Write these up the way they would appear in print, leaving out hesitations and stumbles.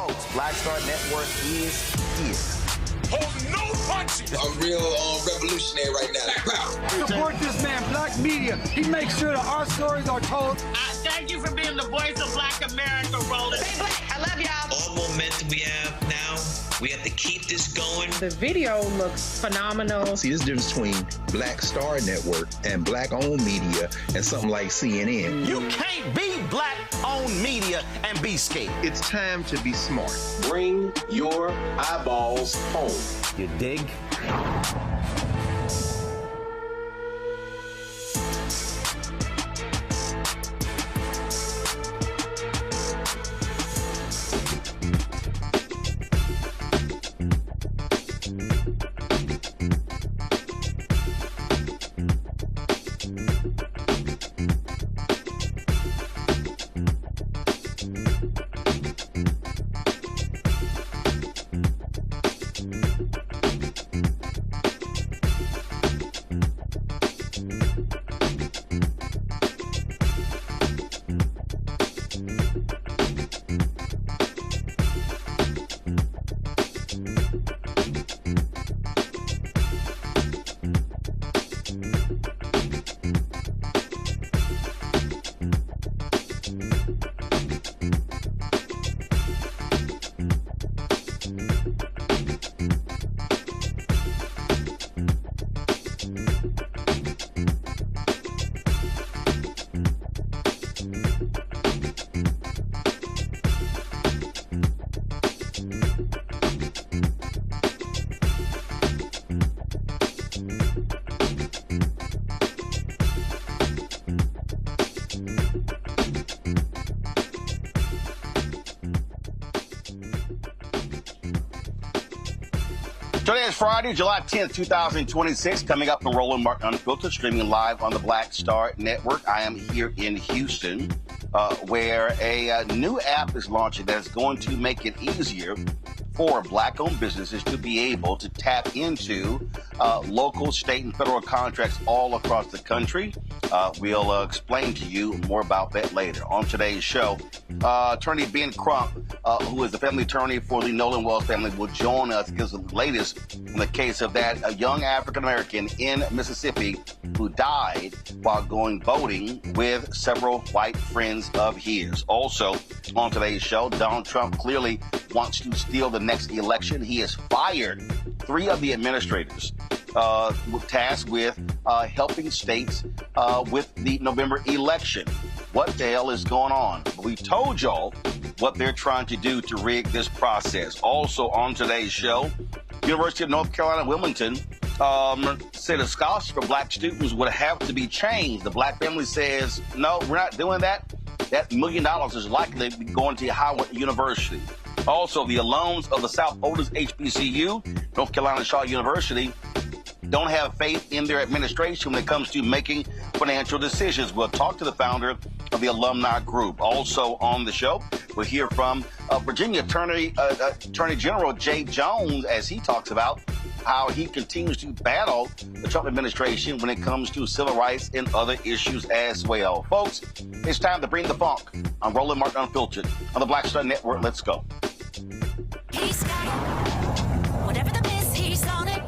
Folks, Black Star Network is here. Hold no punches. I'm real revolutionary right now. Support this man, Black Media. He makes sure that our stories are told. Thank you for being the voice of Black America, Roland. Stay black. I love y'all. All momentum we have now, we have to keep this going. The video looks phenomenal. See, there's a difference between Black Star Network and Black-owned media and something like CNN. You can't be Black-owned media and be scared. It's time to be smart. Bring your eyeballs home. You dig? Today is Friday, July 10th, 2026. Coming up from Roland Martin Unfiltered, streaming live on the Black Star Network. I am here in Houston, where a new app is launching that is going to make it easier for Black-owned businesses to be able to tap into local, state, and federal contracts all across the country. We'll explain to you more about that later. On today's show, attorney Ben Crump, who is the family attorney for the Nolan Wells family, will join us to give us the latest in the case of that young African-American in Mississippi who died while going voting with several white friends of his. Also, on today's show, Donald Trump clearly wants to steal the next election. He has fired 3 of the administrators tasked with helping states with the November election. What the hell is going on? We told y'all what they're trying to do to rig this process. Also on today's show, University of North Carolina-Wilmington said a scholarship for Black students would have to be changed. The Black family says, no, we're not doing that. That $1 million is likely to be going to Howard University. Also, the alums of the South oldest HBCU, North Carolina Shaw University, don't have faith in their administration when it comes to making financial decisions. We'll talk to the founder of the alumni group. Also on the show, we'll hear from Virginia Attorney General Jay Jones as he talks about how he continues to battle the Trump administration when it comes to civil rights and other issues as well. Folks, it's time to bring the funk. I'm Roland Martin Unfiltered on the Black Star Network. Let's go. He's got it. Whatever the miss, he's on it.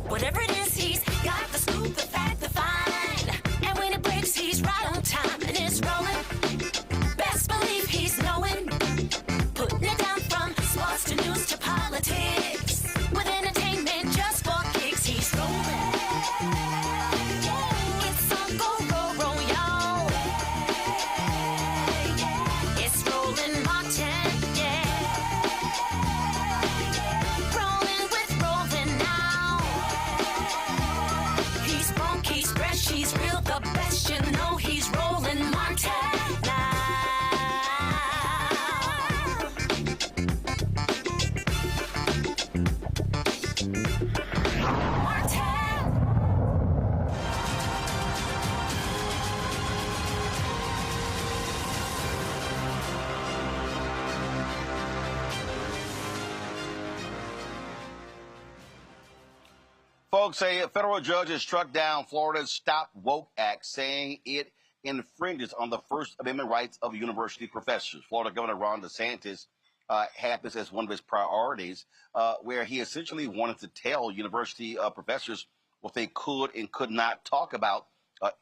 Whatever it is, he's got the scoop, the fact, the find. And when it breaks, he's right on time. And it's rolling. Best believe he's knowing. Putting it down from sports to news to politics. With entertainment just for kicks, he's rolling. It's encore, roll, y'all. It's Roland Martin, yeah. Rolling with Roland now. He's funk, he's fresh, he's real, the best, you know he's Roland Martin now. Folks, a federal judge has struck down Florida's Stop Woke Act, saying it infringes on the First Amendment rights of university professors. Florida Governor Ron DeSantis had this as one of his priorities, where he essentially wanted to tell university professors what they could and could not talk about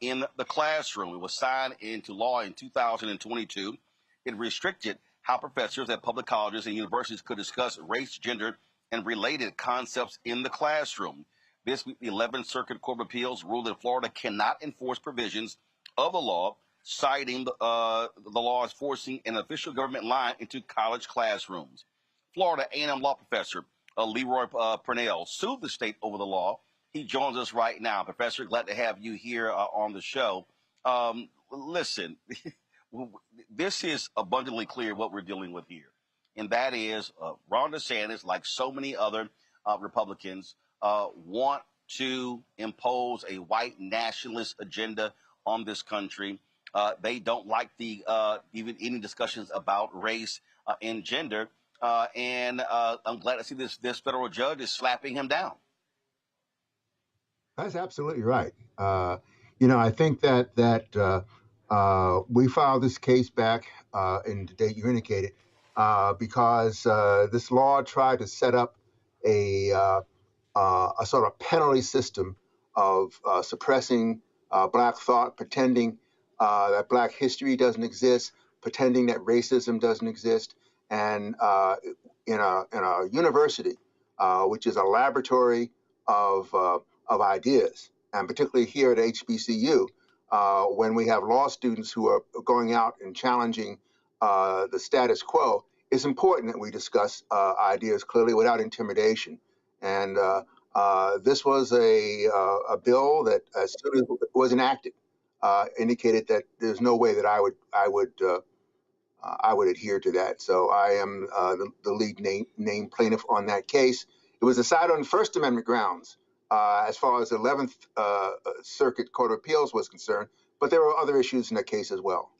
in the classroom. It was signed into law in 2022. It restricted how professors at public colleges and universities could discuss race, gender, and related concepts in the classroom. This week, the 11th Circuit Court of Appeals ruled that Florida cannot enforce provisions of the law, citing the law as forcing an official government line into college classrooms. Florida A&M law professor Leroy Purnell sued the state over the law. He joins us right now. Professor, glad to have you here on the show. Listen, this is abundantly clear what we're dealing with here, and that is Ron DeSantis, like so many other Republicans, want to impose a white nationalist agenda on this country. They don't like the even any discussions about race and gender, and I'm glad to see this federal judge is slapping him down. That's absolutely right. I think that we filed this case back in the date you indicated because this law tried to set up a sort of penalty system of suppressing Black thought, pretending that Black history doesn't exist, pretending that racism doesn't exist, and in a university, which is a laboratory of ideas, and particularly here at HBCU, when we have law students who are going out and challenging the status quo, it's important that we discuss ideas clearly without intimidation. And this was a bill that, as soon as it was enacted, indicated that there's no way that I would adhere to that. So I am the lead named plaintiff on that case. It was decided on First Amendment grounds as far as the 11th Circuit Court of Appeals was concerned, but there were other issues in that case as well.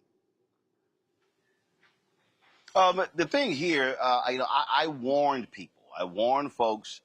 The thing here, I warned people. I warned folks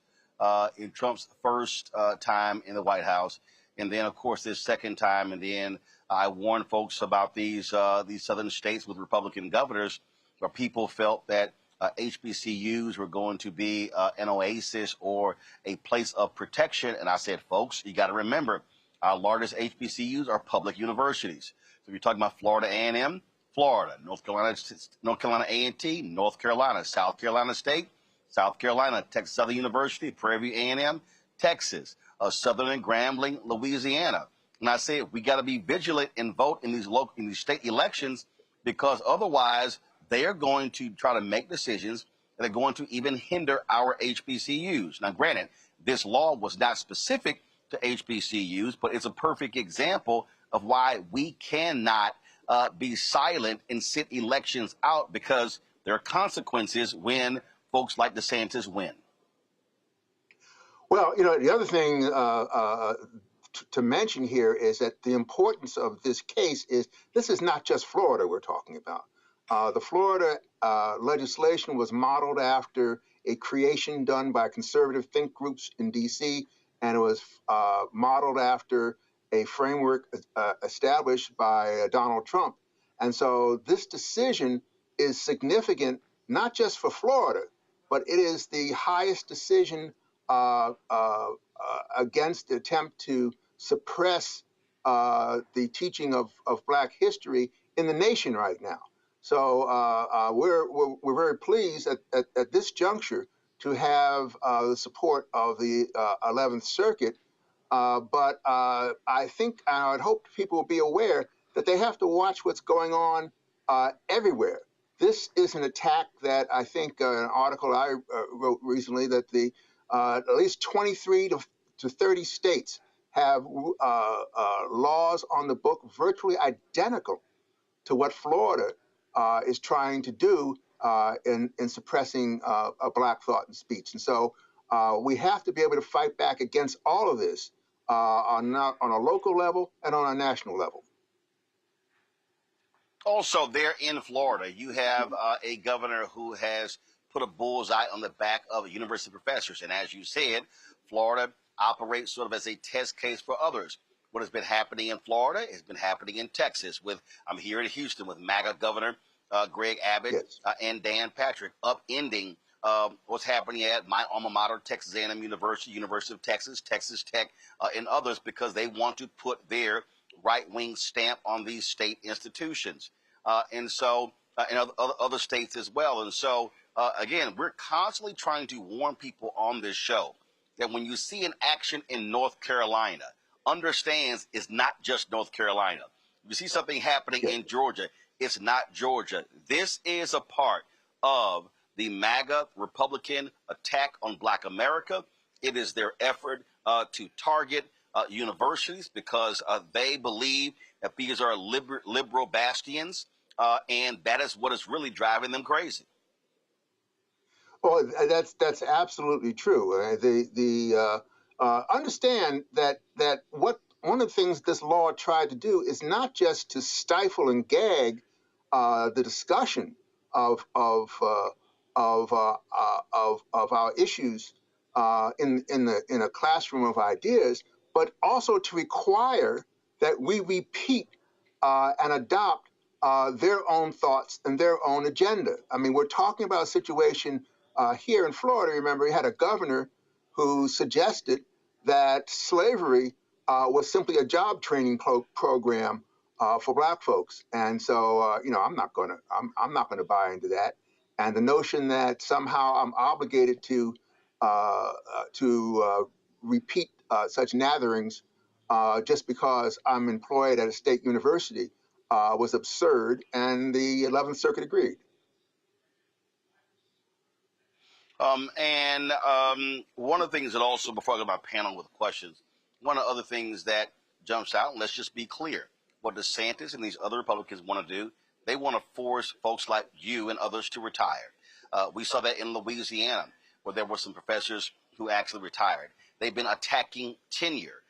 in Trump's first time in the White House, and then, of course, this second time, and then I warned folks about these southern states with Republican governors, where people felt that HBCUs were going to be an oasis or a place of protection. And I said, folks, you got to remember, our largest HBCUs are public universities. So if you're talking about Florida A&M, Florida, North Carolina A&T, North Carolina, South Carolina State, South Carolina, Texas Southern University, Prairie View A&M, Texas, Southern and Grambling, Louisiana. And I said, we got to be vigilant and vote in these state elections, because otherwise they are going to try to make decisions that are going to even hinder our HBCUs. Now, granted, this law was not specific to HBCUs, but it's a perfect example of why we cannot be silent and sit elections out, because there are consequences when folks like DeSantis win. Well, the other thing to mention here is that the importance of this case is this is not just Florida we're talking about. The Florida legislation was modeled after a creation done by conservative think groups in D.C., and it was modeled after a framework established by Donald Trump. And so this decision is significant, not just for Florida, but it is the highest decision against the attempt to suppress the teaching of Black history in the nation right now. So we're very pleased at this juncture to have the support of the 11th Circuit. But I think I would hope people will be aware that they have to watch what's going on everywhere. This is an attack that I think an article I wrote recently that at least 23 to 30 states have laws on the book virtually identical to what Florida is trying to do in suppressing Black thought and speech. And so we have to be able to fight back against all of this on a local level and on a national level. Also, there in Florida, you have a governor who has put a bullseye on the back of university professors. And as you said, Florida operates sort of as a test case for others. What has been happening in Florida has been happening in Texas. I'm here in Houston with MAGA Governor Greg Abbott, Yes. And Dan Patrick, upending what's happening at my alma mater, Texas A&M University, University of Texas, Texas Tech, and others, because they want to put their right-wing stamp on these state institutions. And other states as well. And so, again, we're constantly trying to warn people on this show that when you see an action in North Carolina, understands it's not just North Carolina. You see something happening in Georgia, it's not Georgia. This is a part of the MAGA Republican attack on Black America. It is their effort to target universities because they believe that these are liberal bastions, and that is what is really driving them crazy. Well, that's absolutely true. Understand that one of the things this law tried to do is not just to stifle and gag the discussion of our issues in a classroom of ideas, but also to require that we repeat and adopt their own thoughts and their own agenda. I mean, we're talking about a situation here in Florida. Remember, we had a governor who suggested that slavery was simply a job training program for Black folks, and so I'm not going to buy into that. And the notion that somehow I'm obligated to repeat such natherings just because I'm employed at a state university was absurd, and the 11th Circuit agreed. One of the things that also, before I go to my panel with questions, one of the other things that jumps out, and let's just be clear, what DeSantis and these other Republicans want to do, they want to force folks like you and others to retire. We saw that in Louisiana, where there were some professors who actually retired. They've been attacking tenure.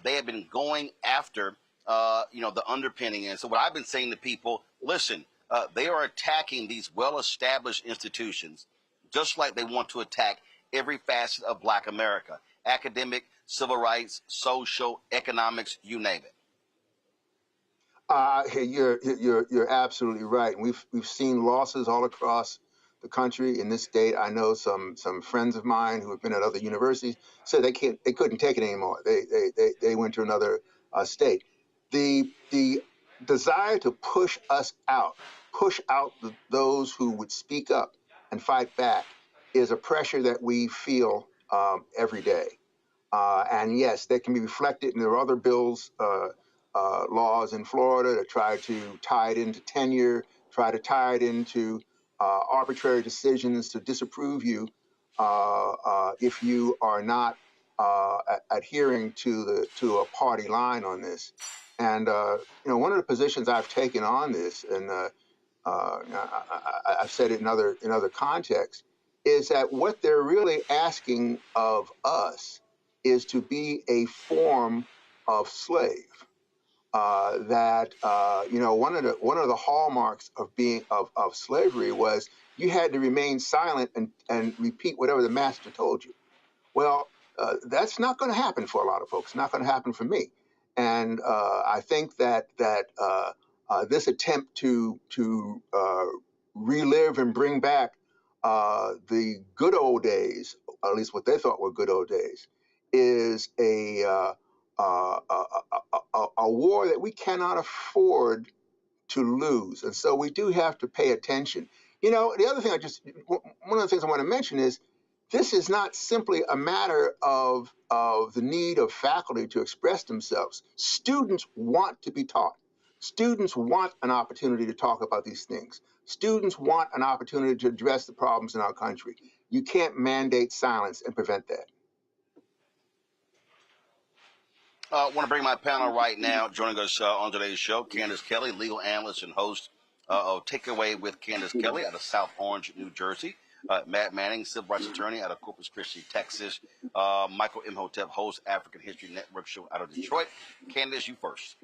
They have been going after, the underpinning. And so what I've been saying to people, listen, they are attacking these well-established institutions, just like they want to attack every facet of Black America: academic, civil rights, social, economics, you name it. You're absolutely right. We've seen losses all across the country. In this state, I know some friends of mine who have been at other universities said they couldn't take it anymore. They went to another state. The desire to push out those who would speak up and fight back is a pressure that we feel every day. And yes, that can be reflected, and there are other bills, laws in Florida that try to tie it into tenure, try to tie it into arbitrary decisions to disapprove you if you are not adhering to a party line on this. And one of the positions I've taken on this, and I've said it in other contexts, is that what they're really asking of us is to be a form of slave. One of the hallmarks of being of slavery was you had to remain silent and repeat whatever the master told you. Well, that's not going to happen for a lot of folks. It's not going to happen for me. And I think that this attempt to relive and bring back the good old days, or at least what they thought were good old days, is a war that we cannot afford to lose. And so we do have to pay attention. The other thing one of the things I want to mention is this is not simply a matter of the need of faculty to express themselves. Students want to be taught. Students want an opportunity to talk about these things. Students want an opportunity to address the problems in our country. You can't mandate silence and prevent that. I want to bring my panel right now. Joining us on today's show, Candace Kelly, legal analyst and host of Takeaway with Candace Kelly out of South Orange, New Jersey. Matt Manning, civil rights attorney out of Corpus Christi, Texas. Michael Imhotep, host African History Network show out of Detroit. Candace, you first.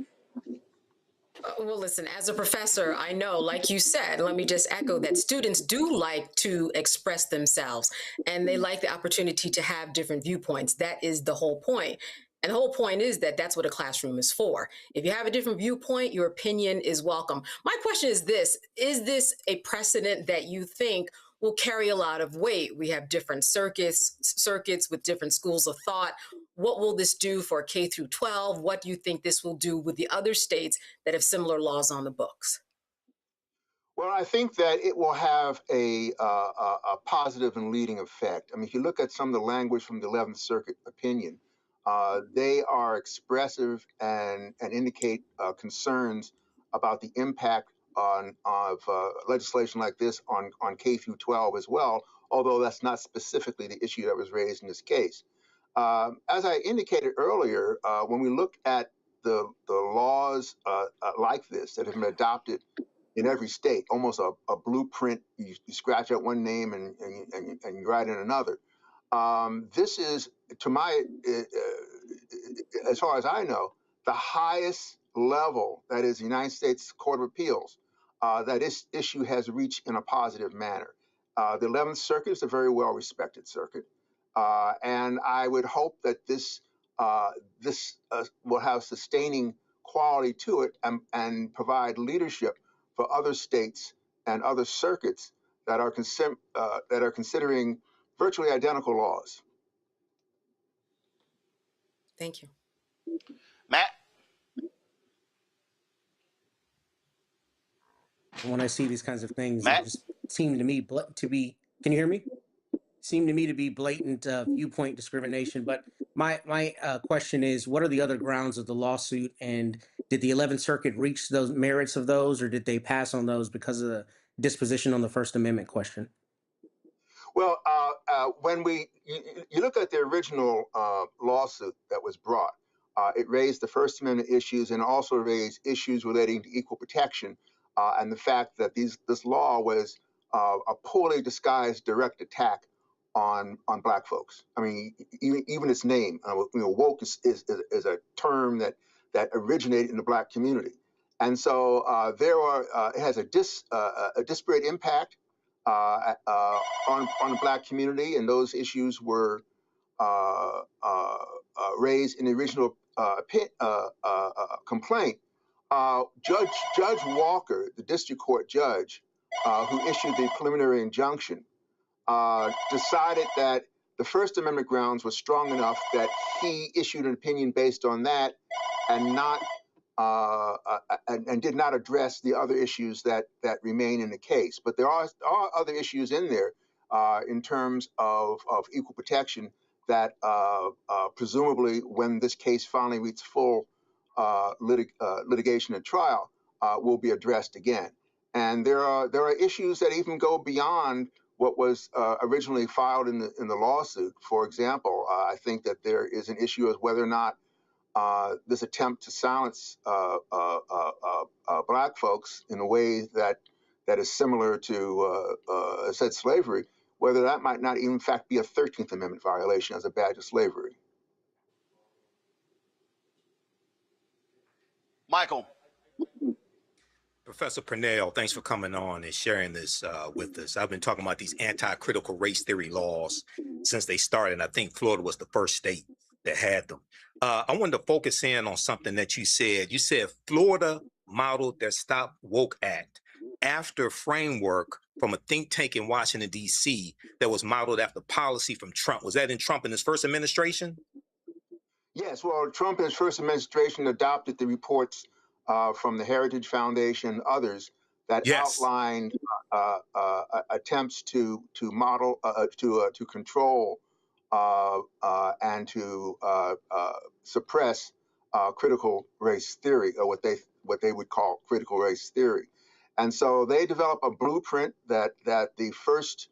Well, listen, as a professor, I know, like you said, let me just echo that students do like to express themselves, and they like the opportunity to have different viewpoints. That is the whole point. And the whole point is that that's what a classroom is for. If you have a different viewpoint, your opinion is welcome. My question is this: is this a precedent that you think will carry a lot of weight? We have different circuits with different schools of thought. What will this do for K through 12? What do you think this will do with the other states that have similar laws on the books? Well, I think that it will have a positive and leading effect. I mean, if you look at some of the language from the 11th Circuit opinion, they are expressive and indicate concerns about the impact of legislation like this on K through 12 as well, although that's not specifically the issue that was raised in this case. As I indicated earlier, when we look at the laws like this that have been adopted in every state, almost a blueprint. You scratch out one name and you write in another. This is, to my, as far as I know, the highest level, that is the United States Court of Appeals, that this issue has reached in a positive manner. The 11th Circuit is a very well-respected circuit, and I would hope that this will have sustaining quality to it and provide leadership for other states and other circuits that are considering virtually identical laws. Thank you. Matt? When I see these kinds of things, Matt? it just seem to me to be, can you hear me? Seem to me to be blatant viewpoint discrimination. But my question is, what are the other grounds of the lawsuit? And did the 11th Circuit reach those merits of those, or did they pass on those because of the disposition on the First Amendment question? Well, when you look at the original lawsuit that was brought, it raised the First Amendment issues and also raised issues relating to equal protection and the fact that this law was a poorly disguised direct attack on Black folks. I mean, even its name, woke is a term that originated in the Black community, and so it has a disparate impact on the Black community, and those issues were raised in the original complaint. Judge Walker, the district court judge who issued the preliminary injunction, decided that the First Amendment grounds was strong enough that he issued an opinion based on that, and did not address the other issues that remain in the case. But there are other issues in there in terms of equal protection that presumably, when this case finally reaches full litigation and trial, will be addressed again. And there are issues that even go beyond what was originally filed in the lawsuit. For example, I think that there is an issue of whether or not this attempt to silence Black folks in a way that is similar to said slavery, whether that might not even in fact be a 13th Amendment violation as a badge of slavery. Michael. Professor Purnell, thanks for coming on and sharing this with us. I've been talking about these anti-critical race theory laws since they started. I think Florida was the first state that had them. I wanted to focus in on something that you said. You said Florida modeled their Stop Woke Act after framework from a think tank in Washington, D.C. that was modeled after policy from Trump. Was that in Trump in his first administration? Yes, well, Trump in his first administration adopted the reports from the Heritage Foundation and others that outlined attempts to model, to control and to suppress critical race theory, or what they would call critical race theory. And so they developed a blueprint that the first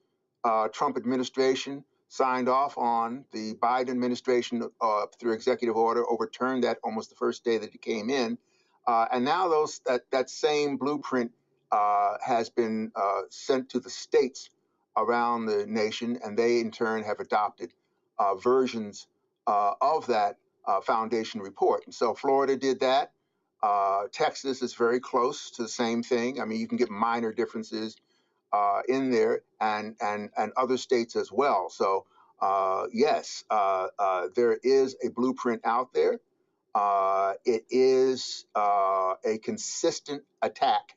Trump administration signed off on. The Biden administration, through executive order, overturned that almost the first day that it came in. And now that same blueprint has been sent to the states around the nation, and they in turn have adopted versions of that foundation report. And so Florida did that. Texas is very close to the same thing. I mean, you can get minor differences in there, and other states as well. So yes, there is a blueprint out there. It is a consistent attack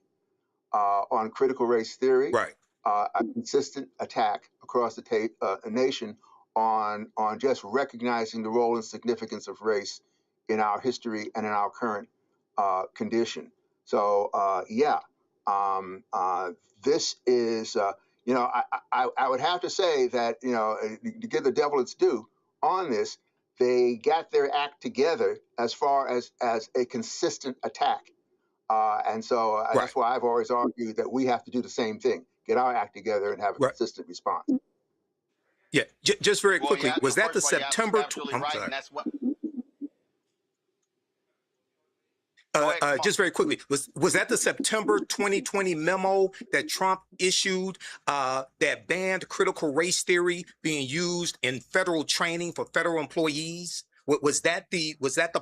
on critical race theory, Right. a consistent attack across the nation on just recognizing the role and significance of race in our history and in our current condition. So this is I would have to say that to give the devil its due on this, they got their act together as far as a consistent attack. And so that's why I've always argued that we have to do the same thing, get our act together and have a consistent response. Yeah, just very quickly, yeah, was that the first of all, September? absolutely right, and that's what. Just very quickly, was that the September 2020 memo that Trump issued that banned critical race theory being used in federal training for federal employees? Was that the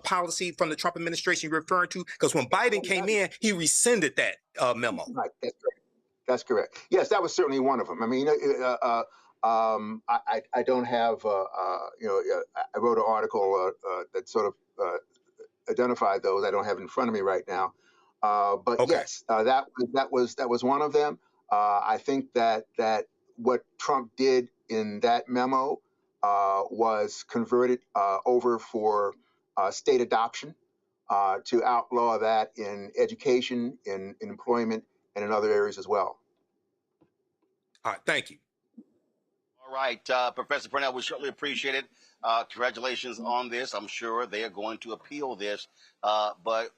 policy from the Trump administration you're referring to? Because when Biden came in, he rescinded that memo. Right, that's correct. That's correct. Yes, that was certainly one of them. I mean, I don't have I wrote an article that sort of identified those. I don't have it in front of me right now. But okay. Yes, that was one of them. I think that what Trump did in that memo was converted over for state adoption to outlaw that in education, in employment, and in other areas as well. All right, thank you. All right, Professor Purnell, we certainly appreciate it. Congratulations on this. I'm sure they are going to appeal this. But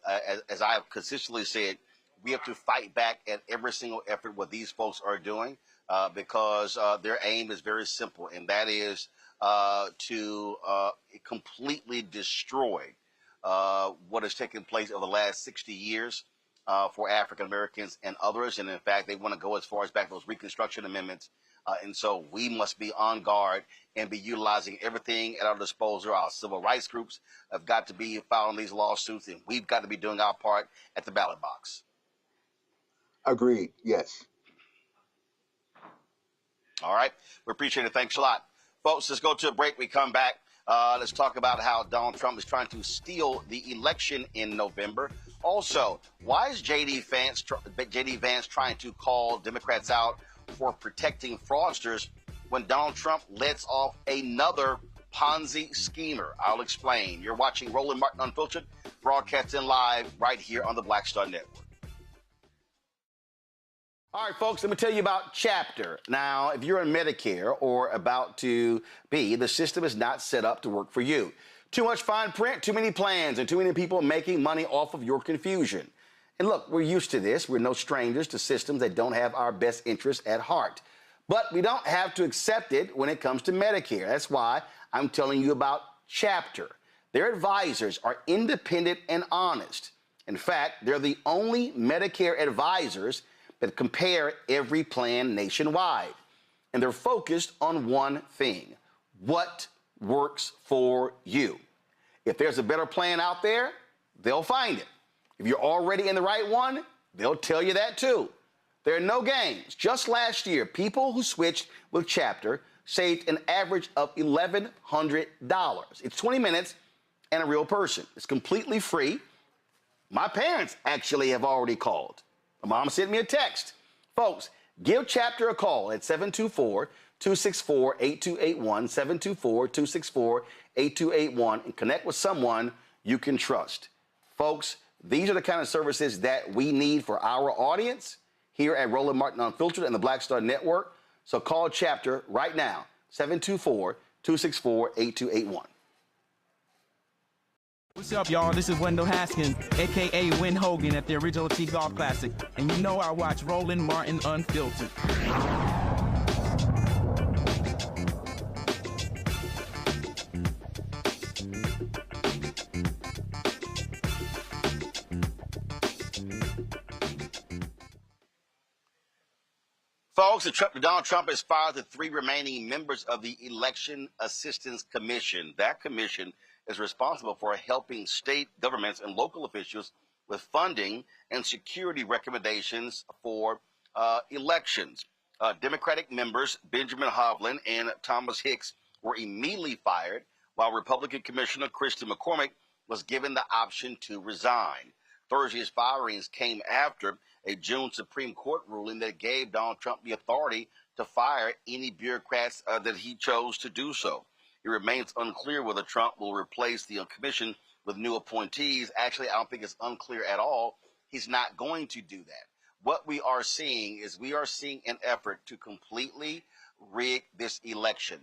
as I have consistently said, we have to fight back at every single effort what these folks are doing because their aim is very simple, and that is to completely destroy what has taken place over the last 60 years for African Americans and others. And in fact, they want to go as far as back those Reconstruction Amendments. And so we must be on guard and be utilizing everything at our disposal. Our civil rights groups have got to be filing these lawsuits, and we've got to be doing our part at the ballot box. Agreed. Yes. All right. We appreciate it. Thanks a lot. Folks, let's go to a break. We come back. Let's talk about how Donald Trump is trying to steal the election in November. Also, why is J.D. Vance trying to call Democrats out for protecting fraudsters when Donald Trump lets off another Ponzi schemer? I'll explain. You're watching Roland Martin Unfiltered, broadcasting live right here on the Black Star Network. All right, folks, let me tell you about Chapter. Now, if you're in Medicare or about to be, the system is not set up to work for you. Too much fine print, too many plans, and too many people making money off of your confusion. And look, we're used to this. We're no strangers to systems that don't have our best interests at heart. But we don't have to accept it when it comes to Medicare. That's why I'm telling you about Chapter. Their advisors are independent and honest. In fact, they're the only Medicare advisors that compare every plan nationwide. And they're focused on one thing: what works for you. If there's a better plan out there, they'll find it. If you're already in the right one, they'll tell you that too. There are no games. Just last year, people who switched with Chapter saved an average of $1,100. It's 20 minutes and a real person. It's completely free. My parents actually have already called. My mom sent me a text. Folks, give Chapter a call at 724-264-8281, 724-264-8281, and connect with someone you can trust. Folks, these are the kind of services that we need for our audience here at Roland Martin Unfiltered and the Black Star Network. So call Chapter right now, 724-264-8281. What's up, y'all? This is Wendell Haskins, a.k.a. Win Hogan at the Original T Golf Classic. And you know I watch Roland Martin Unfiltered. Folks, Donald Trump has fired the 3 remaining members of the Election Assistance Commission. That commission is responsible for helping state governments and local officials with funding and security recommendations for elections. Democratic members Benjamin Hovland and Thomas Hicks were immediately fired, while Republican Commissioner Christy McCormick was given the option to resign. Thursday's firings came after a June Supreme Court ruling that gave Donald Trump the authority to fire any bureaucrats that he chose to do so. It remains unclear whether Trump will replace the commission with new appointees. Actually, I don't think it's unclear at all. He's not going to do that. What we are seeing is an effort to completely rig this election.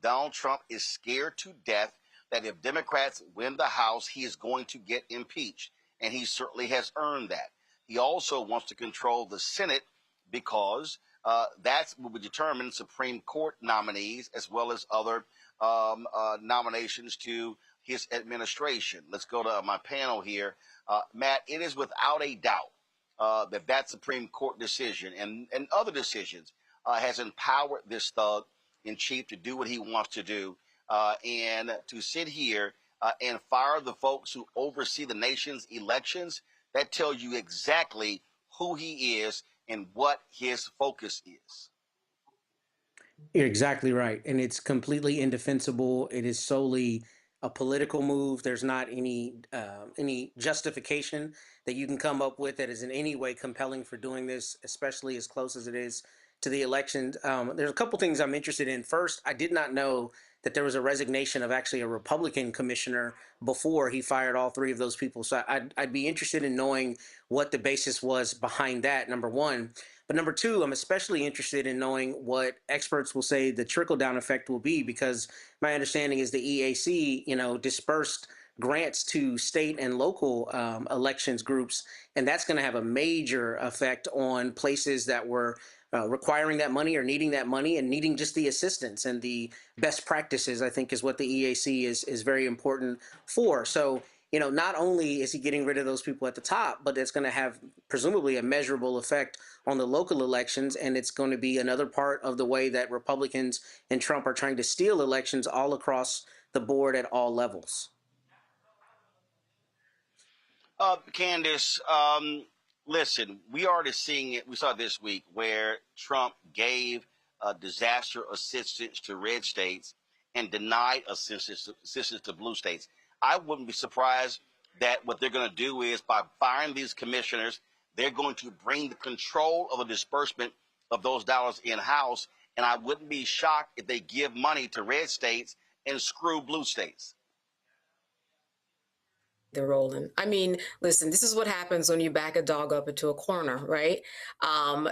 Donald Trump is scared to death that if Democrats win the House, he is going to get impeached, and he certainly has earned that. He also wants to control the Senate because that's what will determine Supreme Court nominees as well as other nominations to his administration. Let's go to my panel here. Matt, it is without a doubt that Supreme Court decision and other decisions has empowered this thug in chief to do what he wants to do, and to sit here and fire the folks who oversee the nation's elections. That tells you exactly who he is and what his focus is. You're exactly right. And it's completely indefensible. It is solely a political move. There's not any justification that you can come up with that is in any way compelling for doing this, especially as close as it is to the election. There's a couple things I'm interested in. First, I did not know that there was a resignation of actually a Republican commissioner before he fired all three of those people. So I'd be interested in knowing what the basis was behind that, number one. But number two, I'm especially interested in knowing what experts will say the trickle-down effect will be, because my understanding is the EAC, dispersed grants to state and local elections groups, and that's going to have a major effect on places that were requiring that money or needing that money and needing just the assistance and the best practices, I think, is what the EAC is very important for. So, not only is he getting rid of those people at the top, but it's going to have presumably a measurable effect on the local elections, and it's going to be another part of the way that Republicans and Trump are trying to steal elections all across the board at all levels. Candace, listen, we already seeing it. We saw this week where Trump gave disaster assistance to red states and denied assistance to blue states. I wouldn't be surprised that what they're going to do is, by firing these commissioners, they're going to bring the control of the disbursement of those dollars in-house. And I wouldn't be shocked if they give money to red states and screw blue states. They're rolling. I mean, listen, this is what happens when you back a dog up into a corner, right?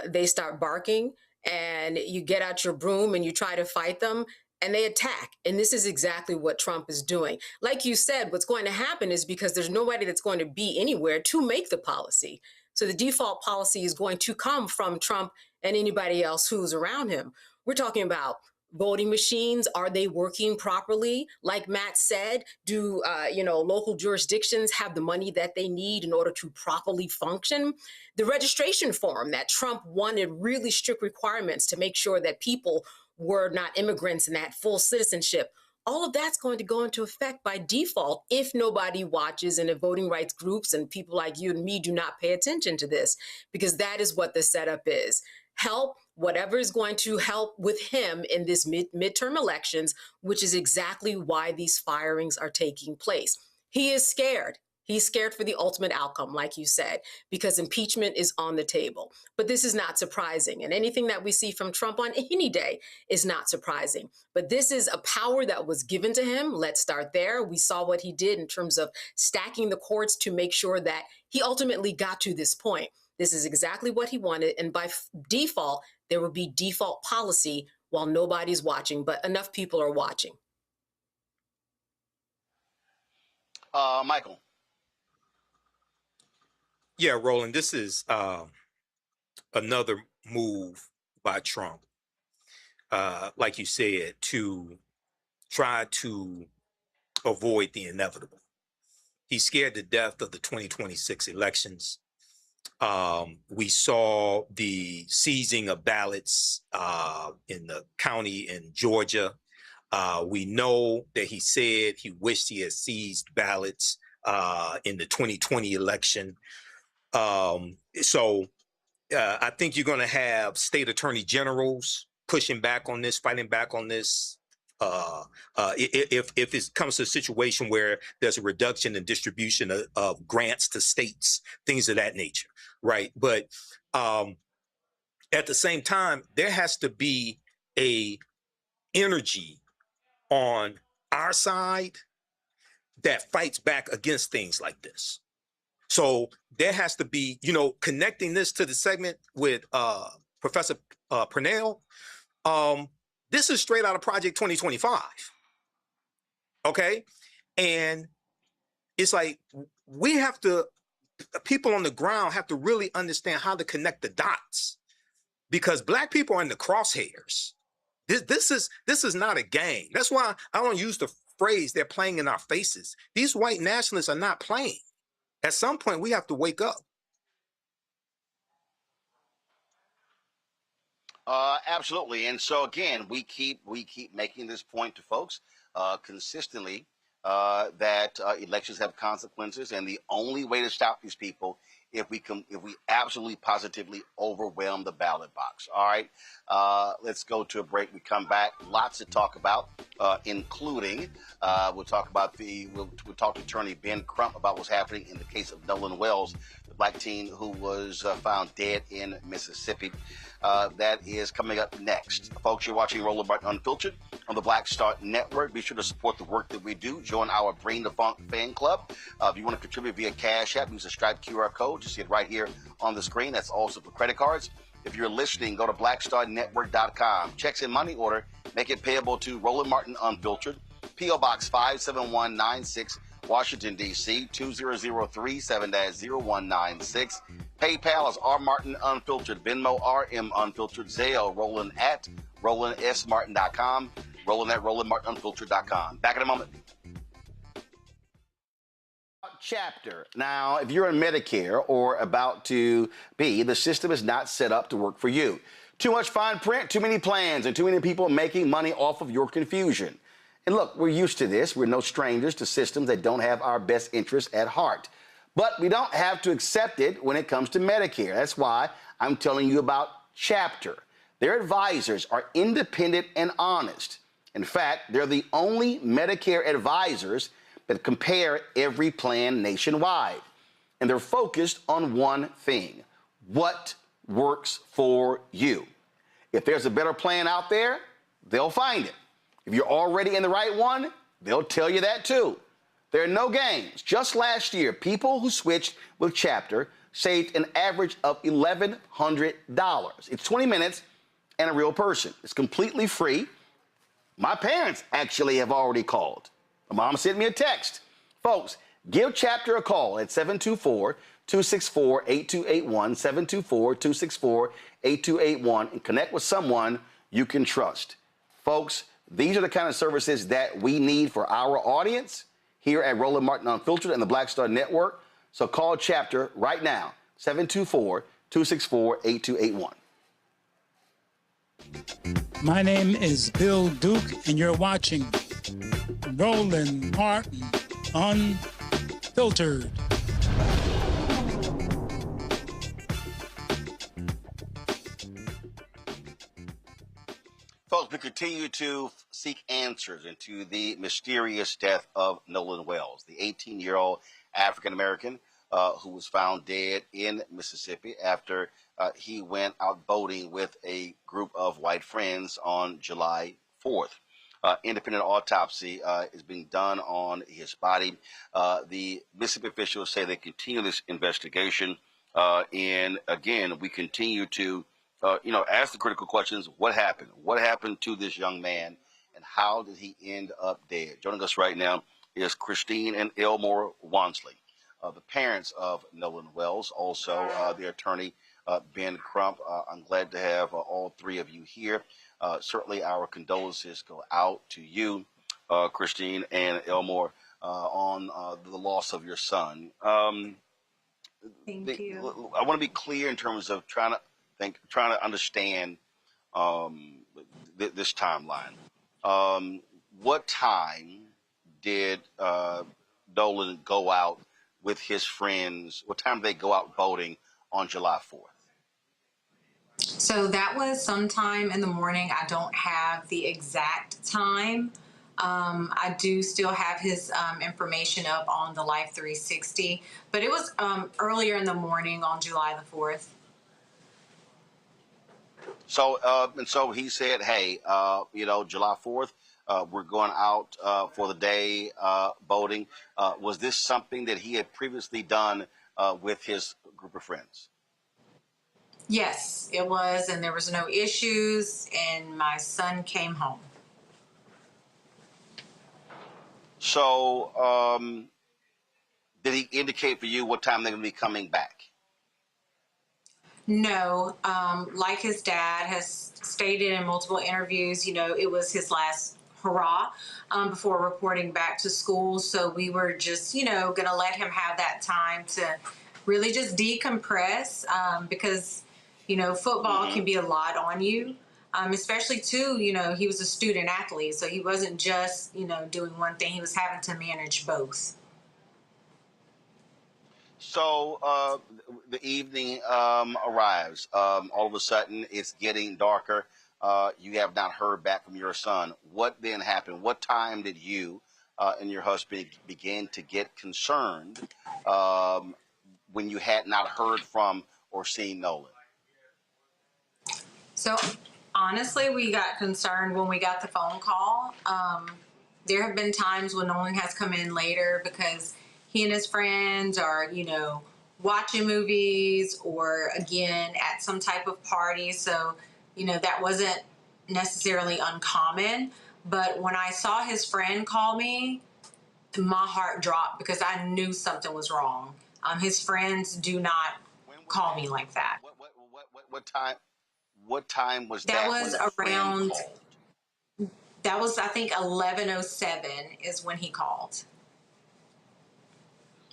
They start barking and you get out your broom and you try to fight them and they attack. And this is exactly what Trump is doing. Like you said, what's going to happen is because there's nobody that's going to be anywhere to make the policy. So the default policy is going to come from Trump and anybody else who's around him. We're talking about voting machines. Are they working properly? Like Matt said, do local jurisdictions have the money that they need in order to properly function? The registration form that Trump wanted really strict requirements to make sure that people were not immigrants and had full citizenship. All of that's going to go into effect by default if nobody watches and if voting rights groups and people like you and me do not pay attention to this, because that is what the setup is. Help whatever is going to help with him in this midterm elections, which is exactly why these firings are taking place. He is scared. He's scared for the ultimate outcome, like you said, because impeachment is on the table. But this is not surprising. And anything that we see from Trump on any day is not surprising. But this is a power that was given to him. Let's start there. We saw what he did in terms of stacking the courts to make sure that he ultimately got to this point. This is exactly what he wanted. And by default, there will be default policy while nobody's watching, but enough people are watching. Michael. Yeah, Roland, this is another move by Trump, like you said, to try to avoid the inevitable. He's scared to death of the 2026 elections. We saw the seizing of ballots in the county in Georgia. We know that he said he wished he had seized ballots in the 2020 election. So I think you're going to have state attorney generals pushing back on this, fighting back on this if it comes to a situation where there's a reduction in distribution of grants to states, things of that nature, right? But at the same time, there has to be a energy on our side that fights back against things like this. So there has to be, connecting this to the segment with Professor Purnell. This is straight out of Project 2025. Okay. And it's like, people on the ground have to really understand how to connect the dots, because Black people are in the crosshairs. This is not a game. That's why I don't use the phrase they're playing in our faces. These white nationalists are not playing. At some point, we have to wake up. Absolutely. And so again, we keep making this point to folks consistently that elections have consequences, and the only way to stop these people if we absolutely positively overwhelm the ballot box. All right, let's go to a break. We come back, lots to talk about, including we'll talk to attorney Ben Crump about what's happening in the case of Nolan Wells, the Black teen who was found dead in Mississippi. That is coming up next. Folks, you're watching Roland Martin Unfiltered on the Black Star Network. Be sure to support the work that we do. Join our Bring the Funk fan club. If you want to contribute via Cash App, use the Stripe QR code. You see it right here on the screen. That's also for credit cards. If you're listening, go to blackstarnetwork.com. Checks in money order. Make it payable to Roland Martin Unfiltered. P.O. Box 57196, Washington, D.C. 20037-0196. PayPal is R Martin Unfiltered. Venmo RM Unfiltered. Zelle Roland at RolandSMartin.com. Roland at RolandMartinUnfiltered.com. Back in a moment. Chapter. Now, if you're in Medicare or about to be, the system is not set up to work for you. Too much fine print, too many plans, and too many people making money off of your confusion. And look, we're used to this. We're no strangers to systems that don't have our best interests at heart. But we don't have to accept it when it comes to Medicare. That's why I'm telling you about Chapter. Their advisors are independent and honest. In fact, they're the only Medicare advisors that compare every plan nationwide. And they're focused on one thing: what works for you. If there's a better plan out there, they'll find it. If you're already in the right one, they'll tell you that too. There are no games. Just last year, people who switched with Chapter saved an average of $1,100. It's 20 minutes and a real person. It's completely free. My parents actually have already called. My mom sent me a text. Folks, give Chapter a call at 724-264-8281, 724-264-8281, and connect with someone you can trust. Folks, these are the kind of services that we need for our audience here at Roland Martin Unfiltered and the Black Star Network. So call Chapter right now, 724-264-8281. My name is Bill Duke, and you're watching Roland Martin Unfiltered. Folks, we continue to seek answers into the mysterious death of Nolan Wells, the 18-year-old African-American who was found dead in Mississippi after he went out boating with a group of white friends on July 4th. Independent autopsy is being done on his body. The Mississippi officials say they continue this investigation. And again, we continue to ask the critical questions. What happened? What happened to this young man? And how did he end up dead? Joining us right now is Christine and Elmore Wansley, the parents of Nolan Wells, also the attorney, Ben Crump. I'm glad to have all three of you here. Certainly our condolences go out to you, Christine and Elmore, on the loss of your son. Thank you. I want to be clear in terms of trying to understand this timeline. What time did Nolan go out with his friends? What time did they go out boating on July 4th? So that was sometime in the morning. I don't have the exact time. I do still have his information up on the Life 360, but it was earlier in the morning on July the 4th. So, and so he said, hey, July 4th, we're going out for the day boating. Was this something that he had previously done with his group of friends? Yes, it was, and there was no issues, and my son came home. So, did he indicate for you what time they're going to be coming back? No, like his dad has stated in multiple interviews, it was his last hurrah before reporting back to school. So we were just, going to let him have that time to really just decompress because, football can be a lot on you. Especially too, he was a student athlete, so he wasn't just, doing one thing. He was having to manage both. So the evening arrives. All of a sudden, it's getting darker. You have not heard back from your son. What then happened? What time did you and your husband begin to get concerned when you had not heard from or seen Nolan? So honestly, we got concerned when we got the phone call. There have been times when Nolan has come in later because he and his friends are, watching movies or, again, at some type of party. So, that wasn't necessarily uncommon. But when I saw his friend call me, my heart dropped because I knew something was wrong. His friends do not call me like that. What time was that? That was around. Called? That was, I think, 11:07 is when he called.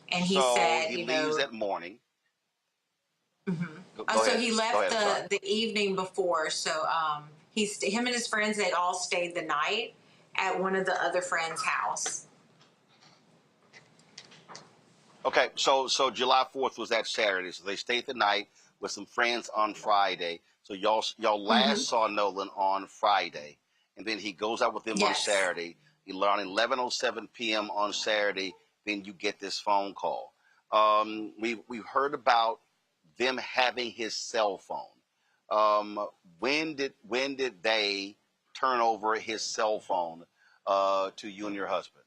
And he said, he leaves that morning. Mm-hmm. Go So ahead. he left the evening before. So him and his friends, they all stayed the night at one of the other friends' house. Okay, so July 4th was that Saturday. So they stayed the night with some friends on Friday. So y'all last saw Nolan on Friday, and then he goes out with them on Saturday. Around 11:07 p.m. on Saturday, then you get this phone call. We've heard about them having his cell phone. When did they turn over his cell phone to you and your husband?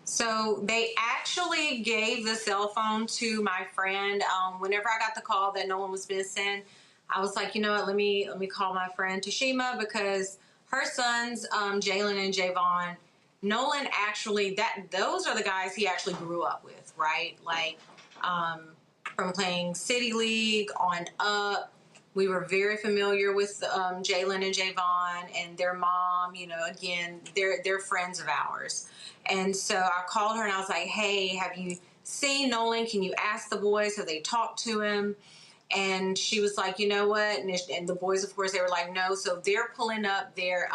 So they actually gave the cell phone to my friend. Whenever I got the call that Nolan was missing, I was like, you know what, let me call my friend Tashima because her sons, Jalen and Javon, Nolan actually, those are the guys he actually grew up with, right? Like from playing City League on up. We were very familiar with Jalen and Javon and their mom. Again, they're friends of ours. And so I called her and I was like, hey, have you seen Nolan? Can you ask the boys? Have they talked to him? And she was like, you know what? And the boys, of course, they were like, no. So they're pulling up their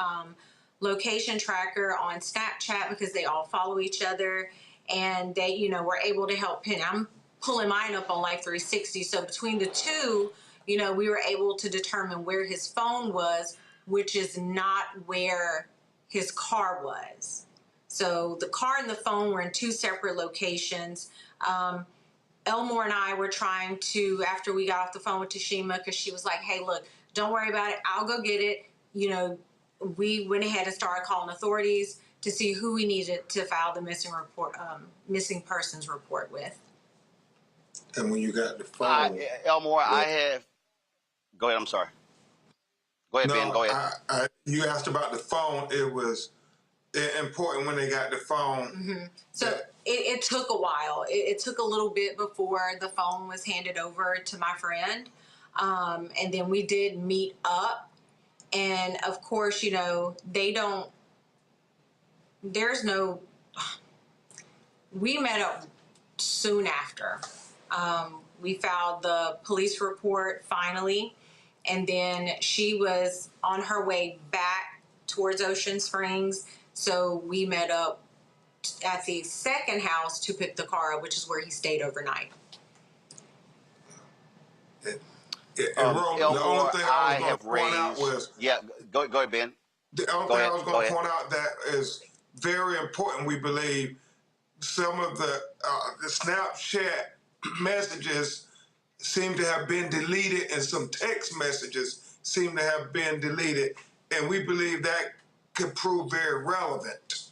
location tracker on Snapchat because they all follow each other. And they, were able to help pin. I'm pulling mine up on Life 360. So between the two, we were able to determine where his phone was, which is not where his car was. So the car and the phone were in two separate locations. Elmore and I were trying to, after we got off the phone with Tashima, because she was like, hey, look, don't worry about it. I'll go get it. We went ahead and started calling authorities to see who we needed to file the missing persons report with. And when you got the phone, Elmore, I have. Go ahead. I'm sorry. Go ahead, Ben. Go ahead. You asked about the phone. It was important when they got the phone. Mm-hmm. So it took a while. It took a little bit before the phone was handed over to my friend. And then we did meet up. And of course, we met up soon after. We filed the police report finally. And then she was on her way back towards Ocean Springs. So we met up at the second house to pick the car up, which is where he stayed overnight. And Roland, the only thing I was going to point out was... Yeah, go ahead, Ben. The only thing I was going to point out that is very important, we believe, some of the Snapchat messages seem to have been deleted and some text messages seem to have been deleted. And we believe that could prove very relevant.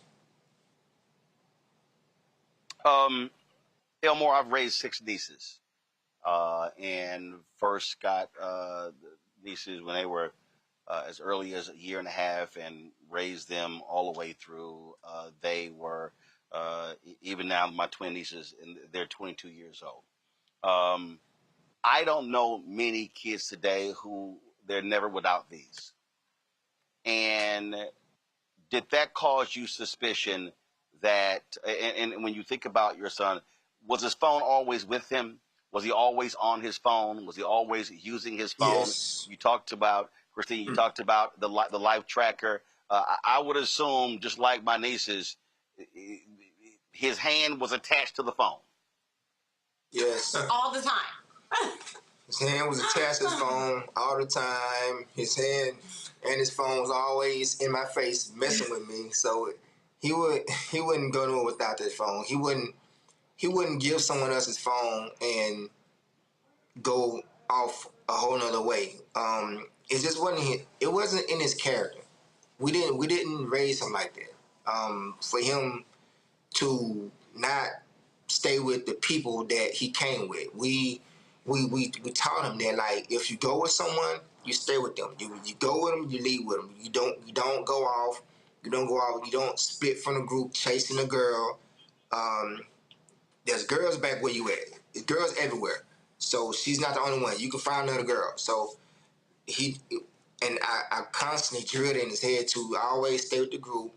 Elmore, I've raised 6 nieces. And first got nieces when they were as early as a year and a half and raised them all the way through. They were, even now, my twin nieces, and they're 22 years old. I don't know many kids today who they're never without these. And did that cause you suspicion that, and when you think about your son, was his phone always with him? Was he always on his phone? Was he always using his phone? Yes. You talked about, Christine, you talked about the life tracker. I would assume, just like my nieces, his hand was attached to the phone. Yes. All the time. His hand was attached to his phone all the time. His hand and his phone was always in my face messing with me. So he wouldn't go nowhere without that phone. He wouldn't give someone else his phone and go off a whole nother way. It just wasn't in his character. We didn't raise him like that. For him to not stay with the people that he came with, we taught him that, like, if you go with someone, you stay with them. You go with them, you leave with them. You don't go off. You don't spit from the group chasing a girl. There's girls back where you at. There's girls everywhere. So she's not the only one. You can find another girl. So I constantly drilled in his head to always stay with the group,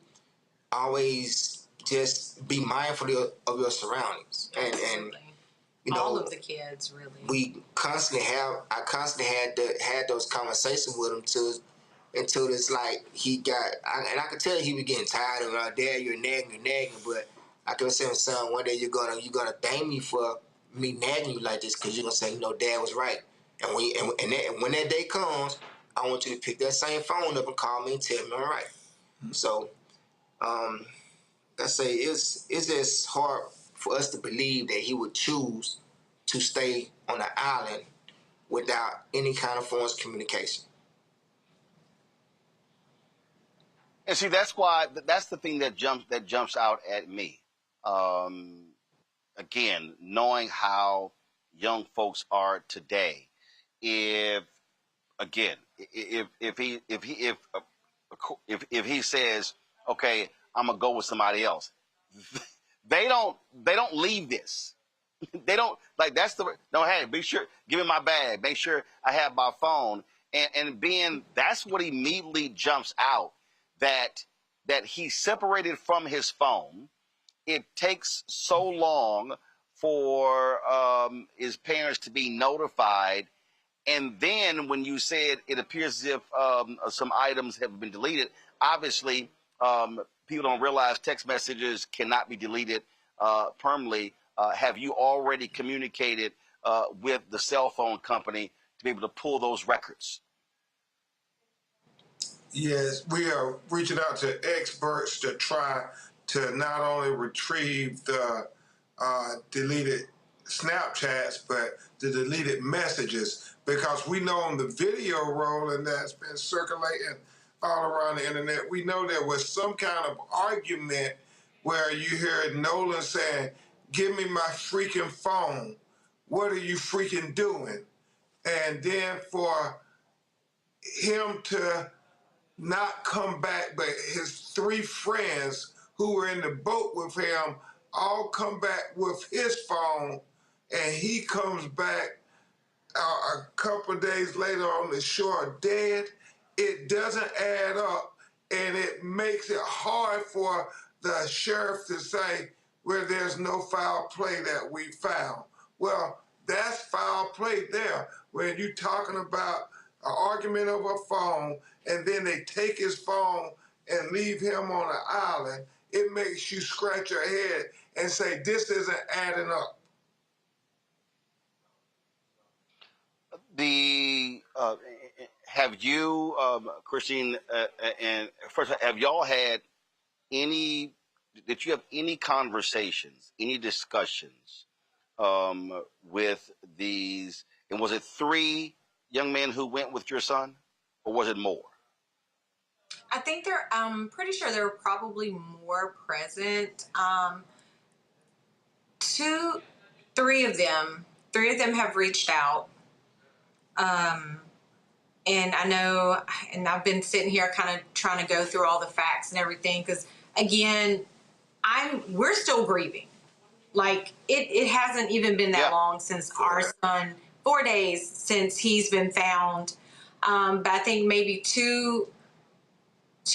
always just be mindful of your surroundings. And you know, all of the kids, really. I constantly had those conversations with him until it's like he got, and I could tell he was getting tired of, Dad, you're nagging, but I could say, son, one day you're gonna thank me for me nagging you like this, because you're gonna say, Dad was right. And when that day comes, I want you to pick that same phone up and call me and tell me I'm right. So, I say it's just hard for us to believe that he would choose to stay on an island without any kind of forms of communication. And see, that's the thing that jumps out at me. Again, knowing how young folks are today, if he says, okay, I'm gonna go with somebody else, they don't leave this. They don't, like, hey, be sure, give me my bag, make sure I have my phone, and being, that's what immediately jumps out, that he's separated from his phone. It takes so long for his parents to be notified. And then when you said it appears as if some items have been deleted, obviously people don't realize text messages cannot be deleted permanently. Have you already communicated with the cell phone company to be able to pull those records? Yes, we are reaching out to experts to try to not only retrieve the deleted Snapchats, but the deleted messages, because we know on the video, Roland, that's been circulating all around the internet, we know there was some kind of argument where you heard Nolan saying, give me my freaking phone. What are you freaking doing? And then for him to not come back, but his 3 friends who were in the boat with him all come back with his phone, and he comes back a couple of days later on the shore dead. It doesn't add up, and it makes it hard for the sheriff to say, well, there's no foul play that we found. Well, that's foul play there. When you're talking about an argument over a phone, and then they take his phone and leave him on an island, it makes you scratch your head and say, this isn't adding up. Have you, Christine, and first, have y'all had any? Did you have any conversations, any discussions with these? And was it 3 young men who went with your son, or was it more? I think I'm pretty sure there were probably more present. 3 of them have reached out. And I know, and I've been sitting here kind of trying to go through all the facts and everything, because again, we're still grieving. Like it hasn't even been that long since our son, 4 days since he's been found. But I think maybe two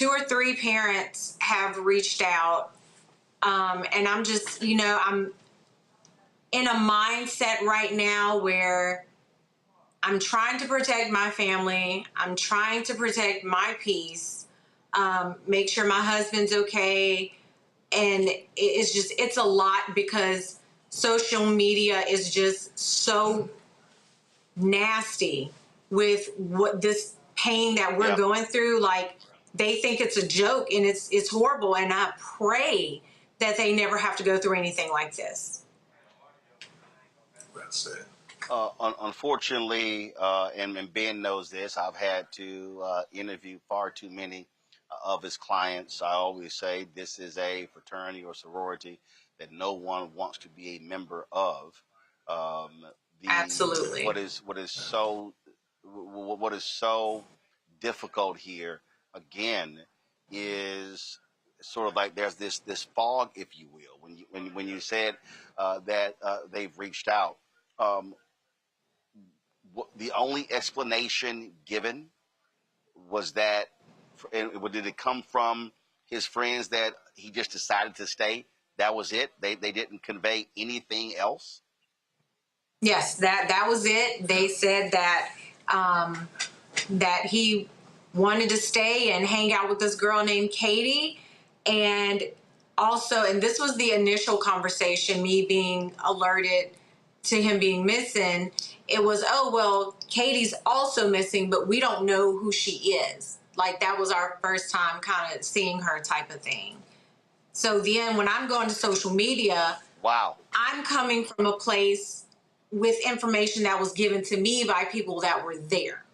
or 3 parents have reached out. And I'm just, I'm in a mindset right now where I'm trying to protect my family. I'm trying to protect my peace, make sure my husband's okay. And it's a lot because social media is just so nasty with what this pain that we're going through. Like, they think it's a joke, and it's horrible. And I pray that they never have to go through anything like this. That's it. Unfortunately, and Ben knows this, I've had to interview far too many of his clients. I always say this is a fraternity or sorority that no one wants to be a member of. Absolutely. What is so difficult here, again, is sort of like there's this fog, if you will, when you said that they've reached out. The only explanation given was that, and did it come from his friends that he just decided to stay? That was it? They didn't convey anything else? Yes, that was it. They said that that he wanted to stay and hang out with this girl named Katie. And also, and this was the initial conversation, me being alerted to him being missing. It was, oh, well, Katie's also missing, but we don't know who she is. Like, that was our first time kind of seeing her type of thing. So then when I'm going to social media, wow, I'm coming from a place with information that was given to me by people that were there.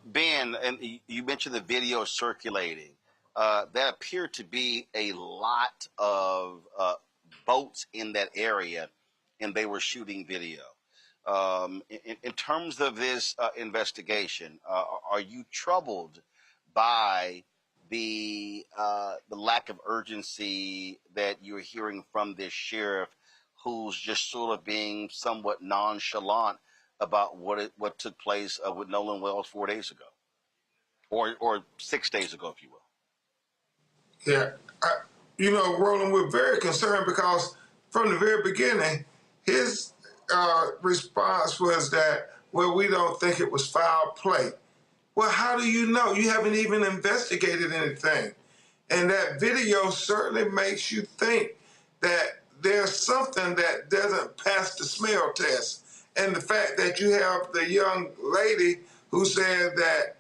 Ben, and you mentioned the video circulating. There appeared to be a lot of boats in that area, and they were shooting video. In terms of this investigation, are you troubled by the lack of urgency that you're hearing from this sheriff, who's just sort of being somewhat nonchalant about what took place with Nolan Wells 4 days ago, or 6 days ago, if you will? Yeah, Roland, we're very concerned because from the very beginning, his response was that, well, we don't think it was foul play. Well, how do you know? You haven't even investigated anything. And that video certainly makes you think that there's something that doesn't pass the smell test. And the fact that you have the young lady who said that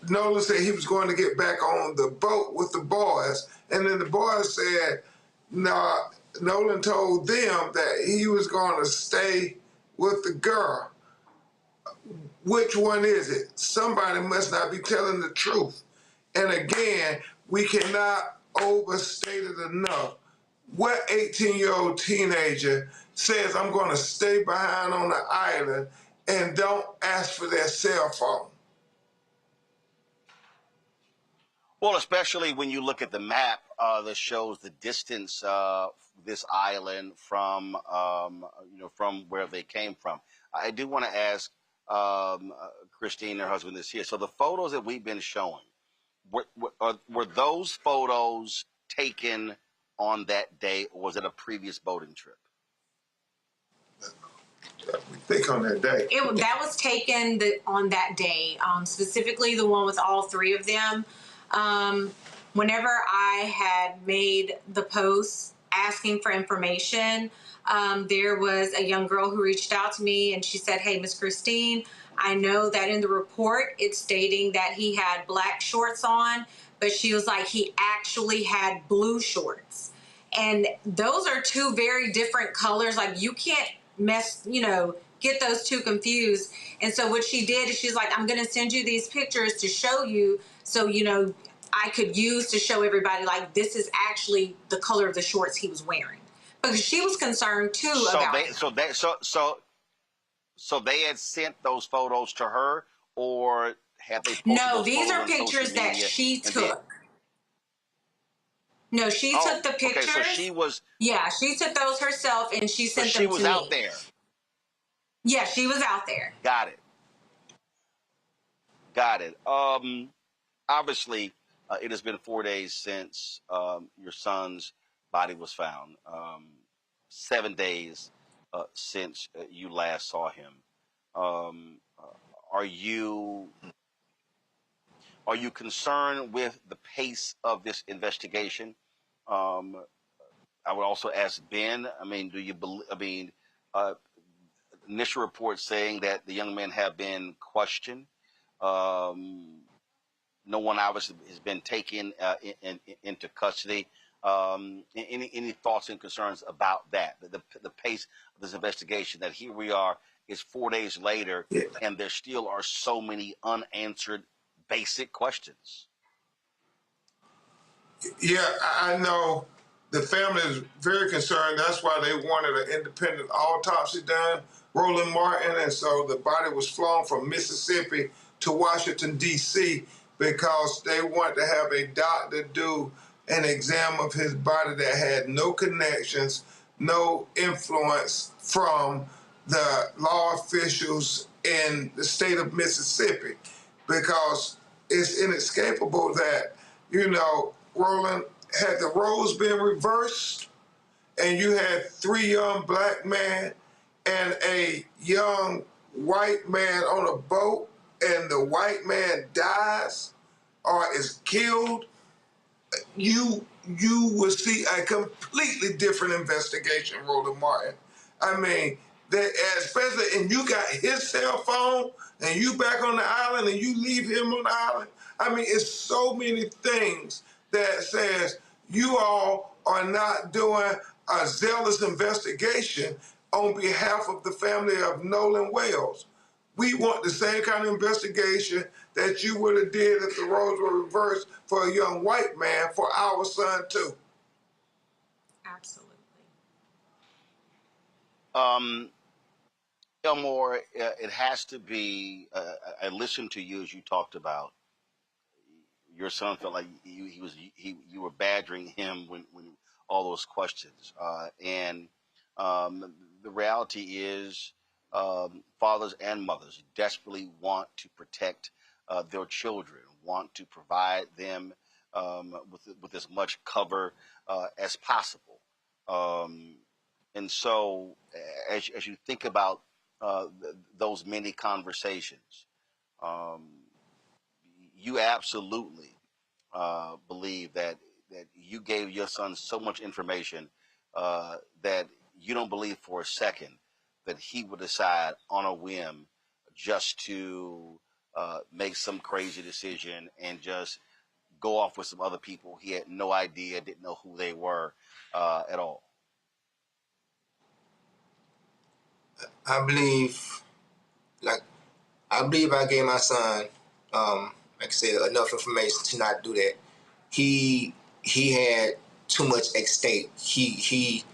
Nolan said he was going to get back on the boat with the boys, and then the boys said, nah, Nolan told them that he was going to stay with the girl. Which one is it? Somebody must not be telling the truth. And again, we cannot overstate it enough. What 18-year-old teenager says, I'm going to stay behind on the island and don't ask for their cell phone? Well, especially when you look at the map that shows the distance this island from from where they came from. I do want to ask Christine, her husband, is here. So the photos that we've been showing, were those photos taken on that day, or was it a previous boating trip? We think on that day. That was taken on that day, specifically the one with all 3 of them. Whenever I had made the post asking for information. There was a young girl who reached out to me and she said, "Hey, Miss Christine, I know that in the report it's stating that he had black shorts on, but she was like, he actually had blue shorts. And those are two very different colors. Like, you can't get those two confused." And so what she did is she's like, "I'm going to send you these pictures to show you, so, I could use to show everybody, like, this is actually the color of the shorts he was wearing." Because she was concerned too So they had sent those photos to her, or had they posted No, those these photos are on pictures social that media she and took. No, she took the pictures. Okay, so she was. Yeah, she took those herself and she So sent she them was to out me. there. Yeah, she was out there. Got it. Obviously, it has been 4 days since your son's body was found. 7 days since you last saw him. Are you concerned with the pace of this investigation? I would also ask Ben. I mean, do you believe? I mean, initial reports saying that the young men have been questioned. No one obviously has been taken into custody. Any thoughts and concerns about that? The pace of this investigation. That here we are, it's 4 days later, and there still are so many unanswered basic questions. Yeah, I know the family is very concerned. That's why they wanted an independent autopsy done, Roland Martin. And so the body was flown from Mississippi to Washington, D.C., because they want to have a doctor do an exam of his body that had no connections, no influence from the law officials in the state of Mississippi, because it's inescapable that, Roland, had the roles been reversed and you had 3 young black men and a young white man on a boat, and the white man dies or is killed, you will see a completely different investigation, Roland Martin. I mean, especially, and you got his cell phone, and you back on the island, and you leave him on the island. I mean, it's so many things that says you all are not doing a zealous investigation on behalf of the family of Nolan Wells. We want the same kind of investigation that you would have did if the roles were reversed for a young white man for our son too. Absolutely. Elmore, it has to be. I listened to you as you talked about your son felt like you were badgering him when all those questions, and the reality is, fathers and mothers desperately want to protect their children, want to provide them with as much cover as possible, and so as you think about those many conversations, you absolutely believe that you gave your son so much information that you don't believe for a second that he would decide on a whim just to make some crazy decision and just go off with some other people he had no idea, didn't know who they were at all. I believe I gave my son, like I said, enough information to not do that. He had too much at stake. He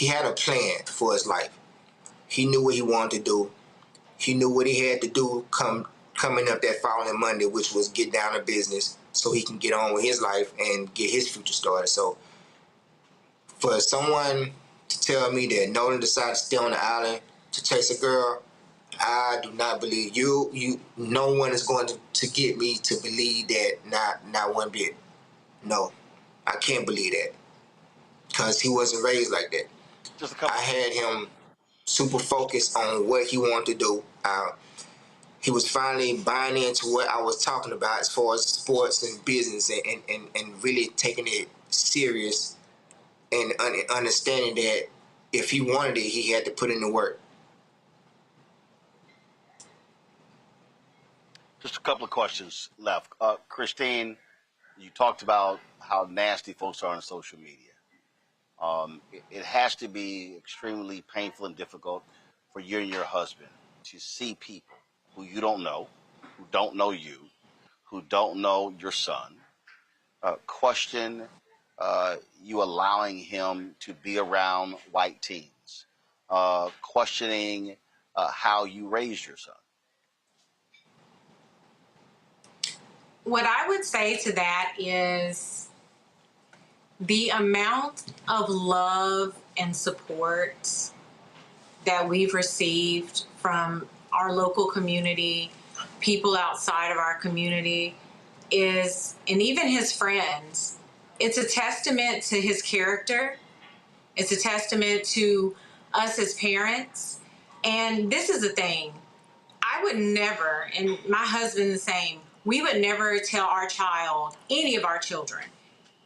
had a plan for his life. He knew what he wanted to do. He knew what he had to do coming up that following Monday, which was get down to business so he can get on with his life and get his future started. So for someone to tell me that Nolan decided to stay on the island to chase a girl, I do not believe you. No one is going to get me to believe that, not one bit. No, I can't believe that, because he wasn't raised like that. I had him super focused on what he wanted to do. He was finally buying into what I was talking about as far as sports and business, and really taking it serious and understanding that if he wanted it, he had to put in the work. Just a couple of questions left. Christine, you talked about how nasty folks are on social media. It has to be extremely painful and difficult for you and your husband to see people who you don't know, who don't know you, who don't know your son, question you allowing him to be around white teens, questioning how you raised your son. What I would say to that is the amount of love and support that we've received from our local community, people outside of our community is, and even his friends, it's a testament to his character. It's a testament to us as parents. And this is the thing, I would never, and my husband the same, we would never tell our child, any of our children,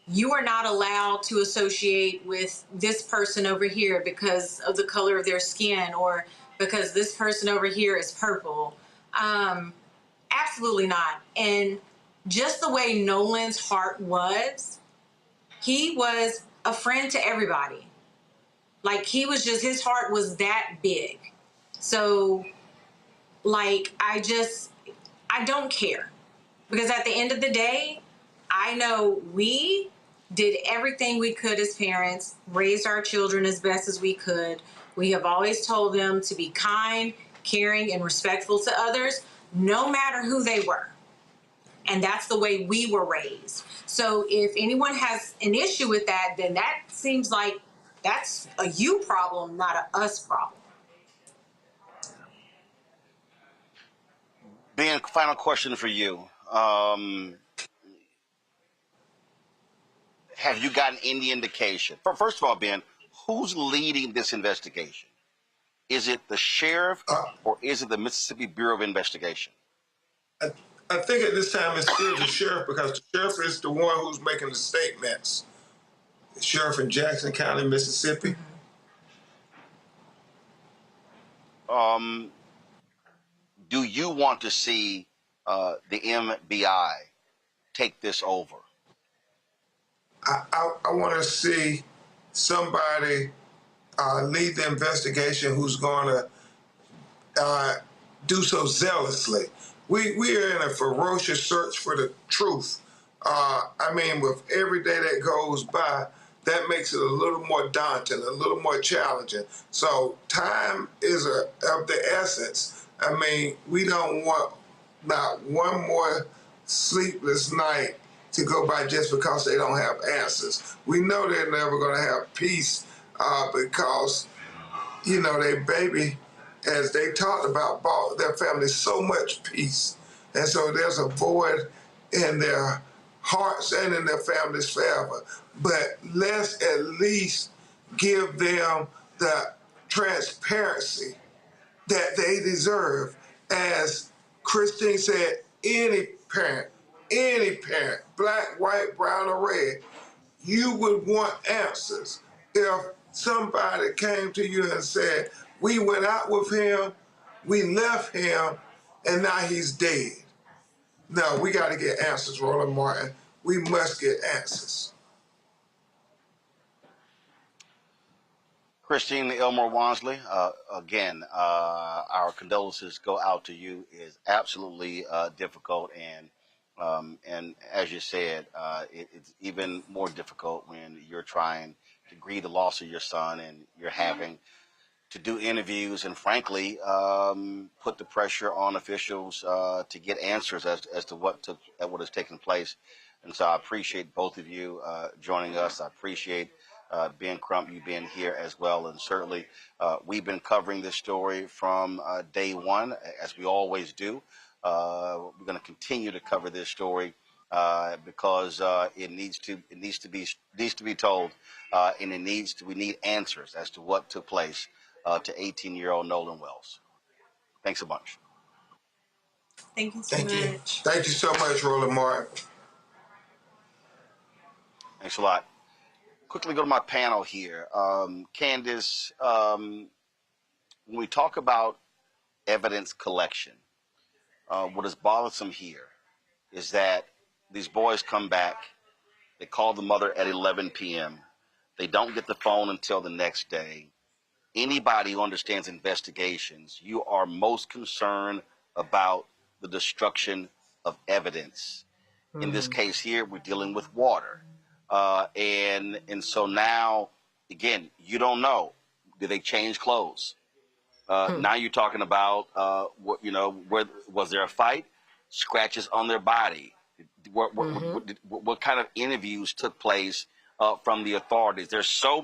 you are not allowed to associate with this person over here because of the color of their skin or because this person over here is purple. Absolutely not. And just the way Nolan's heart was, he was a friend to everybody. Like, he was just, his heart was that big. So, like, I don't care. Because at the end of the day, I know we did everything we could as parents, raised our children as best as we could. We have always told them to be kind, caring, and respectful to others, no matter who they were. And that's the way we were raised. So if anyone has an issue with that, then that seems like that's a you problem, not a us problem. Ben, final question for you. Have you gotten any indication? First of all, Ben, who's leading this investigation? Is it the sheriff or is it the Mississippi Bureau of Investigation? I think at this time it's still the sheriff because the sheriff is the one who's making the statements. The sheriff in Jackson County, Mississippi. Do you want to see the MBI take this over? I want to see somebody lead the investigation who's going to do so zealously. We are in a ferocious search for the truth. I mean, with every day that goes by, that makes it a little more daunting, a little more challenging. So time is of the essence. I mean, we don't want not one more sleepless night to go by just because they don't have answers. We know they're never going to have peace because, you know, they baby, as they talked about, bought their family so much peace. And so there's a void in their hearts and in their families forever. But let's at least give them the transparency that they deserve. As Christine said, any parent, black, white, brown, or red, you would want answers. If somebody came to you and said, we went out with him, we left him, and now he's dead. No, we got to get answers, Roland Martin. We must get answers. Christine Elmore Wansley, again, our condolences go out to you. It is absolutely difficult, and as you said, it's even more difficult when you're trying to grieve the loss of your son and you're having to do interviews and, frankly, put the pressure on officials to get answers as to what has taken place. And so I appreciate both of you joining us. I appreciate Ben Crump, you being here as well. And certainly we've been covering this story from day one, as we always do. We're going to continue to cover this story because it needs to be told, and we need answers as to what took place to 18-year-old Nolan Wells. Thanks a bunch. Thank you so much. Thank you so much, Roland Martin. Thanks a lot. quickly go to my panel here. Candace, when we talk about evidence collection, what is bothersome here is that these boys come back, they call the mother at 11 p.m., they don't get the phone until the next day. Anybody who understands investigations, you are most concerned about the destruction of evidence. In this case here, we're dealing with water. And so now, again, you don't know. Did they change clothes? Now you're talking about, where was there a fight? Scratches on their body. What kind of interviews took place from the authorities? There's so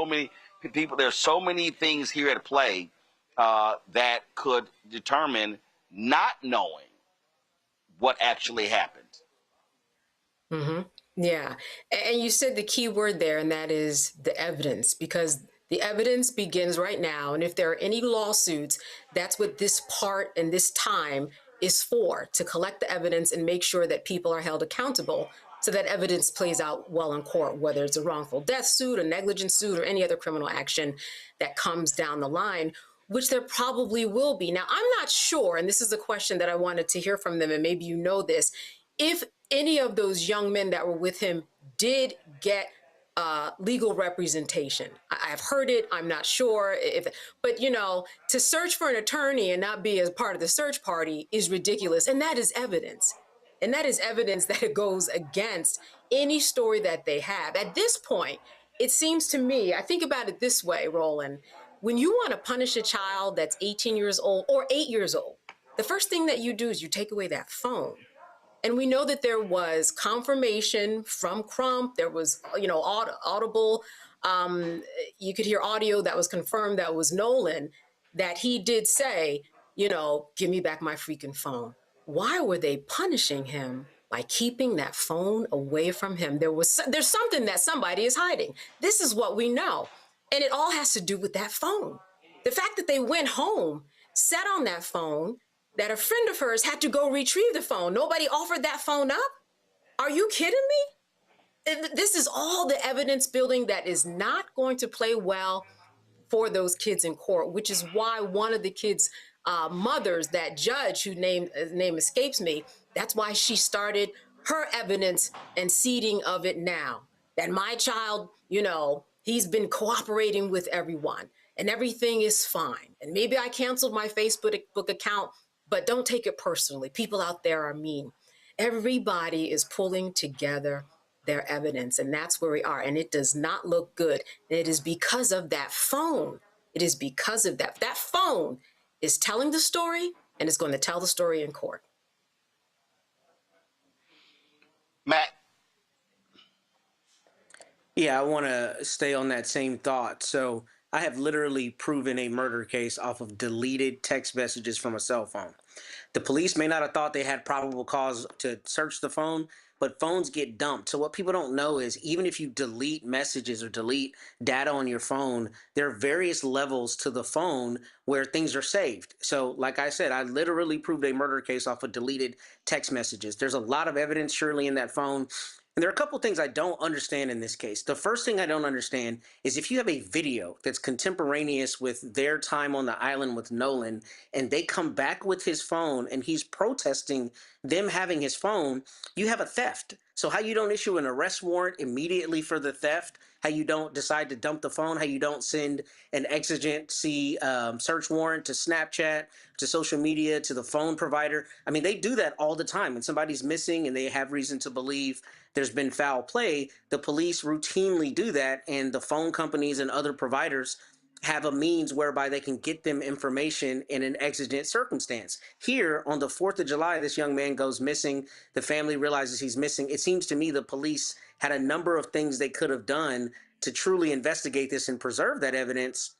many people. There's so many things here at play that could determine not knowing what actually happened. Yeah. And you said the key word there, and that is the evidence, because the evidence begins right now. And if there are any lawsuits, that's what this part and this time is for, to collect the evidence and make sure that people are held accountable so that evidence plays out well in court, whether it's a wrongful death suit, a negligence suit, or any other criminal action that comes down the line, which there probably will be. Now, I'm not sure, and this is a question that I wanted to hear from them, and maybe you know this, if any of those young men that were with him did get legal representation. I've heard it. I'm not sure but to search for an attorney and not be as part of the search party is ridiculous. And that is evidence. And that is evidence that it goes against any story that they have. At this point, it seems to me, I think about it this way, Roland, when you want to punish a child that's 18 years old or 8 years old, the first thing that you do is you take away that phone. And we know that there was confirmation from Crump. There was, audible. You could hear audio that was confirmed that was Nolan, that he did say, give me back my freaking phone. Why were they punishing him by keeping that phone away from him? There's something that somebody is hiding. This is what we know. And it all has to do with that phone. The fact that they went home, sat on that phone, that a friend of hers had to go retrieve the phone. Nobody offered that phone up? Are you kidding me? This is all the evidence building that is not going to play well for those kids in court, which is why one of the kids' mothers, that judge whose name escapes me, that's why she started her evidence and seeding of it now. That my child, he's been cooperating with everyone and everything is fine. And maybe I canceled my Facebook account, but don't take it personally. People out there are mean. Everybody is pulling together their evidence, and that's where we are. And it does not look good. And it is because of that phone. It is because of that. That phone is telling the story, and it's going to tell the story in court. Matt. Yeah, I want to stay on that same thought. So I have literally proven a murder case off of deleted text messages from a cell phone. The police may not have thought they had probable cause to search the phone, but phones get dumped. So what people don't know is even if you delete messages or delete data on your phone, there are various levels to the phone where things are saved. So like I said, I literally proved a murder case off of deleted text messages. There's a lot of evidence surely in that phone. And there are a couple things I don't understand in this case. The first thing I don't understand is if you have a video that's contemporaneous with their time on the island with Nolan, and they come back with his phone and he's protesting them having his phone, you have a theft. So how you don't issue an arrest warrant immediately for the theft, how you don't decide to dump the phone, how you don't send an exigency search warrant to Snapchat, to social media, to the phone provider. I mean, they do that all the time. When somebody's missing and they have reason to believe there's been foul play, the police routinely do that, and the phone companies and other providers have a means whereby they can get them information in an exigent circumstance. Here, on the 4th of July, this young man goes missing. The family realizes he's missing. It seems to me the police had a number of things they could have done to truly investigate this and preserve that evidence.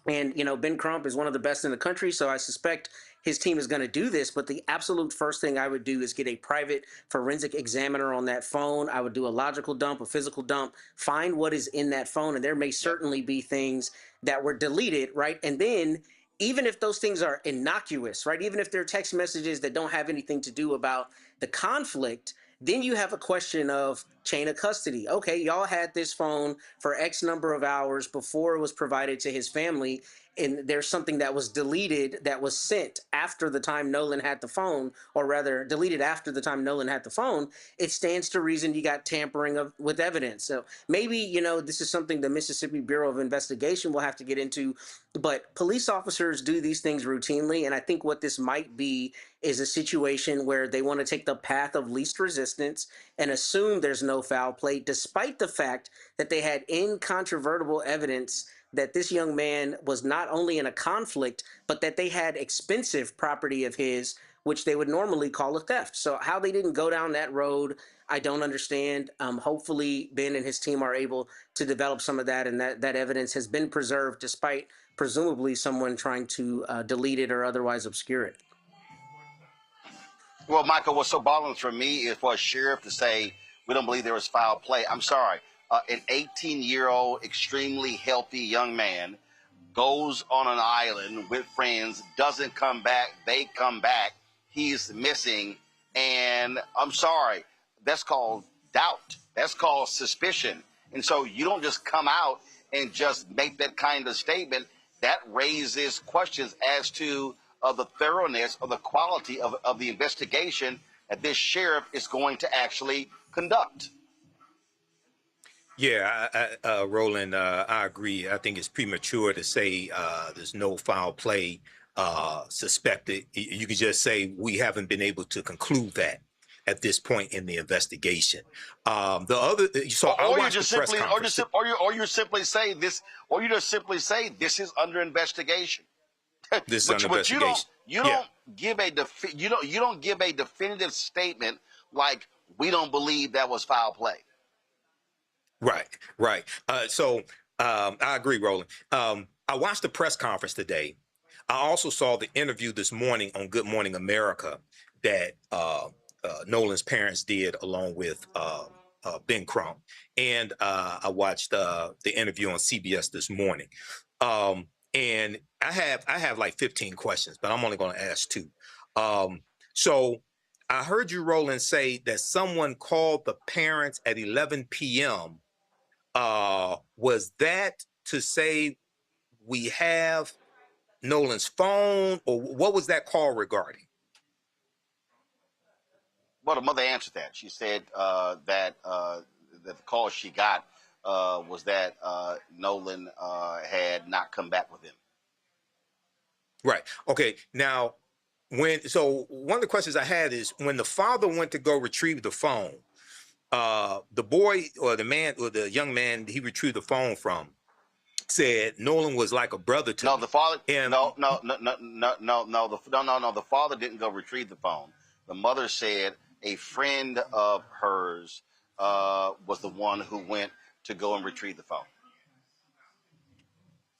And, Ben Crump is one of the best in the country, so I suspect his team is going to do this. But the absolute first thing I would do is get a private forensic examiner on that phone. I would do a logical dump, a physical dump, find what is in that phone. And there may certainly be things that were deleted, right? And then even if those things are innocuous, right? Even if they're text messages that don't have anything to do about the conflict, Then you have a question of chain of custody. Okay, y'all had this phone for X number of hours before it was provided to his family, and there's something that was deleted that was sent after the time Nolan had the phone, or rather deleted after the time Nolan had the phone. It stands to reason you got tampering with evidence. So maybe, you know, this is something the Mississippi Bureau of Investigation will have to get into, but police officers do these things routinely, and I think what this might be is a situation where they want to take the path of least resistance and assume there's no foul play, despite the fact that they had incontrovertible evidence that this young man was not only in a conflict, but that they had expensive property of his, which they would normally call a theft. So how they didn't go down that road, I don't understand. Hopefully Ben and his team are able to develop some of that, and that evidence has been preserved despite presumably someone trying to delete it or otherwise obscure it. Well, Michael, what's so bothering for me is for a sheriff to say, we don't believe there was foul play. I'm sorry. An 18-year-old, extremely healthy young man goes on an island with friends, doesn't come back, they come back, he's missing, and I'm sorry, that's called doubt. That's called suspicion. And so you don't just come out and just make that kind of statement. That raises questions as to the thoroughness or the quality of the investigation that this sheriff is going to actually conduct. Yeah, Roland, I agree. I think it's premature to say there's no foul play suspected. You could just say we haven't been able to conclude that at this point in the investigation. The other, so or you just simply, or you simply say this, or you just simply say this is under investigation. This is under investigation. You don't give a definitive statement like we don't believe that was foul play. Right. So I agree, Roland. I watched the press conference today. I also saw the interview this morning on Good Morning America that Nolan's parents did along with Ben Crump. And I watched the interview on CBS this morning. And I have like 15 questions, but I'm only going to ask 2. So I heard you, Roland, say that someone called the parents at 11 p.m. Was that to say we have Nolan's phone, or what was that call regarding? Well, the mother answered that. She said that the call she got was that Nolan had not come back with him. Right. Okay. Now, so one of the questions I had is when the father went to go retrieve the phone, the boy or the man or the young man he retrieved the phone from said Nolan was like a brother to me. The father. No. The father didn't go retrieve the phone. The mother said a friend of hers was the one who went to go and retrieve the phone.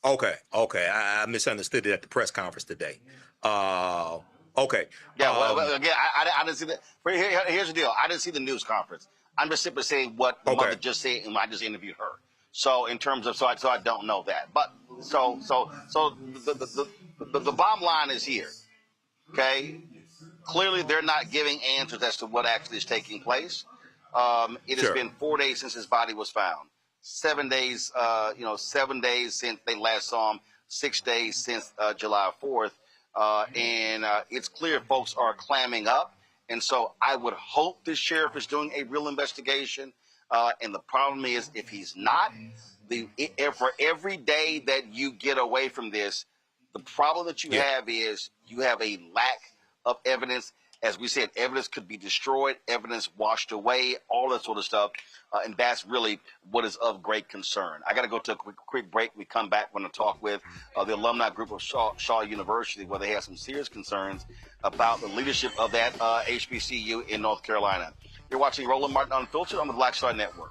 Okay. I misunderstood it at the press conference today. Okay. Yeah. Well, again, I didn't see that. Here's the deal. I didn't see the news conference. I'm just simply saying what the mother just said, and I just interviewed her. So in terms of, so I don't know that. But so the bottom line is here. Okay. Clearly, they're not giving answers as to what actually is taking place. It has been 4 days since his body was found. 7 days, 7 days since they last saw him. 6 days since July 4th. And it's clear folks are clamming up. And so I would hope the sheriff is doing a real investigation. And the problem is, if he's not, for every day that you get away from this, the problem that you have is you have a lack of evidence. As we said, evidence could be destroyed, evidence washed away, all that sort of stuff. And that's really what is of great concern. I got to go to a quick break. We come back. We're going to talk with the alumni group of Shaw University, where they have some serious concerns about the leadership of that HBCU in North Carolina. You're watching Roland Martin Unfiltered on the Black Star Network.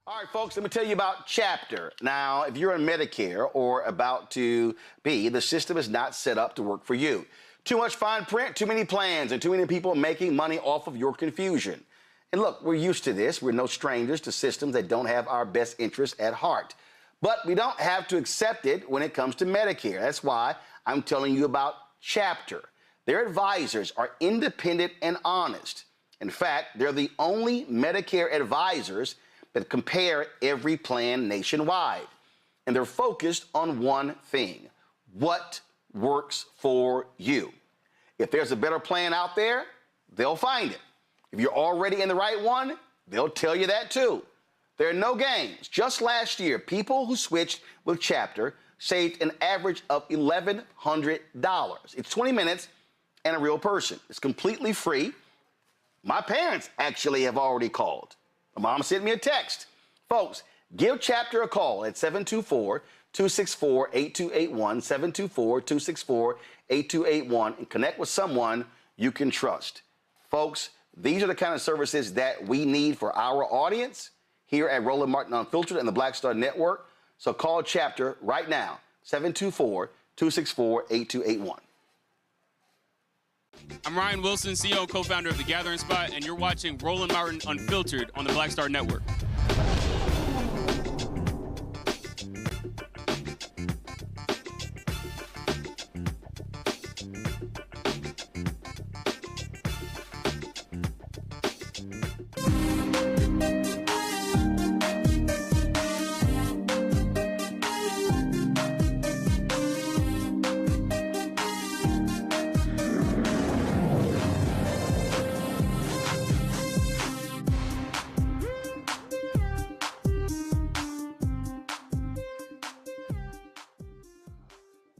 All right, folks, let me tell you about Chapter. Now, if you're on Medicare or about to be, the system is not set up to work for you. Too much fine print, too many plans, and too many people making money off of your confusion. And look, we're used to this. We're no strangers to systems that don't have our best interests at heart. But we don't have to accept it when it comes to Medicare. That's why I'm telling you about Chapter. Their advisors are independent and honest. In fact, they're the only Medicare advisors that compare every plan nationwide. And they're focused on one thing: what works for you. If there's a better plan out there, they'll find it. If you're already in the right one, they'll tell you that too. There are no games. Just last year, people who switched with Chapter saved an average of $1,100. It's 20 minutes and a real person. It's completely free. My parents actually have already called. My mom sent me a text. Folks, give Chapter a call at 724-264-8281, 724-264-8281, and connect with someone you can trust. Folks, these are the kind of services that we need for our audience here at Roland Martin Unfiltered and the Black Star Network. So call Chapter right now, 724-264-8281. I'm Ryan Wilson, CEO and co-founder of The Gathering Spot, and you're watching Roland Martin Unfiltered on the Black Star Network.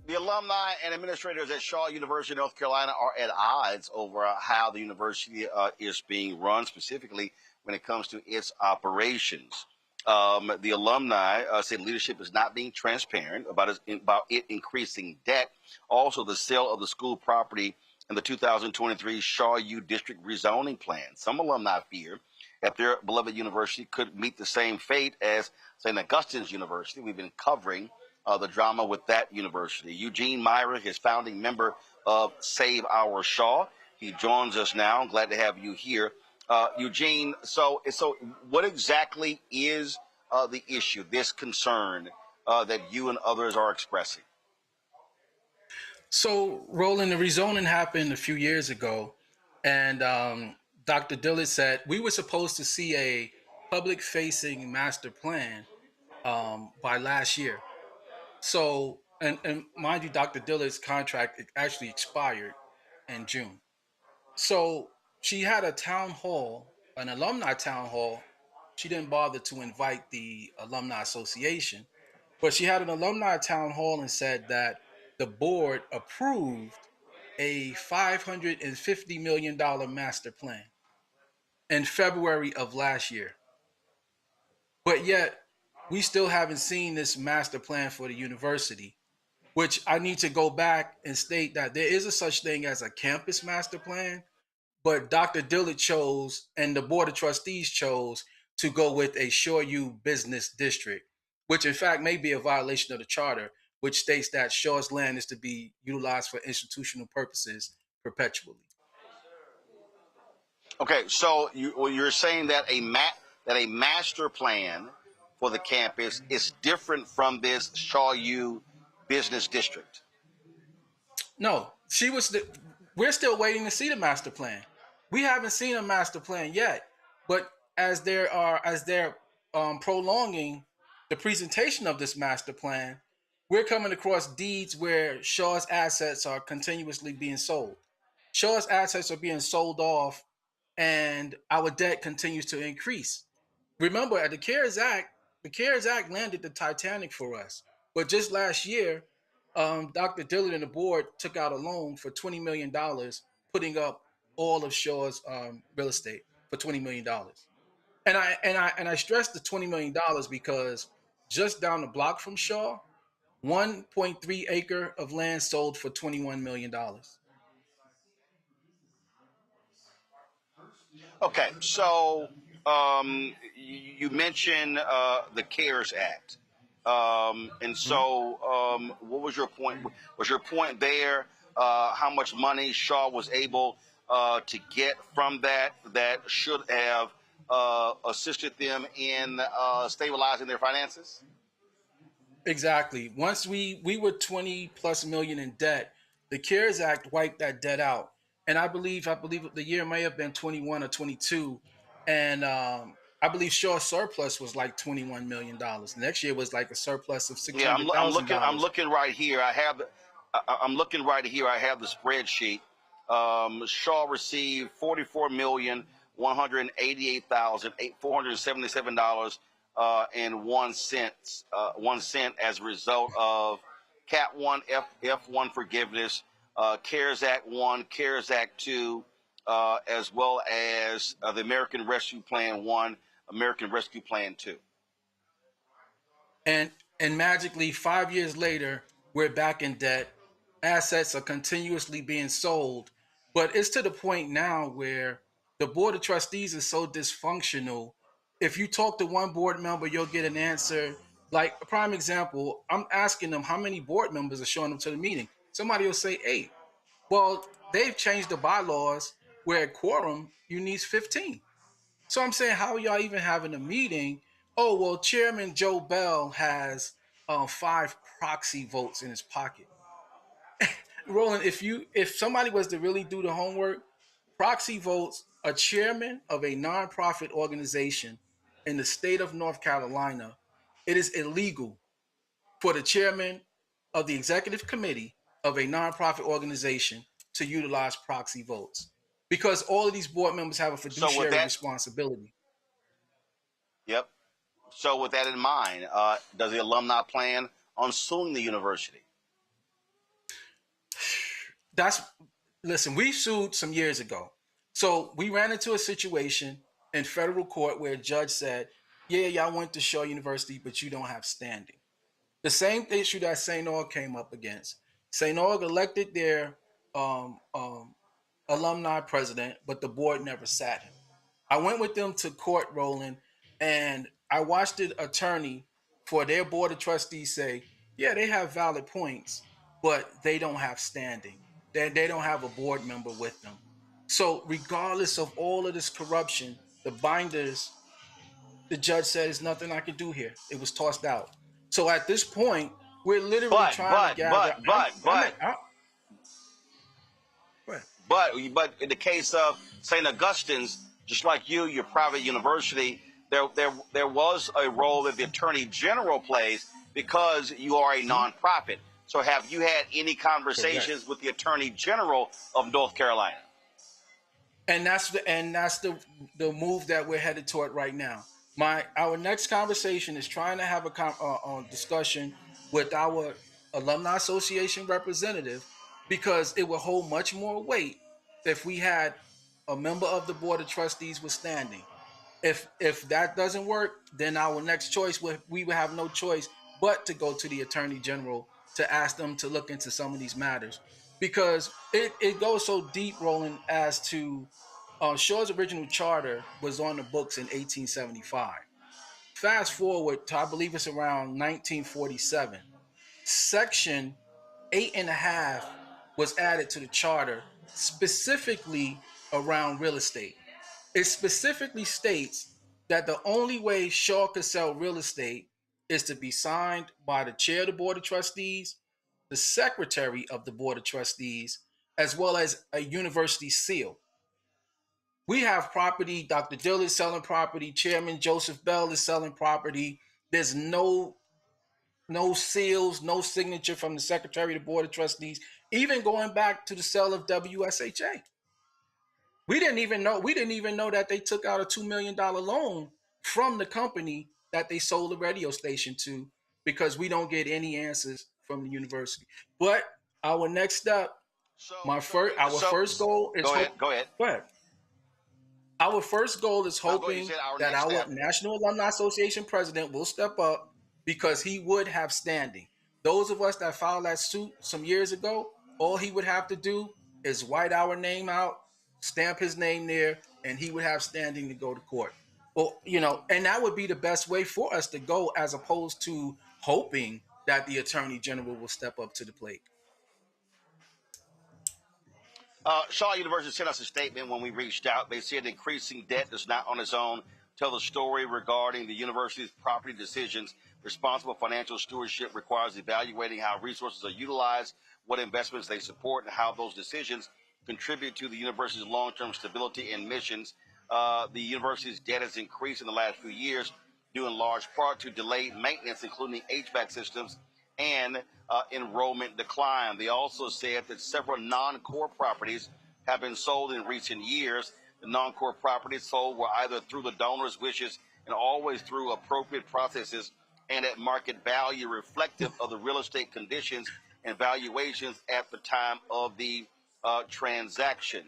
The alumni and administrators at Shaw University, North Carolina are at odds over how the university is being run, specifically when it comes to its operations. The alumni said leadership is not being transparent about it increasing debt. Also, the sale of the school property and the 2023 Shaw U district rezoning plan. Some alumni fear that their beloved university could meet the same fate as St. Augustine's University. We've been covering the drama with that university. Eugene Myra, his founding member of Save Our Shaw. He joins us now. I'm glad to have you here. Eugene, so what exactly is the issue, this concern that you and others are expressing? So, Roland, the rezoning happened a few years ago, and Dr. Dillard said we were supposed to see a public-facing master plan by last year. So, and mind you, Dr. Dillard's contract actually expired in June. So she had a town hall, an alumni town hall. She didn't bother to invite the Alumni Association, but she had an alumni town hall and said that the board approved a $550 million master plan in February of last year. But yet, we still haven't seen this master plan for the university, which I need to go back and state that there is a such thing as a campus master plan, but Dr. Dillard chose, and the Board of Trustees chose, to go with a Shaw U business district, which in fact may be a violation of the charter, which states that Shaw's land is to be utilized for institutional purposes perpetually. Okay, so you're saying that a master plan for the campus is different from this Shaw U business district? No, we're still waiting to see the master plan. We haven't seen a master plan yet, but as they're prolonging the presentation of this master plan, we're coming across deeds where Shaw's assets are continuously being sold. Shaw's assets are being sold off, and our debt continues to increase. Remember, at the CARES Act landed the Titanic for us. But just last year, Dr. Dillard and the board took out a loan for $20 million, putting up all of Shaw's real estate for $20 million. And I stress the $20 million because just down the block from Shaw, 1.3 acre of land sold for $21 million. Okay, so you mentioned the CARES Act. And so what was your point? Was your point there how much money Shaw was able to get from that should have assisted them in stabilizing their finances? Exactly. Once we were 20 plus million in debt, The CARES Act wiped that debt out, and I believe the year may have been 21 or 22, and I believe Shaw's surplus was like $21 million. Next year was like a surplus of Yeah, I'm $600,000. looking right here. I'm looking right here. I have the spreadsheet. Shaw received $44,188,477 and 1 cent as a result of Cat 1 F1 forgiveness, CARES Act 1, CARES Act 2, as well as the American Rescue Plan 1, American Rescue Plan 2. And magically 5 years later, we're back in debt. Assets are continuously being sold, but it's to the point now where the board of trustees is so dysfunctional. If you talk to one board member, you'll get an answer. Like a prime example, I'm asking them how many board members are showing up to the meeting. Somebody will say 8. Well, they've changed the bylaws where at quorum you need 15. So I'm saying, how are y'all even having a meeting? Oh, well, Chairman Joe Bell has 5 proxy votes in his pocket. Roland, if somebody was to really do the homework, proxy votes, a chairman of a nonprofit organization in the state of North Carolina, it is illegal for the chairman of the executive committee of a nonprofit organization to utilize proxy votes because all of these board members have a fiduciary responsibility. Yep. So with that in mind, does the alumni plan on suing the university? Listen, we sued some years ago. So we ran into a situation in federal court where a judge said, yeah, y'all went to Shaw University, but you don't have standing. The same issue that St. Aug came up against. St. Aug elected their alumni president, but the board never sat him. I went with them to court, Roland, and I watched the attorney for their board of trustees say, yeah, they have valid points, but they don't have standing. They don't have a board member with them. So regardless of all of this corruption, the binders, the judge said, there's nothing I can do here. It was tossed out. So at this point, we're literally trying to gather. But in the case of St. Augustine's, just like your private university, there was a role that the Attorney General plays because you are a nonprofit. So have you had any conversations with the Attorney General of North Carolina? And that's the move that we're headed toward right now. Our next conversation is trying to have a discussion with our Alumni Association representative because it would hold much more weight if we had a member of the board of trustees with standing. If that doesn't work, then our next choice we would have no choice but to go to the Attorney General to ask them to look into some of these matters because it goes so deep, Roland, as to Shaw's original charter was on the books in 1875. Fast forward to, I believe it's around 1947. Section 8.5 was added to the charter specifically around real estate. It specifically states that the only way Shaw could sell real estate is to be signed by the chair of the board of trustees, the secretary of the board of trustees, as well as a university seal. We have property. Dr. Dill is selling property. Chairman Joseph Bell is selling property. There's no seals, no signature from the secretary of the board of trustees, even going back to the sale of WSHA. We didn't even know that they took out a $2 million loan from the company that they sold the radio station to because we don't get any answers from the university. But our next step, our first goal is Go ahead. Our first goal is hoping that our National Alumni Association president will step up because he would have standing. Those of us that filed that suit some years ago, all he would have to do is write our name out, stamp his name there, and he would have standing to go to court. Well, and that would be the best way for us to go as opposed to hoping that the Attorney General will step up to the plate. Shaw University sent us a statement when we reached out. They said increasing debt does not on its own tell the story regarding the university's property decisions. Responsible financial stewardship requires evaluating how resources are utilized, what investments they support, and how those decisions contribute to the university's long-term stability and missions. The university's debt has increased in the last few years, due in large part to delayed maintenance, including HVAC systems and enrollment decline. They also said that several non-core properties have been sold in recent years. The non-core properties sold were either through the donor's wishes and always through appropriate processes and at market value reflective of the real estate conditions and valuations at the time of the transaction.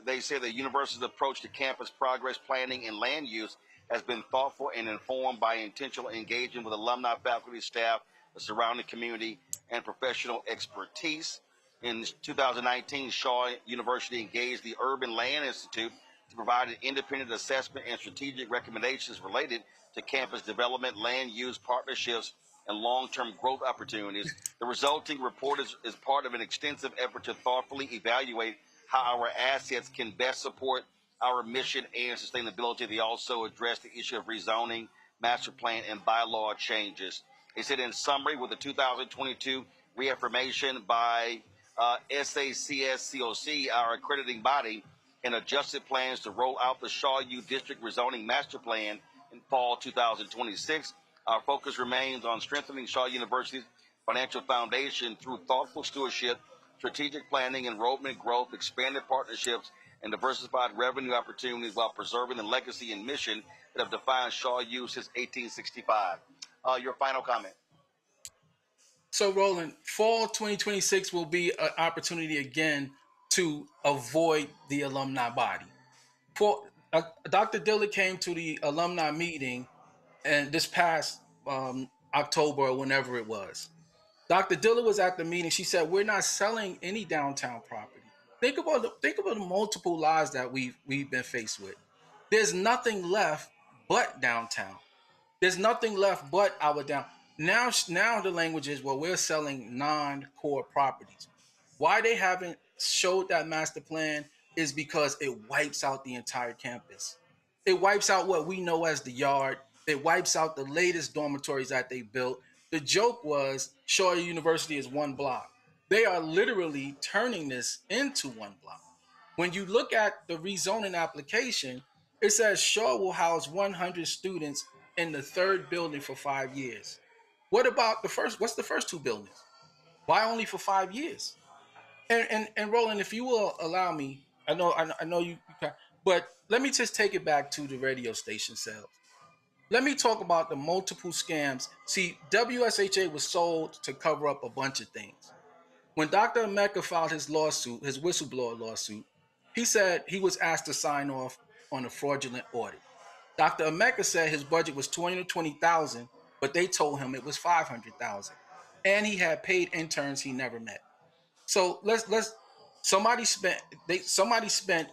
They say the university's approach to campus progress planning and land use has been thoughtful and informed by intentional engagement with alumni, faculty, staff, the surrounding community, and professional expertise. In 2019, Shaw University engaged the Urban Land Institute to provide an independent assessment and strategic recommendations related to campus development, land use, partnerships, and long-term growth opportunities. The resulting report is part of an extensive effort to thoughtfully evaluate how our assets can best support our mission and sustainability. They also addressed the issue of rezoning, master plan, and bylaw changes. They said in summary, with the 2022 reaffirmation by SACSCOC, our accrediting body, and adjusted plans to roll out the Shaw U District Rezoning Master Plan in fall 2026, our focus remains on strengthening Shaw University's financial foundation through thoughtful stewardship, strategic planning, enrollment growth, expanded partnerships, and diversified revenue opportunities while preserving the legacy and mission that have defined Shaw U since 1865. Your final comment. So, Roland, fall 2026 will be an opportunity again to avoid the alumni body. Dr. Dillard came to the alumni meeting and this past October or whenever it was. Dr. Dillard was at the meeting. She said, "We're not selling any downtown property." Think about the multiple lies that we've been faced with. There's nothing left but downtown. There's nothing left but our down. Now the language is, well, we're selling non-core properties. Why they haven't showed that master plan is because it wipes out the entire campus. It wipes out what we know as the yard. It wipes out the latest dormitories that they built. The joke was Shaw University is one block. They are literally turning this into one block. When you look at the rezoning application, it says Shaw will house 100 students in the third building for 5 years. What about the first? What's the first two buildings? Why only for 5 years? And Roland, if you will allow me, I know you can, but let me just take it back to the radio station sales. Let me talk about the multiple scams. See, WSHA was sold to cover up a bunch of things. When Dr. Emeka filed his lawsuit, his whistleblower lawsuit, he said he was asked to sign off on a fraudulent audit. Dr. Emeka said his budget was $20,000, but they told him it was $500,000, and he had paid interns he never met. So somebody spent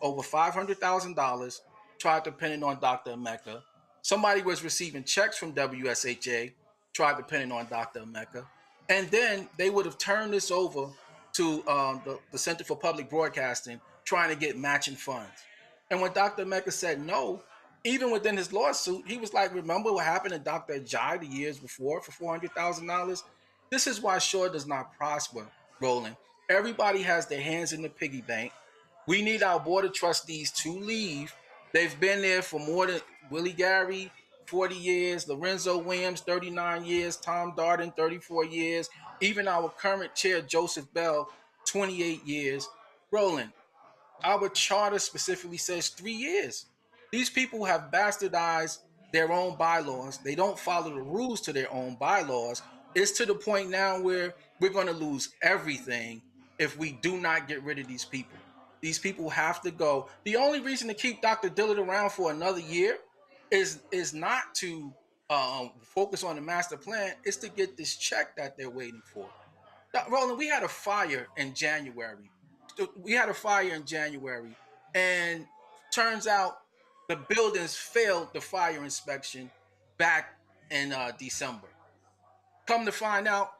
over $500,000, tried depending on Dr. Emeka. Somebody was receiving checks from WSHA, tried depending on Dr. Emeka, and then they would have turned this over to the Center for Public Broadcasting, trying to get matching funds. And when Dr. Emeka said no, even within his lawsuit, he was like, remember what happened to Dr. Ajay the years before for $400,000? This is why Shaw does not prosper, Roland. Everybody has their hands in the piggy bank. We need our board of trustees to leave. They've been there for more than Willie Gary, 40 years, Lorenzo Williams, 39 years, Tom Darden, 34 years, even our current chair, Joseph Bell, 28 years. Roland, our charter specifically says 3 years. These people have bastardized their own bylaws. They don't follow the rules to their own bylaws. It's to the point now where we're going to lose everything if we do not get rid of these people. These people have to go. The only reason to keep Dr. Dillard around for another year is not to focus on the master plan. It's to get this check that they're waiting for. Roland, we had a fire in January. And turns out the buildings failed the fire inspection back in December. Come to find out,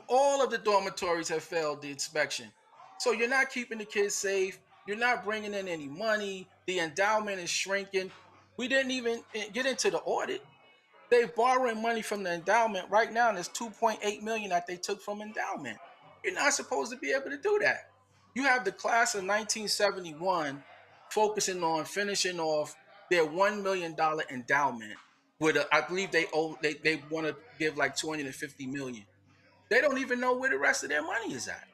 all of the dormitories have failed the inspection. So you're not keeping the kids safe. You're not bringing in any money. The endowment is shrinking. We didn't even get into the audit. They're borrowing money from the endowment right now, and there's $2.8 million that they took from endowment. You're not supposed to be able to do that. You have the class of 1971 focusing on finishing off their $1 million endowment with I believe they want to give like $250 million. They don't even know where the rest of their money is at.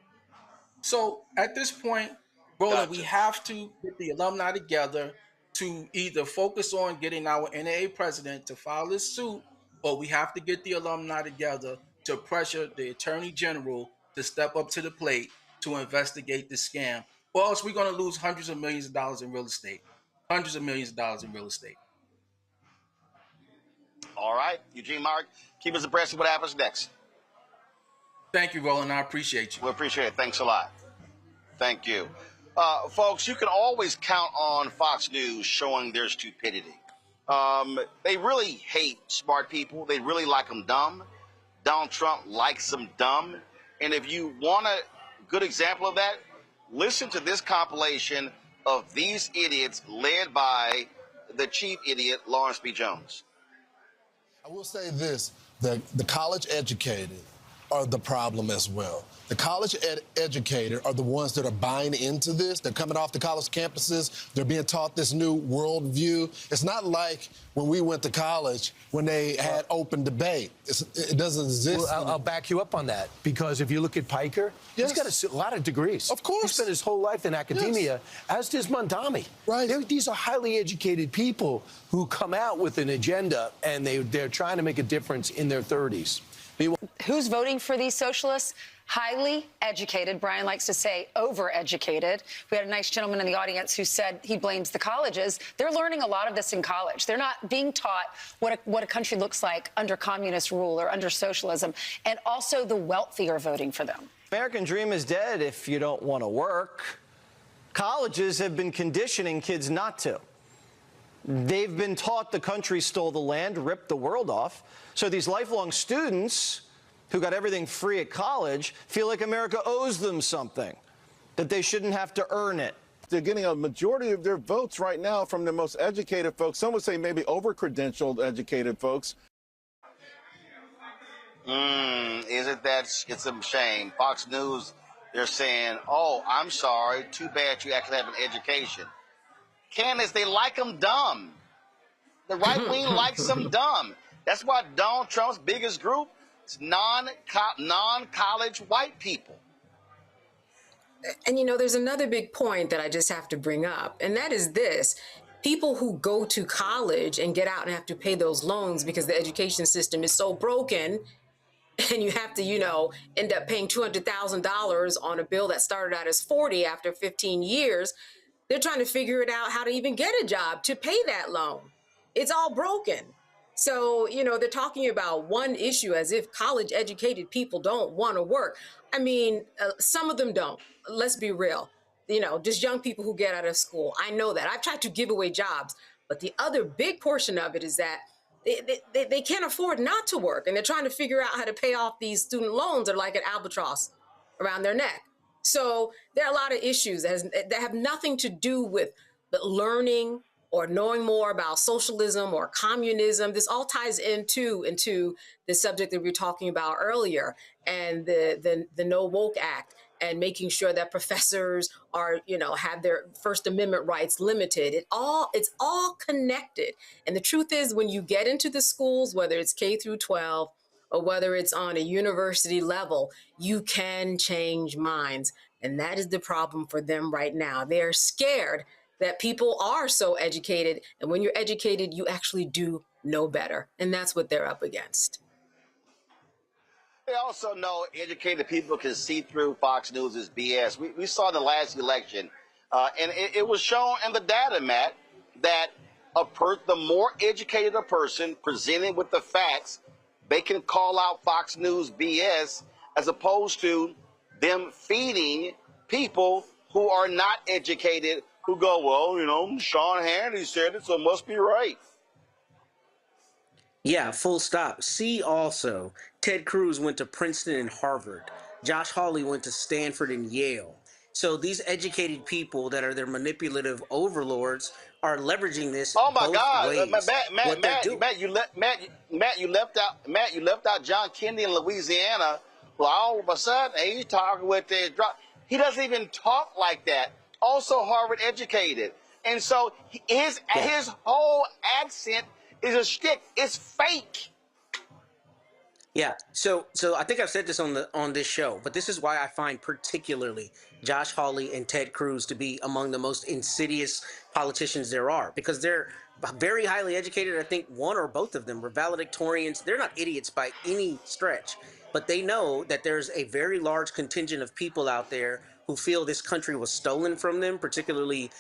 So at this point, Roland, we have to get the alumni together to either focus on getting our NAA president to file this suit, or we have to get the alumni together to pressure the attorney general to step up to the plate to investigate this scam, or else we're going to lose hundreds of millions of dollars in real estate. Hundreds of millions of dollars in real estate. All right, Eugene Mark, keep us abreast of what happens next. Thank you, Roland. I appreciate you. We appreciate it. Thanks a lot. Thank you. Folks, you can always count on Fox News showing their stupidity. They really hate smart people. They really like them dumb. Donald Trump likes them dumb. And if you want a good example of that, listen to this compilation of these idiots led by the chief idiot, Lawrence B. Jones. I will say this, the college educated are the problem as well. The college educated are the ones that are buying into this. They're coming off the college campuses. They're being taught this new worldview. It's not like when we went to college when they had open debate. It doesn't exist. Well, I'll back you up on that, because if you look at Piker, he's got a lot of degrees. Of course. He spent his whole life in academia, as does Mondami. Right. These are highly educated people who come out with an agenda, and they're trying to make a difference in their 30s. Who's voting for these socialists? Highly educated. Brian likes to say overeducated. We had a nice gentleman in the audience who said he blames the colleges. They're learning a lot of this in college. They're not being taught what a country looks like under communist rule or under socialism. And also the wealthy are voting for them. American dream is dead if you don't want to work. Colleges have been conditioning kids not to. They've been taught the country stole the land, ripped the world off. So these lifelong students who got everything free at college feel like America owes them something, that they shouldn't have to earn it. They're getting a majority of their votes right now from the most educated folks. Some would say maybe over-credentialed educated folks. Isn't that, it's a shame. Fox News, they're saying, oh, I'm sorry, too bad you actually have an education. Candace, they like them dumb. The right wing likes them dumb. That's why Donald Trump's biggest group is non-college white people. And, you know, there's another big point that I just have to bring up, and that is this. People who go to college and get out and have to pay those loans because the education system is so broken, and you have to, you know, end up paying $200,000 on a bill that started out as $40 after 15 years. They're trying to figure it out how to even get a job to pay that loan. It's all broken. So, you know, they're talking about one issue as if college educated people don't want to work. I mean, some of them don't. Let's be real. You know, just young people who get out of school. I know that. I've tried to give away jobs. But the other big portion of it is that they can't afford not to work. And they're trying to figure out how to pay off these student loans that are like an albatross around their neck. So there are a lot of issues that have nothing to do with the learning or knowing more about socialism or communism. This all ties into the subject that we were talking about earlier, and the No Woke Act, and making sure that professors are, you know, have their First Amendment rights limited. It's all connected. And the truth is, when you get into the schools, whether it's K through 12 or whether it's on a university level, you can change minds. And that is the problem for them right now. They're scared that people are so educated. And when you're educated, you actually do know better. And that's what they're up against. They also know educated people can see through Fox News' BS. We saw the last election, and it was shown in the data, Matt, that the more educated a person presented with the facts, they can call out Fox News BS, as opposed to them feeding people who are not educated, who go, well, you know, Sean Hannity said it, so it must be right. Yeah, full stop. See also, Ted Cruz went to Princeton and Harvard. Josh Hawley went to Stanford and Yale. So these educated people that are their manipulative overlords are leveraging this Oh my both God, ways. What they're doing. Matt, you left out John Kennedy in Louisiana. Well, all of a sudden, he's talking with the drop. He doesn't even talk like that. Also Harvard educated, and so his whole accent is a shtick. It's fake. Yeah. So I think I've said this on this show, but this is why I find particularly Josh Hawley and Ted Cruz to be among the most insidious politicians there are, because they're very highly educated. I think one or both of them were valedictorians. They're not idiots by any stretch, but they know that there's a very large contingent of people out there who feel this country was stolen from them, particularly,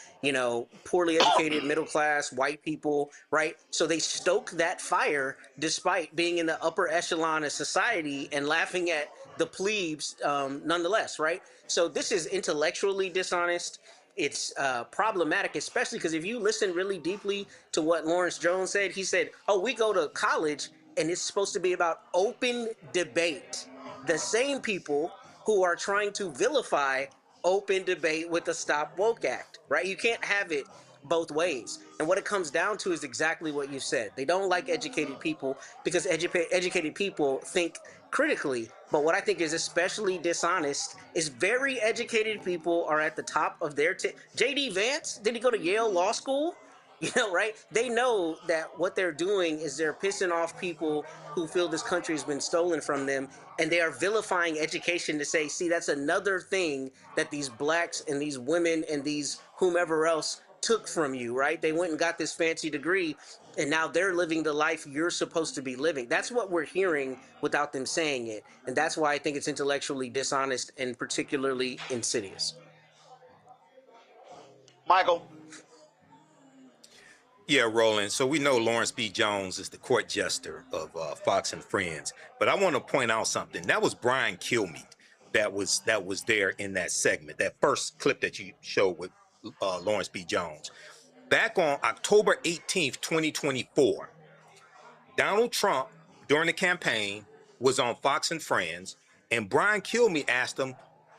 poorly educated, middle class, white people, right? So they stoke that fire despite being in the upper echelon of society and laughing at the plebes nonetheless, right? So this is intellectually dishonest. It's problematic, especially because if you listen really deeply to what Lawrence Jones said, he said, oh, we go to college and it's supposed to be about open debate. The same people who are trying to vilify open debate with the Stop Woke Act, right? You can't have it both ways. And what it comes down to is exactly what you said. They don't like educated people because educated people think critically. But what I think is especially dishonest is very educated people are at the top of their J.D. Vance, did he go to Yale Law School? Right? They know that what they're doing is they're pissing off people who feel this country has been stolen from them, and they are vilifying education to say, see, that's another thing that these blacks and these women and these whomever else took from you, right? They went and got this fancy degree, and now they're living the life you're supposed to be living. That's what we're hearing without them saying it, and that's why I think it's intellectually dishonest and particularly insidious. Michael? Yeah, Roland. So we know Lawrence B. Jones is the court jester of Fox and Friends, but I want to point out something. That was Brian Kilmeade that was there in that segment, that first clip that you showed with Lawrence B. Jones. Back on October 18th, 2024, Donald Trump, during the campaign, was on Fox and Friends, and Brian Kilmeade asked him,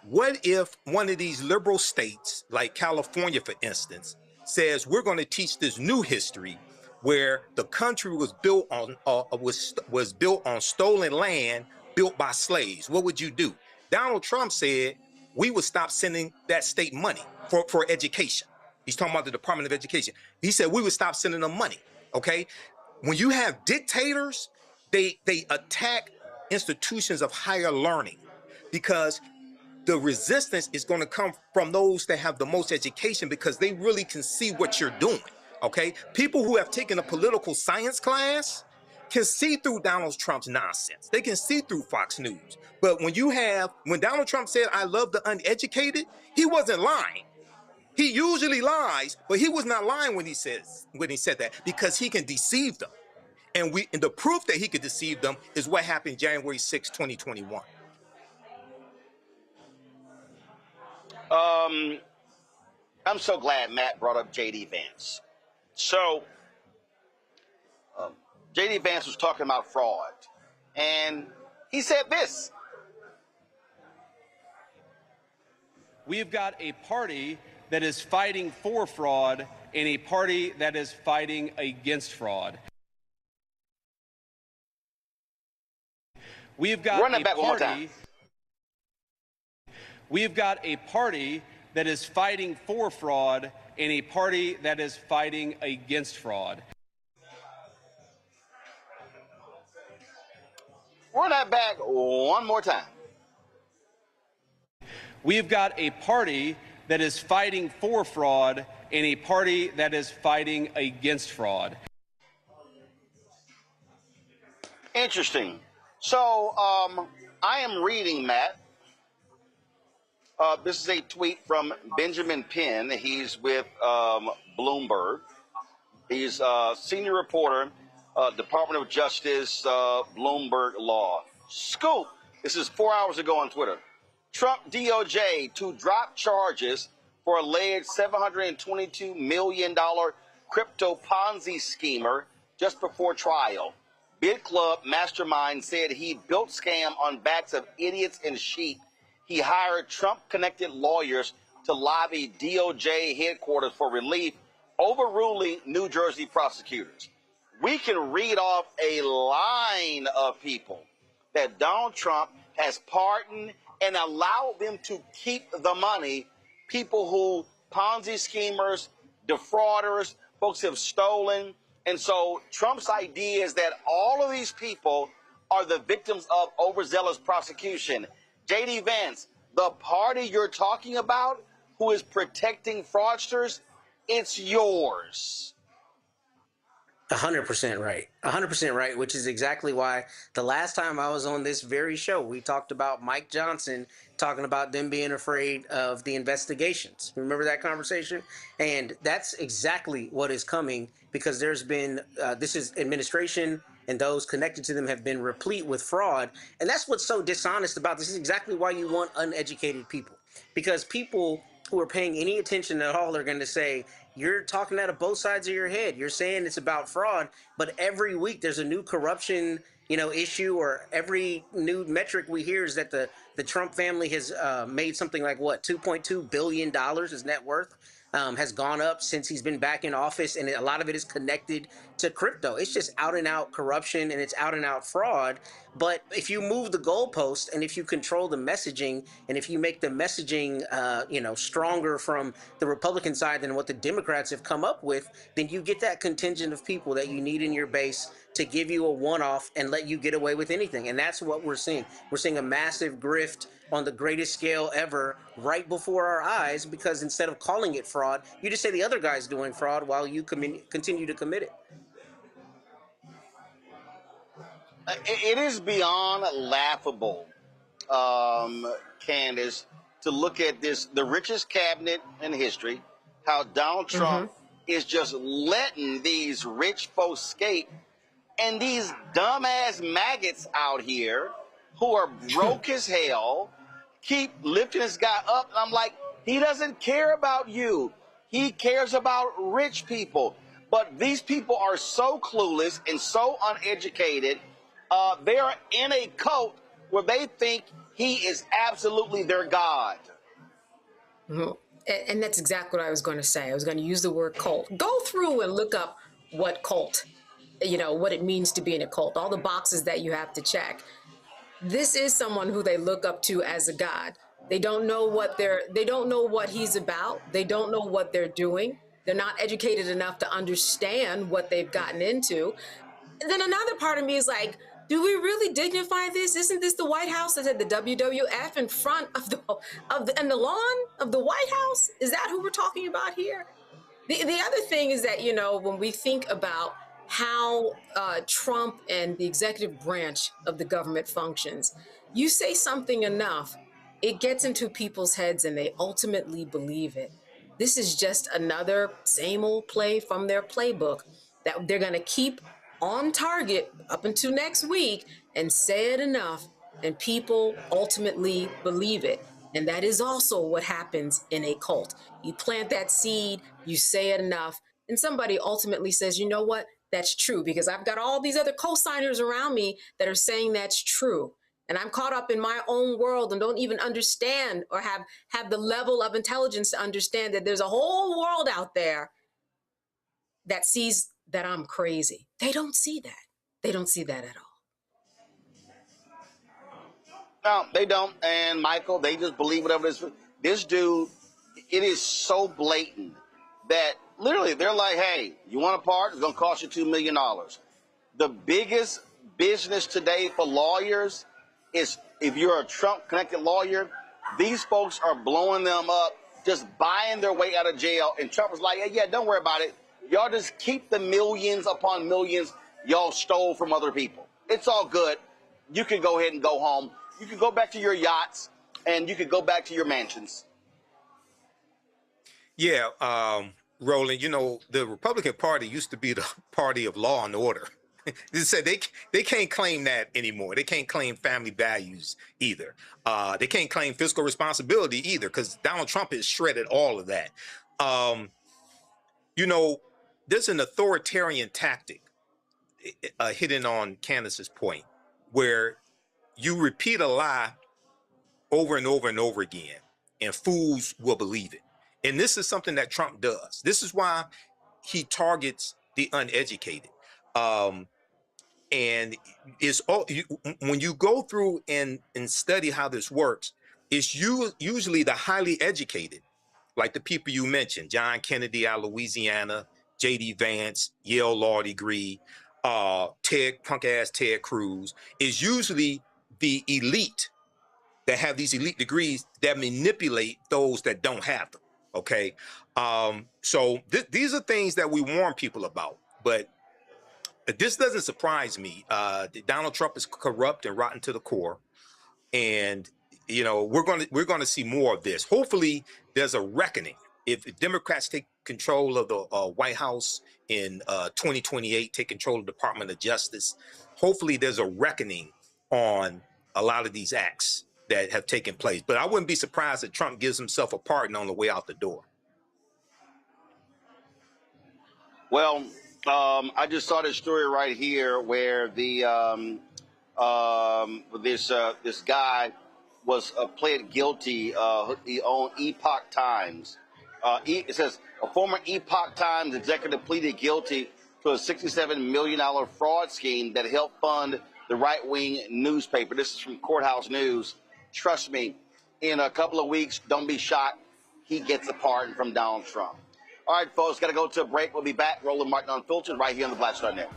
what if one of these liberal states, like California, for instance, says we're going to teach this new history where the country was built on was built on stolen land built by slaves? What would you do? Donald Trump said we would stop sending that state money for education. He's talking about the Department of Education. He said we would stop sending them money. Okay, when you have dictators, they attack institutions of higher learning because the resistance is going to come from those that have the most education because they really can see what you're doing, okay? People who have taken a political science class can see through Donald Trump's nonsense. They can see through Fox News. But when Donald Trump said, I love the uneducated, he wasn't lying. He usually lies, but he was not lying when he said that because he can deceive them. And the proof that he could deceive them is what happened January 6, 2021. I'm so glad Matt brought up J.D. Vance. So, J.D. Vance was talking about fraud, and he said this. We've got a party that is fighting for fraud and a party that is fighting against fraud. We've got Run that back one more time. We've got a party that is fighting for fraud and a party that is fighting against fraud. Run that back one more time. We've got a party that is fighting for fraud and a party that is fighting against fraud. Interesting. So, I am reading, Matt. This is a tweet from Benjamin Penn. He's with Bloomberg. He's senior reporter, Department of Justice, Bloomberg Law. Scoop. This is 4 hours ago on Twitter. Trump DOJ to drop charges for alleged $722 million crypto Ponzi schemer just before trial. Bid Club mastermind said he built scam on backs of idiots and sheep. he hired Trump-connected lawyers to lobby DOJ headquarters for relief, overruling New Jersey prosecutors. We can read off a line of people that Donald Trump has pardoned and allowed them to keep the money, people who Ponzi schemers, defrauders, folks have stolen. And so Trump's idea is that all of these people are the victims of overzealous prosecution. J.D. Vance, the party you're talking about who is protecting fraudsters, it's yours. 100% right. 100% right, which is exactly why the last time I was on this very show, we talked about Mike Johnson talking about them being afraid of the investigations. Remember that conversation? And that's exactly what is coming, because there's been, this is administration and those connected to them have been replete with fraud. And that's what's so dishonest about this. Is exactly why you want uneducated people, because people who are paying any attention at all are going to say, you're talking out of both sides of your head. You're saying it's about fraud, but every week there's a new corruption, issue, or every new metric we hear is that the Trump family has made something like $2.2 billion his net worth has gone up since he's been back in office, and a lot of it is connected to crypto. It's just out and out corruption, and it's out and out fraud. But if you move the goalpost, and if you control the messaging, and if you make the messaging, stronger from the Republican side than what the Democrats have come up with, then you get that contingent of people that you need in your base to give you a one-off and let you get away with anything. And that's what we're seeing. We're seeing a massive grift on the greatest scale ever right before our eyes, because instead of calling it fraud, you just say the other guy's doing fraud while you continue to commit it. It is beyond laughable, Candace, to look at this, the richest cabinet in history, how Donald Trump is just letting these rich folks skate, and these dumbass maggots out here who are broke as hell keep lifting this guy up. And I'm like, he doesn't care about you. He cares about rich people. But these people are so clueless and so uneducated. They are in a cult where they think he is absolutely their God. And that's exactly what I was going to say. I was going to use the word cult. Go through and look up what cult, what it means to be in a cult, all the boxes that you have to check. This is someone who they look up to as a god. They don't know what he's about. They don't know what they're doing. They're not educated enough to understand what they've gotten into. And then another part of me is like, do we really dignify this? Isn't this the White House that had the WWF in front of the lawn of the White House? Is that who we're talking about here? The other thing is that, when we think about how Trump and the executive branch of the government functions, you say something enough, it gets into people's heads and they ultimately believe it. This is just another same old play from their playbook that they're going to keep on target up until next week and say it enough, and people ultimately believe it. And that is also what happens in a cult. You plant that seed, you say it enough, and somebody ultimately says, you know what? That's true, because I've got all these other co-signers around me that are saying that's true. And I'm caught up in my own world and don't even understand or have the level of intelligence to understand that there's a whole world out there that sees that I'm crazy. They don't see that. They don't see that at all. No, they don't. And Michael, they just believe whatever it is. This dude, it is so blatant that literally they're like, hey, you want a part? It's going to cost you $2 million. The biggest business today for lawyers is, if you're a Trump-connected lawyer, these folks are blowing them up, just buying their way out of jail. And Trump was like, hey, yeah, don't worry about it. Y'all just keep the millions upon millions y'all stole from other people. It's all good. You can go ahead and go home. You can go back to your yachts, and you can go back to your mansions. Yeah, Roland, the Republican Party used to be the party of law and order. They said they can't claim that anymore. They can't claim family values either. They can't claim fiscal responsibility either, because Donald Trump has shredded all of that. There's an authoritarian tactic, hitting on Candace's point, where you repeat a lie over and over and over again, and fools will believe it. And this is something that Trump does. This is why he targets the uneducated. And it's when you go through and study how this works, it's usually the highly educated, like the people you mentioned, John Kennedy out of Louisiana, J.D. Vance, Yale law degree, punk-ass Ted Cruz, is usually the elite that have these elite degrees that manipulate those that don't have them, okay? So these are things that we warn people about, but this doesn't surprise me. Donald Trump is corrupt and rotten to the core, and you know we're going to see more of this. Hopefully, there's a reckoning. If Democrats take control of the White House in 2028, take control of the Department of Justice, hopefully there's a reckoning on a lot of these acts that have taken place. But I wouldn't be surprised if Trump gives himself a pardon on the way out the door. Well, I just saw this story right here where the this guy was pled guilty. He owned Epoch Times. It says a former Epoch Times executive pleaded guilty to a $67 million fraud scheme that helped fund the right-wing newspaper. This is from Courthouse News. Trust me, in a couple of weeks, don't be shocked, he gets a pardon from Donald Trump. All right, folks, got to go to a break. We'll be back. Roland Martin Unfiltered right here on the Black Star Network.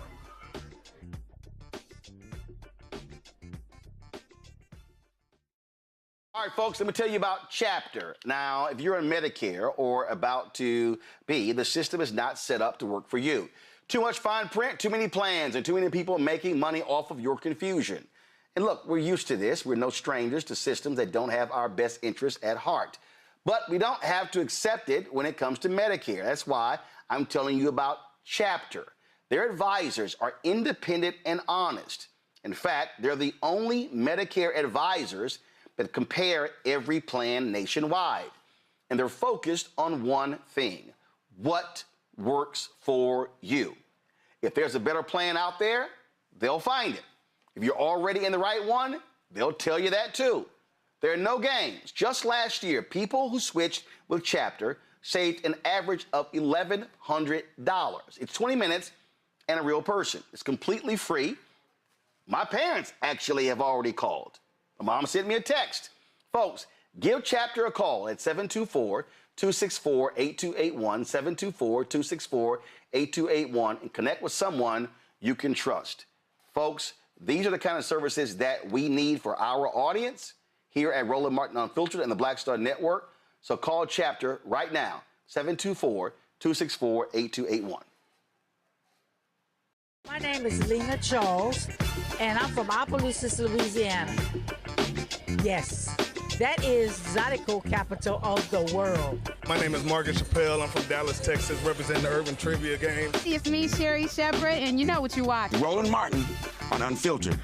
All right, folks, let me tell you about Chapter. Now, if you're on Medicare or about to be, the system is not set up to work for you. Too much fine print, too many plans, and too many people making money off of your confusion. And look, we're used to this. We're no strangers to systems that don't have our best interests at heart. But we don't have to accept it when it comes to Medicare. That's why I'm telling you about Chapter. Their advisors are independent and honest. In fact, they're the only Medicare advisors that compare every plan nationwide. And they're focused on one thing: what works for you. If there's a better plan out there, they'll find it. If you're already in the right one, they'll tell you that too. There are no games. Just last year, people who switched with Chapter saved an average of $1,100. It's 20 minutes and a real person. It's completely free. My parents actually have already called. My mom sent me a text. Folks, give Chapter a call at 724-264-8281, 724-264-8281, and connect with someone you can trust. Folks, these are the kind of services that we need for our audience here at Roland Martin Unfiltered and the Black Star Network. So call Chapter right now, 724-264-8281. My name is Lena Charles, and I'm from Opelousas, Louisiana. Yes, that is Zydeco capital of the world. My name is Margaret Chappelle. I'm from Dallas, Texas, representing the Urban Trivia Game. It's me, Sherry Shepard, and you know what you watch. Roland Martin on Unfiltered.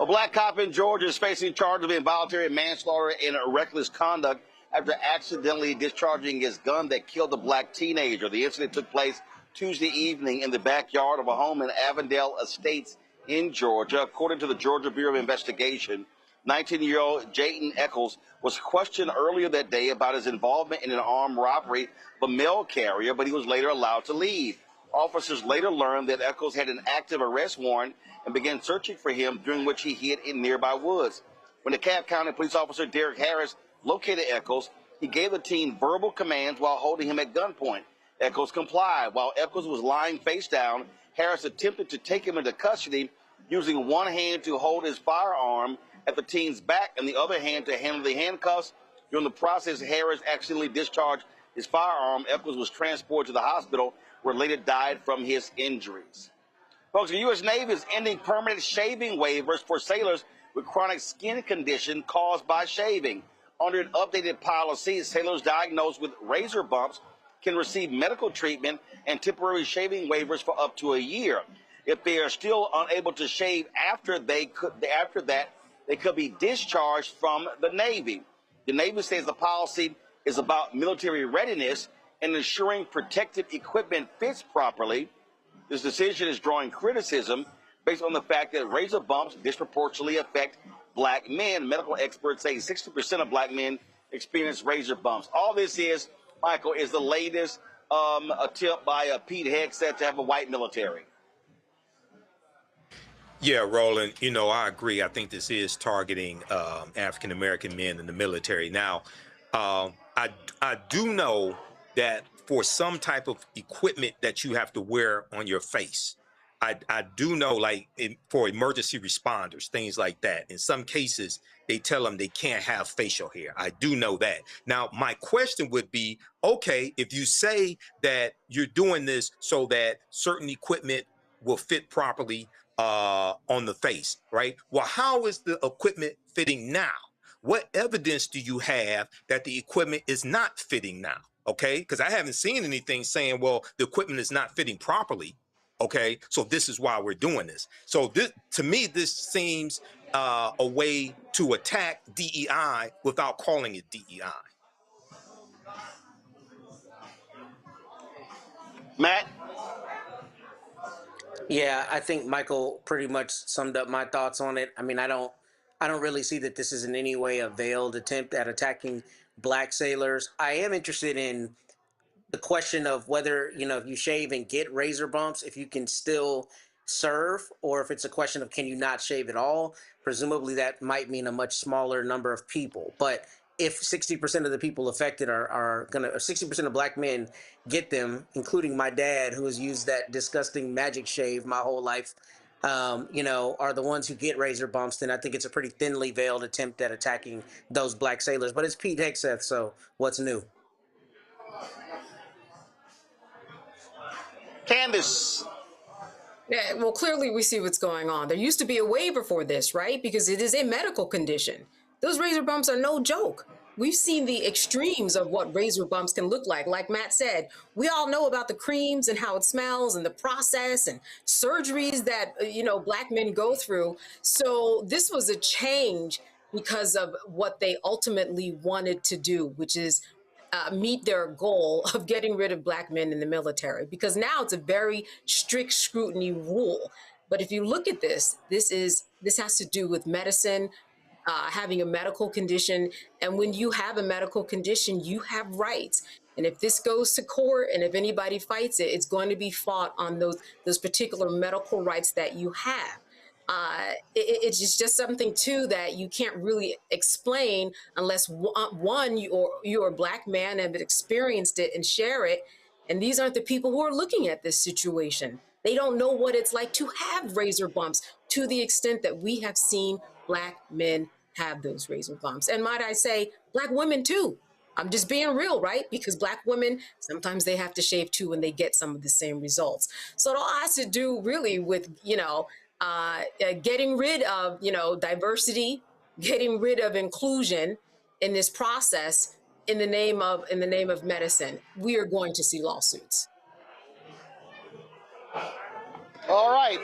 A black cop in Georgia is facing charges of involuntary manslaughter and reckless conduct after accidentally discharging his gun that killed a black teenager. The incident took place Tuesday evening in the backyard of a home in Avondale Estates in Georgia. According to the Georgia Bureau of Investigation, 19-year-old Jayton Eccles was questioned earlier that day about his involvement in an armed robbery of a mail carrier, but he was later allowed to leave. Officers later learned that Eccles had an active arrest warrant and began searching for him, during which he hid in nearby woods. When the DeKalb County police officer Derek Harris located Eccles, he gave the teen verbal commands while holding him at gunpoint. Eccles complied. While Eccles was lying face down, Harris attempted to take him into custody, using one hand to hold his firearm at the teen's back and the other hand to handle the handcuffs. During the process, Harris accidentally discharged his firearm. Eccles was transported to the hospital, where later died from his injuries. Folks, the U.S. Navy is ending permanent shaving waivers for sailors with chronic skin condition caused by shaving. Under an updated policy, sailors diagnosed with razor bumps can receive medical treatment and temporary shaving waivers for up to a year. If they are still unable to shave after that, they could be discharged from the Navy. The Navy says the policy is about military readiness and ensuring protective equipment fits properly. This decision is drawing criticism based on the fact that razor bumps disproportionately affect black men. Medical experts say 60% of black men experience razor bumps. All this is, Michael, is the latest attempt by Pete Hegseth to have a white military. Yeah, Roland, I agree. I think this is targeting African-American men in the military. Now, I do know that for some type of equipment that you have to wear on your face, I do know, like for emergency responders, things like that. In some cases, they tell them they can't have facial hair. I do know that. Now, my question would be, okay, if you say that you're doing this so that certain equipment will fit properly on the face, right? Well, how is the equipment fitting now? What evidence do you have that the equipment is not fitting now? Okay, because I haven't seen anything saying, well, the equipment is not fitting properly. Okay, so this is why we're doing this. So this, to me, this seems a way to attack DEI without calling it DEI. Matt? Yeah, I think Michael pretty much summed up my thoughts on it. I mean, I don't really see that this is in any way a veiled attempt at attacking black sailors. I am interested in the question of whether, if you shave and get razor bumps, if you can still serve, or if it's a question of can you not shave at all. Presumably that might mean a much smaller number of people. But if 60% of the people affected are going to, 60% of black men get them, including my dad, who has used that disgusting magic shave my whole life, are the ones who get razor bumps, then I think it's a pretty thinly veiled attempt at attacking those black sailors. But it's Pete Hegseth, so what's new? Candace. Yeah, well, clearly we see what's going on. There used to be a waiver for this, right? Because it is a medical condition. Those razor bumps are no joke. We've seen the extremes of what razor bumps can look like. Like Matt said, we all know about the creams and how it smells and the process and surgeries that, black men go through. So this was a change because of what they ultimately wanted to do, which is meet their goal of getting rid of black men in the military, because now it's a very strict scrutiny rule. But if you look at this has to do with medicine, having a medical condition. And when you have a medical condition, you have rights. And if this goes to court and if anybody fights it, it's going to be fought on those particular medical rights that you have. It's just something too that you can't really explain unless you're a black man and have experienced it and share it. And these aren't the people who are looking at this situation. They don't know what it's like to have razor bumps to the extent that we have seen black men have those razor bumps. And might I say, black women too. I'm just being real, right? Because black women, sometimes they have to shave too when they get some of the same results. So it all has to do really with, getting rid of, diversity, getting rid of inclusion in this process in the name of medicine. We are going to see lawsuits. All right.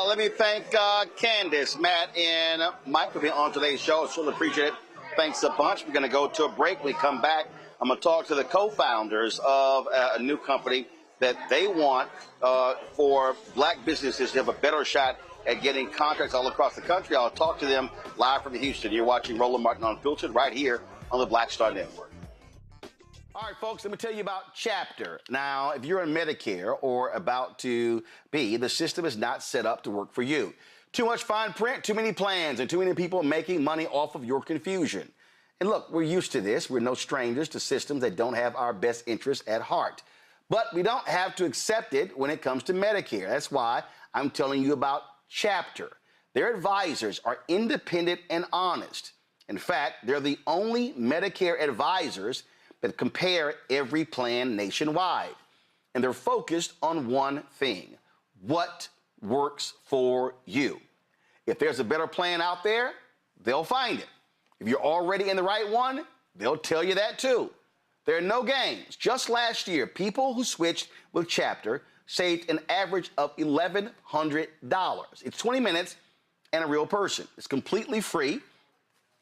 Let me thank Candace, Matt, and Mike for being on today's show. I really appreciate it. Thanks a bunch. We're going to go to a break. When we come back, I'm going to talk to the co-founders of a new company that they want for black businesses to have a better shot at getting contracts all across the country. I'll talk to them live from Houston. You're watching Roland Martin Unfiltered right here on the Black Star Network. All right, folks, let me tell you about Chapter. Now, if you're on Medicare or about to be, the system is not set up to work for you. Too much fine print, too many plans, and too many people making money off of your confusion. And look, we're used to this. We're no strangers to systems that don't have our best interests at heart. But we don't have to accept it when it comes to Medicare. That's why I'm telling you about Chapter. Their advisors are independent and honest. In fact, they're the only Medicare advisors that compare every plan nationwide. And they're focused on one thing: what works for you. If there's a better plan out there, they'll find it. If you're already in the right one, they'll tell you that too. There are no games. Just last year, people who switched with Chapter saved an average of $1,100. It's 20 minutes and a real person. It's completely free.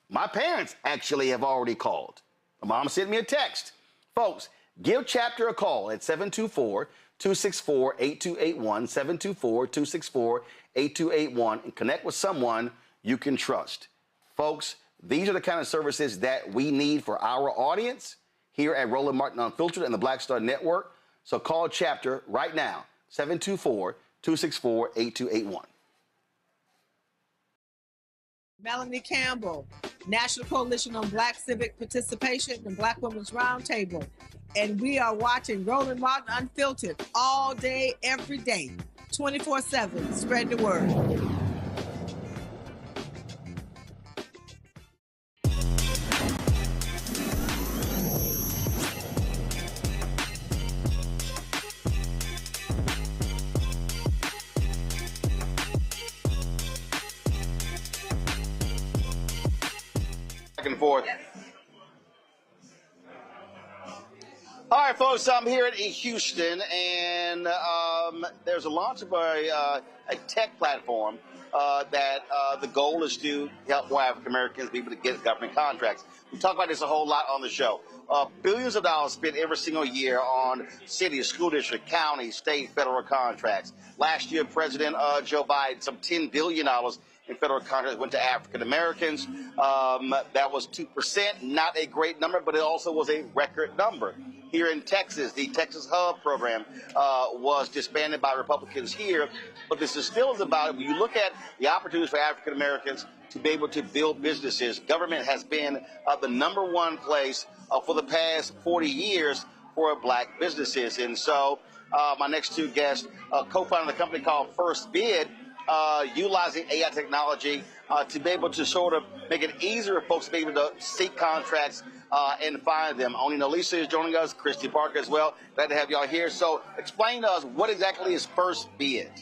My parents actually have already called. My mom sent me a text. Folks, give Chapter a call at 724-264-8281, 724-264-8281, and connect with someone you can trust. Folks, these are the kind of services that we need for our audience here at Roland Martin Unfiltered and the Black Star Network. So call Chapter right now, 724-264-8281. Melanie Campbell, National Coalition on Black Civic Participation and Black Women's Roundtable. And we are watching Roland Martin Unfiltered all day, every day, 24/7. Spread the word. Back and forth. All right, folks, I'm here in Houston, and there's a launch of a tech platform that the goal is to help more African Americans be able to get government contracts. We talk about this a whole lot on the show. Billions of dollars spent every single year on city, school district, county, state, federal contracts. Last year, President Joe Biden, some $10 billion in federal contracts went to African Americans. That was 2%, not a great number, but it also was a record number. Here in Texas, the Texas Hub program was disbanded by Republicans here, but this is still about, when you look at the opportunities for African Americans to be able to build businesses, government has been the #1 place for the past 40 years for black businesses. And so my next two guests co-founded a company called First Bid, utilizing AI technology to be able to sort of make it easier for folks to be able to seek contracts and find them. Oni Nolisa is joining us, Christy Parker as well. Glad to have y'all here. So explain to us, what exactly is First Bid?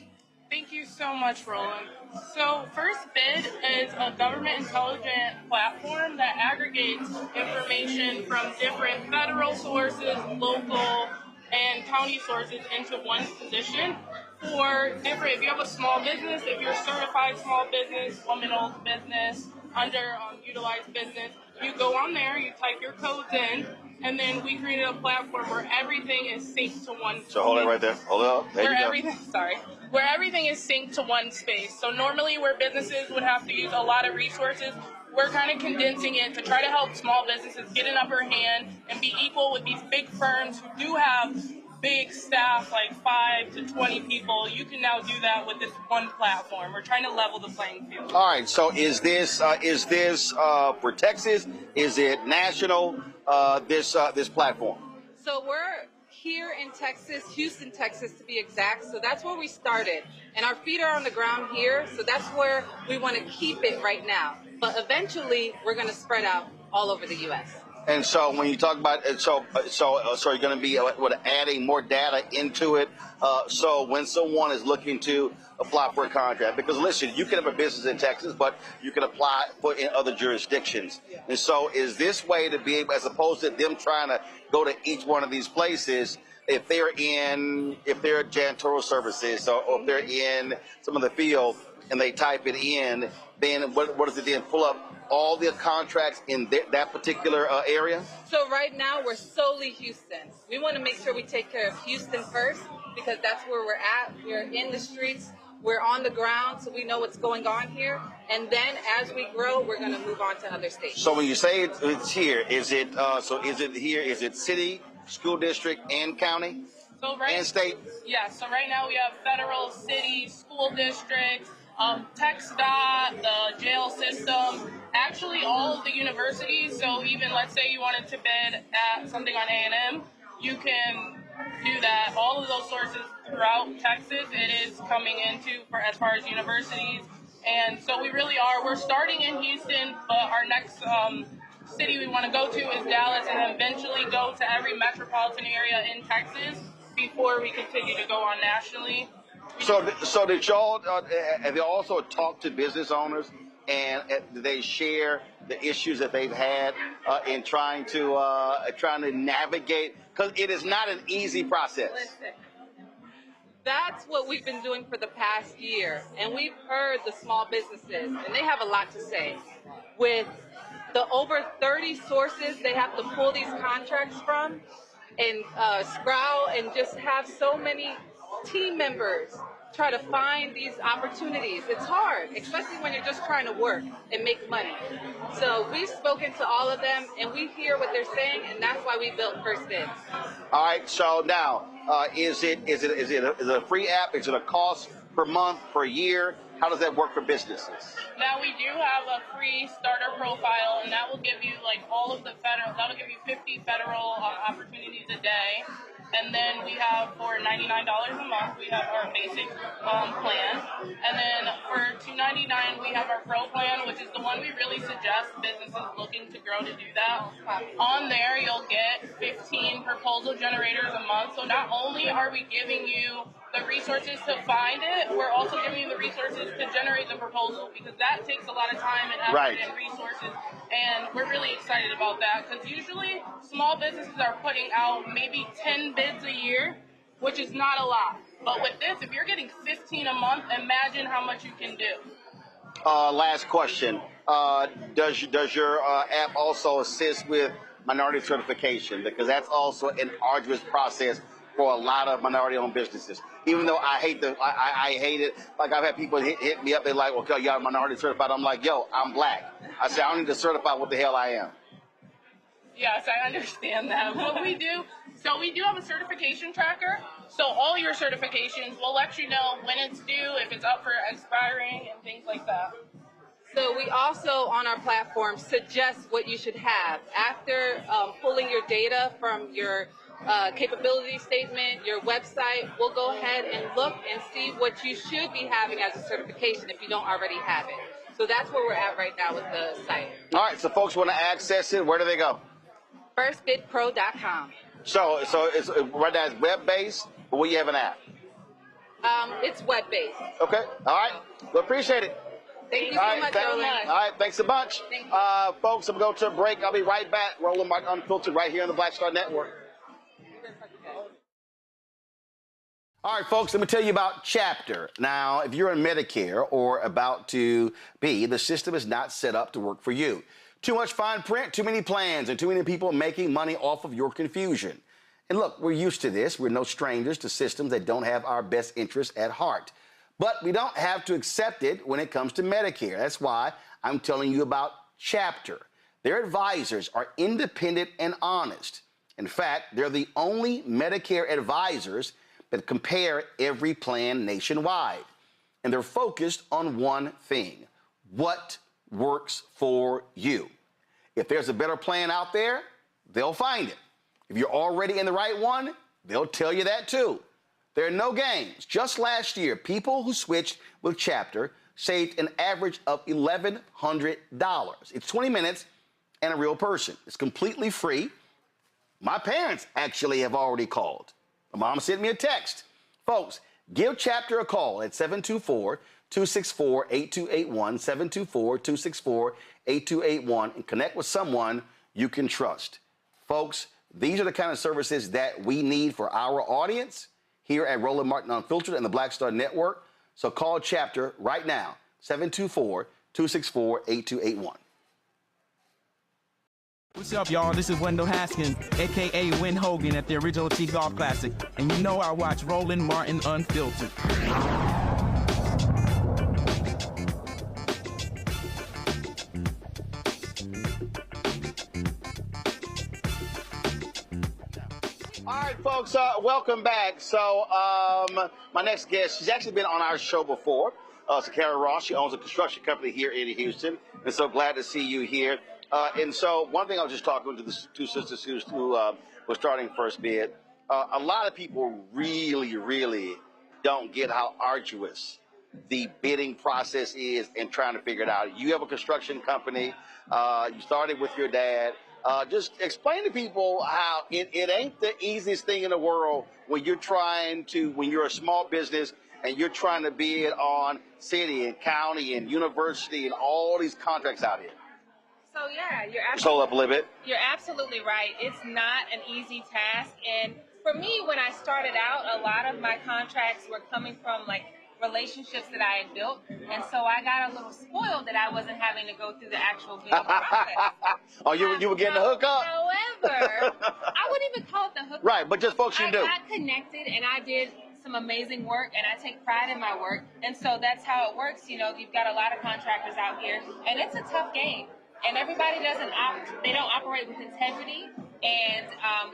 Thank you so much, Roland. So First Bid is a government intelligence platform that aggregates information from different federal sources, local, and county sources into one position for different, if you have a small business, if you're a certified small business, woman-owned business, underutilized business, you go on there, you type your codes in, and then we created a platform where everything is synced to one space. So hold it right there. Hold it up. There you go. Where everything is synced to one space. So normally where businesses would have to use a lot of resources, we're kind of condensing it to try to help small businesses get an upper hand and be equal with these big firms who do have big staff, like 5 to 20 people. You can now do that with this one platform. We're trying to level the playing field. All right. So is this for Texas? Is it national? This platform. So we're here in Texas, Houston, Texas, to be exact. So that's where we started, and our feet are on the ground here. So that's where we want to keep it right now. But eventually, we're going to spread out all over the U.S. And so when you talk about it, so you're going to be adding more data into it. So when someone is looking to apply for a contract, because listen, you can have a business in Texas, but you can apply for in other jurisdictions. And so is this way to be able, as opposed to them trying to go to each one of these places, if they're janitorial services or if they're in some of the field and they type it in, then what does it then pull up? All the contracts in that particular area? So right now, we're solely Houston. We want to make sure we take care of Houston first, because that's where we're at. We're in the streets. We're on the ground, so we know what's going on here. And then as we grow, we're going to move on to other states. So when you say it's here, is it here? Is it city, school district, and county? And state? Yeah, so right now we have federal, city, school districts, TxDOT, the jail system, actually all of the universities. So even, let's say you wanted to bid at something on A&M, you can do that. All of those sources throughout Texas, it is coming into for as far as universities. And so we're starting in Houston, but our next city we want to go to is Dallas, and then eventually go to every metropolitan area in Texas before we continue to go on nationally. So did y'all have you also talked to business owners, and do they share the issues that they've had in trying to navigate? Because it is not an easy process. Listen, that's what we've been doing for the past year, and we've heard the small businesses, and they have a lot to say with the over 30 sources they have to pull these contracts from and sprout and just have so many team members try to find these opportunities. It's hard, especially when you're just trying to work and make money. So we've spoken to all of them and we hear what they're saying, and that's why we built First Bids. All right, so now, is it a free app? Is it a cost per month, per year? How does that work for businesses? Now we do have a free starter profile, and that will give you like all of the federal. That'll give you 50 federal opportunities a day, and then we have for $99 a month we have our basic plan, and then for $299 we have our pro plan, which is the one we really suggest businesses looking to grow to do that. On there you'll get 15 proposal generators a month. So not only are we giving you the resources to find it, we're also giving you the resources to generate the proposal, because that takes a lot of time and effort and resources, and we're really excited about that, because usually small businesses are putting out maybe 10 bids a year, which is not a lot. But with this, if you're getting 15 a month, imagine how much you can do. Last question. Does your app also assist with minority certification? Because that's also an arduous process for a lot of minority-owned businesses. Even though I hate it. Like, I've had people hit me up. They're like, "Okay, y'all minority certified." I'm like, "Yo, I'm black." I said, "I don't need to certify what the hell I am." Yes, I understand that. What we do, so we do have a certification tracker. So all your certifications, we'll let you know when it's due, if it's up for expiring, and things like that. So we also, on our platform, suggest what you should have. After pulling your data from your capability statement, your website, we'll go ahead and look and see what you should be having as a certification if you don't already have it. So that's where we're at right now with the site. All right, so folks want to access it. Where do they go? Firstbidpro.com. So it's right now it's web-based, or will you have an app? It's web-based. Okay, all right. Well, appreciate it. Thank you so much, Roland. All right, thanks a bunch. Folks, I'm going to go to a break. I'll be right back. Roland Martin Unfiltered right here on the Black Star Network. All right, folks, let me tell you about Chapter. Now, if you're on Medicare or about to be, the system is not set up to work for you. Too much fine print, too many plans, and too many people making money off of your confusion. And look, we're used to this. We're no strangers to systems that don't have our best interests at heart. But we don't have to accept it when it comes to Medicare. That's why I'm telling you about Chapter. Their advisors are independent and honest. In fact, they're the only Medicare advisors that compare every plan nationwide. And they're focused on one thing: what works for you. If there's a better plan out there, they'll find it. If you're already in the right one, they'll tell you that too. There are no games. Just last year, people who switched with Chapter saved an average of $1,100. It's 20 minutes and a real person. It's completely free. My parents actually have already called. My mom sent me a text. Folks, give Chapter a call at 724-264-8281, 724-264-8281, and connect with someone you can trust. Folks, these are the kind of services that we need for our audience here at Roland Martin Unfiltered and the Black Star Network. So call Chapter right now, 724-264-8281. What's up, y'all? This is Wendell Haskins, a.k.a. Win Hogan at the original T-Golf Classic. And you know I watch Roland Martin Unfiltered. All right, folks, welcome back. So my next guest, she's actually been on our show before. Sakara Ross, she owns a construction company here in Houston. And so glad to see you here. And so one thing I was just talking to the two sisters who were starting First Bid. A lot of people really don't get how arduous the bidding process is and trying to figure it out. You have a construction company. You started with your dad. Just explain to people how it ain't the easiest thing in the world when you're when you're a small business and you're trying to bid on city and county and university and all these contracts out here. So yeah, Just hold up a little bit. You're absolutely right. It's not an easy task. And for me, when I started out, a lot of my contracts were coming from like relationships that I had built. And so I got a little spoiled that I wasn't having to go through the actual bidding process. Oh, you were getting the hookup? However, I wouldn't even call it the hookup. Right, but just folks you do. I got connected and I did some amazing work, and I take pride in my work. And so that's how it works. You know, you've got a lot of contractors out here, and it's a tough game. And everybody they don't operate with integrity, and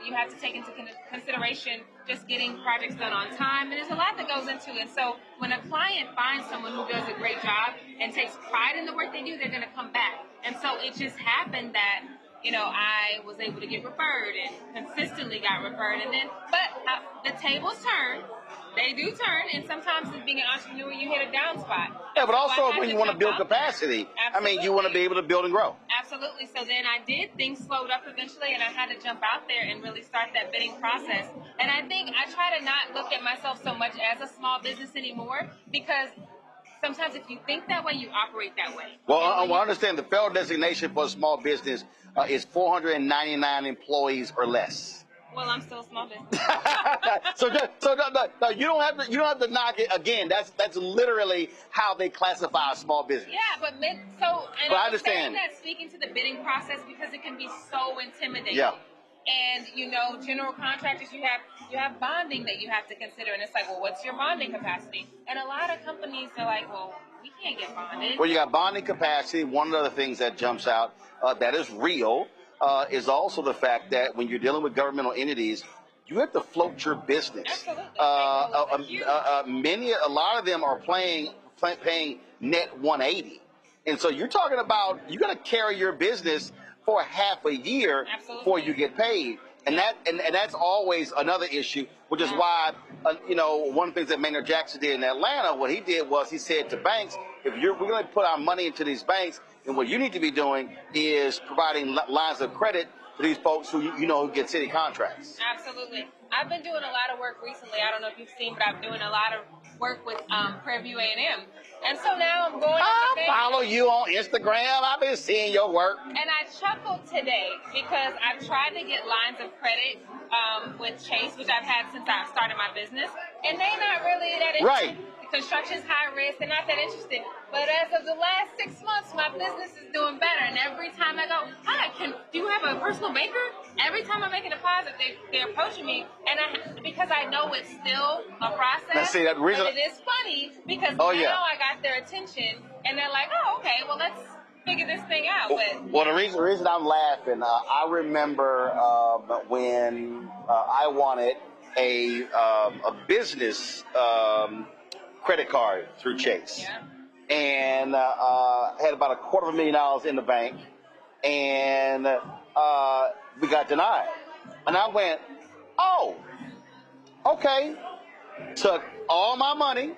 you have to take into consideration just getting projects done on time. And there's a lot that goes into it. So when a client finds someone who does a great job and takes pride in the work they do, they're going to come back. And so it just happened that, you know, I was able to get referred and consistently got referred. And then, but the tables turn. They do turn, and sometimes as being an entrepreneur, you hit a down spot. Yeah, but So also I when had you to want to jump build out. capacity, I mean, you Absolutely. want to be able to build and grow. Absolutely. So then I did. Things slowed up eventually, and I had to jump out there and really start that bidding process. And I think I try to not look at myself so much as a small business anymore, because sometimes if you think that way, you operate that way. Well, I understand the federal designation for a small business is 499 employees or less. Well, I'm still a small business. So no, you don't have to knock it again. That's literally how they classify a small business. Yeah, but I understand saying that, speaking to the bidding process, because it can be so intimidating. Yeah. And you know, general contractors, you have bonding that you have to consider, and it's like, well, what's your bonding capacity? And a lot of companies are like, well, we can't get bonded. Well, you got bonding capacity. One of the things that jumps out that is real is also the fact that when you're dealing with governmental entities, you have to float your business. Absolutely. A lot of them are paying net 180, and so you're talking about you're going to carry your business for half a year before you get paid, and that's always another issue, which is why one of the things that Maynard Jackson did in Atlanta, what he did was he said to banks, we're going to put our money into these banks, and what you need to be doing is providing lines of credit to these folks who who get city contracts. Absolutely. I've been doing a lot of work recently. I don't know if you've seen, but I'm doing a lot of work with Prairie View A&M. And so now I'm going I follow you on Instagram. I've been seeing your work. And I chuckled today because I've tried to get lines of credit with Chase, which I've had since I started my business. And they're not really that interested. Right. Construction's high risk. They're not that interested. But as of the last 6 months, my business is doing better. And every time I go, hi, do you have a personal banker? Every time I make a deposit, they're approaching me. And because I know it's still a process. Now, see, that reason, but it is funny because now I got their attention. And they're like, oh, okay, well, let's figure this thing out. Well, the reason I'm laughing, I remember when I wanted a business credit card through Chase. Yeah. And had about $250,000 in the bank, and we got denied. And I went, oh, okay. Took all my money,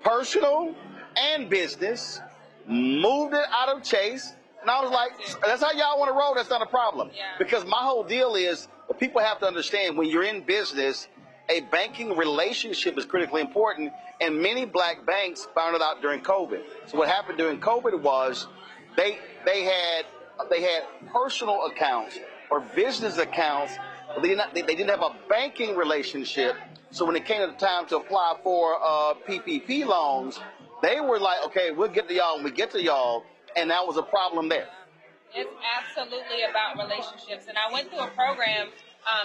personal and business, moved it out of Chase, and I was like, that's how y'all want to roll, that's not a problem. Yeah. Because my whole deal is, people have to understand, when you're in business, a banking relationship is critically important, and many black banks found it out during COVID. So what happened during COVID was they had personal accounts or business accounts, but they didn't have a banking relationship. So when it came to the time to apply for PPP loans, they were like, okay, we'll get to y'all when we get to y'all, and that was a problem there. It's absolutely about relationships. And I went through a program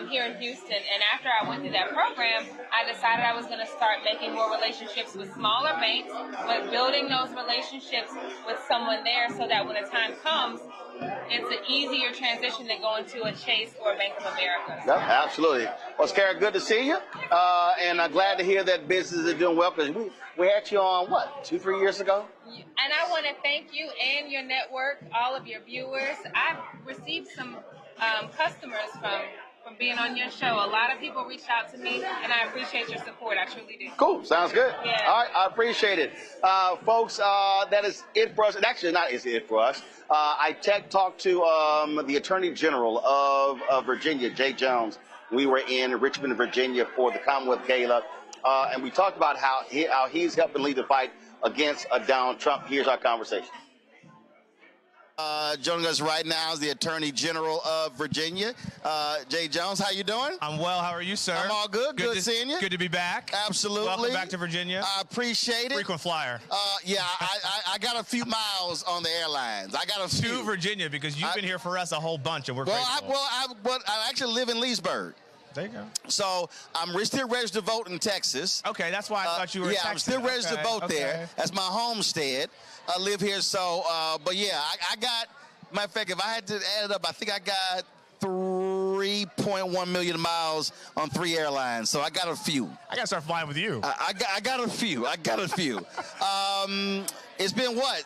here in Houston, and after I went through that program, I decided I was going to start making more relationships with smaller banks, but building those relationships with someone there so that when the time comes, it's an easier transition than going to a Chase or a Bank of America. Yep, absolutely. Well, Scarra, good to see you, and I'm glad to hear that business is doing well, because we had you on, 2-3 years ago? And I want to thank you and your network, all of your viewers. I've received some customers from being on your show. A lot of people reached out to me, and I appreciate your support. I truly do. Cool. Sounds good. Yeah. All right. I appreciate it. Folks, that is it for us. And actually, not is it for us. I talked to the Attorney General of Virginia, Jay Jones. We were in Richmond, Virginia for the Commonwealth Gala, and we talked about how he's helping lead the fight against Donald Trump. Here's our conversation. Joining us right now is the Attorney General of Virginia, Jay Jones. How you doing? I'm well. How are you, sir? I'm all good. Good seeing you. Good to be back. Absolutely. Welcome back to Virginia. I appreciate it. Frequent flyer. Yeah, I got a few miles on the airlines. I got a few. To Virginia, because you've been here for us a whole bunch, and we're grateful. I actually live in Leesburg. There you go. So I'm still registered to vote in Texas. Okay, that's why I thought you were. Yeah, I'm still registered to vote there. That's my homestead. I live here, so but yeah, I got. Matter of fact, if I had to add it up, I think I got 3.1 million miles on 3 airlines. So I got a few. I gotta start flying with you. I got a few. It's been what?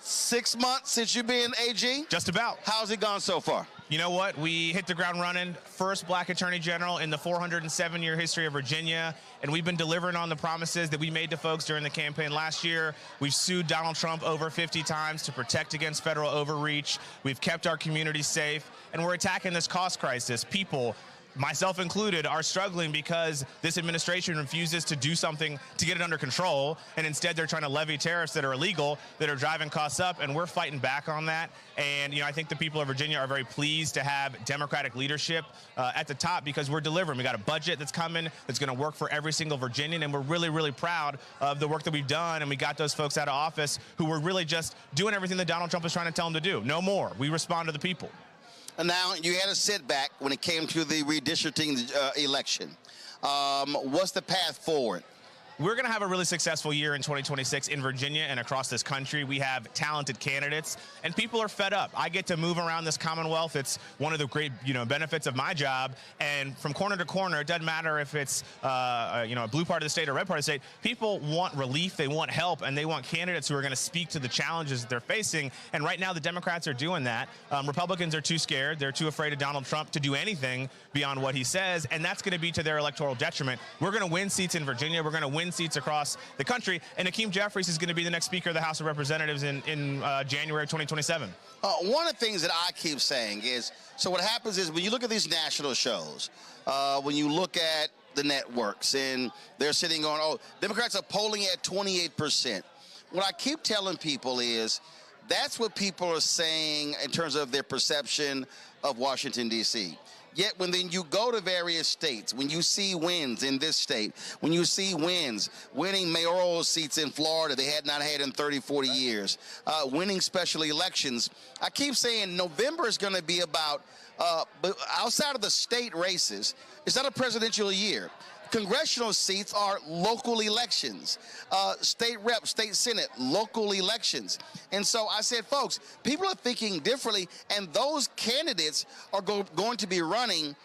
6 months since you've been AG? Just about. How's it gone so far? You know what? We hit the ground running. First black attorney general in the 407-year history of Virginia. And we've been delivering on the promises that we made to folks during the campaign last year. We've sued Donald Trump over 50 times to protect against federal overreach. We've kept our community safe. And we're attacking this cost crisis. People, myself included, are struggling because this administration refuses to do something to get it under control, and instead they're trying to levy tariffs that are illegal, that are driving costs up, and we're fighting back on that. And I think the people of Virginia are very pleased to have Democratic leadership at the top, because we're delivering. We got a budget that's coming that's going to work for every single Virginian, and we're really, really proud of the work that we've done. And we got those folks out of office who were really just doing everything that Donald Trump was trying to tell them to do. No more. We respond to the people. And now you had a setback when it came to the redistricting election. What's the path forward? We're going to have a really successful year in 2026 in Virginia and across this country. We have talented candidates, and people are fed up. I get to move around this Commonwealth. It's one of the great, benefits of my job. And from corner to corner, it doesn't matter if it's, a blue part of the state or red part of the state. People want relief, they want help, and they want candidates who are going to speak to the challenges that they're facing. And right now, the Democrats are doing that. Republicans are too scared. They're too afraid of Donald Trump to do anything beyond what he says, and that's going to be to their electoral detriment. We're going to win seats in Virginia. We're going to win seats across the country, and Hakeem Jeffries is going to be the next Speaker of the House of Representatives in January of 2027. One of the things that I keep saying is, so what happens is when you look at these national shows, when you look at the networks, and they're sitting on, Democrats are polling at 28%. What I keep telling people is that's what people are saying in terms of their perception of Washington, D.C. Yet when then you go to various states, when you see wins in this state, when you see winning mayoral seats in Florida they had not had in 30, 40 years, winning special elections, I keep saying November is going to be about, but outside of the state races, it's not a presidential year. Congressional seats are local elections. State rep, state senate, local elections. And so I said, folks, people are thinking differently, and those candidates are going to be running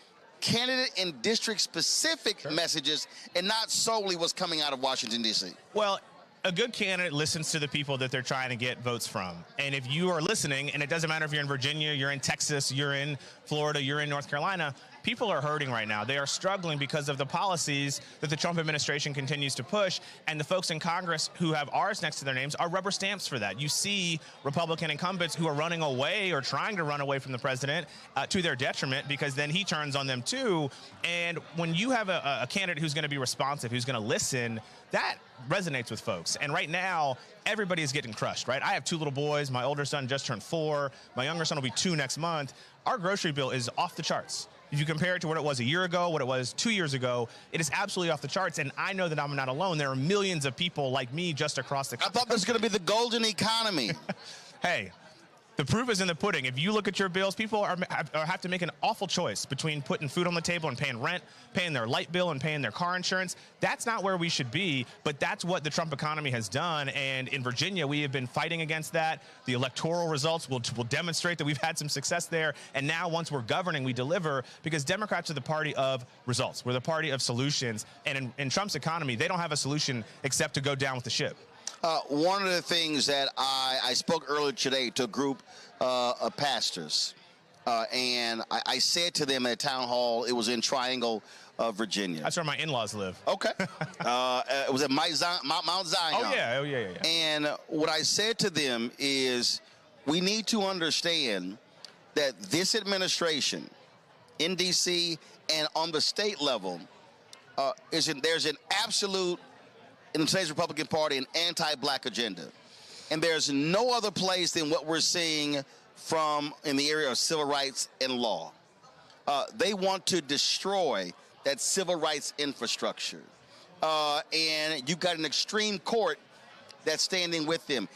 candidate and district-specific messages and not solely what's coming out of Washington, D.C. Well, a good candidate listens to the people that they're trying to get votes from. And if you are listening, and it doesn't matter if you're in Virginia, you're in Texas, you're in Florida, you're in North Carolina, people are hurting right now. They are struggling because of the policies that the Trump administration continues to push, and the folks in Congress who have R's next to their names are rubber stamps for that. You see Republican incumbents who are running away or trying to run away from the president to their detriment, because then he turns on them too. And when you have a candidate who's going to be responsive, who's going to listen, that resonates with folks. And right now, everybody is getting crushed, right? I have 2 little boys. My older son just turned 4. My younger son will be 2 next month. Our grocery bill is off the charts. If you compare it to what it was a year ago, what it was 2 years ago, it is absolutely off the charts. And I know that I'm not alone. There are millions of people like me just across the country. I thought this was going to be the golden economy. Hey, the proof is in the pudding. If you look at your bills, people have to make an awful choice between putting food on the table and paying rent, paying their light bill, and paying their car insurance. That's not where we should be, but that's what the Trump economy has done. And in Virginia, we have been fighting against that. The electoral results will demonstrate that we've had some success there. And now, once we're governing, we deliver, because Democrats are the party of results. We're the party of solutions. And in Trump's economy, they don't have a solution except to go down with the ship. One of the things that I spoke earlier today to a group of pastors, and I said to them at a town hall, it was in Triangle, Virginia. That's where my in-laws live. Okay. It was at Mount Zion. Oh, yeah. And what I said to them is, we need to understand that this administration in D.C. and on the state level, there's an absolute, in today's Republican Party, an anti-black agenda. And there's no other place than what we're seeing in the area of civil rights and law. They want to destroy that civil rights infrastructure. And you've got an extreme court that's standing with them.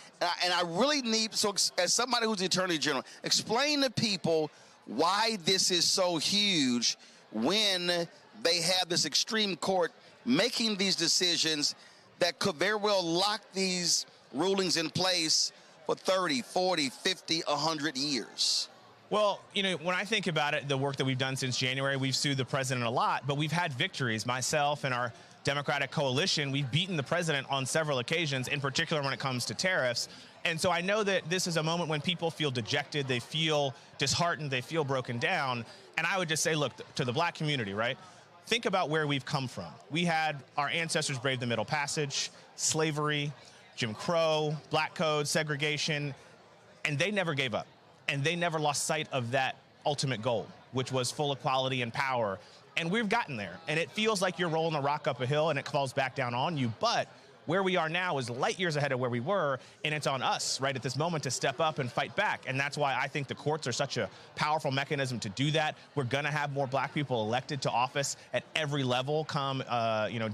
And I really need, so as somebody who's the Attorney General, explain to people why this is so huge when they have this extreme court making these decisions that could very well lock these rulings in place for 30, 40, 50, 100 years. Well, you know, when I think about it, the work that we've done since January, we've sued the president a lot, but we've had victories. Myself and our Democratic coalition, we've beaten the president on several occasions, in particular when it comes to tariffs. And so I know that this is a moment when people feel dejected, they feel disheartened, they feel broken down. And I would just say, look, to the black community, right? Think about where we've come from. We had our ancestors brave the Middle Passage, slavery, Jim Crow, black code, segregation, and they never gave up. And they never lost sight of that ultimate goal, which was full equality and power. And we've gotten there. And it feels like you're rolling a rock up a hill and it falls back down on you. But where we are now is light years ahead of where we were, and it's on us right at this moment to step up and fight back. And that's why I think the courts are such a powerful mechanism to do that. We're going to have more black people elected to office at every level come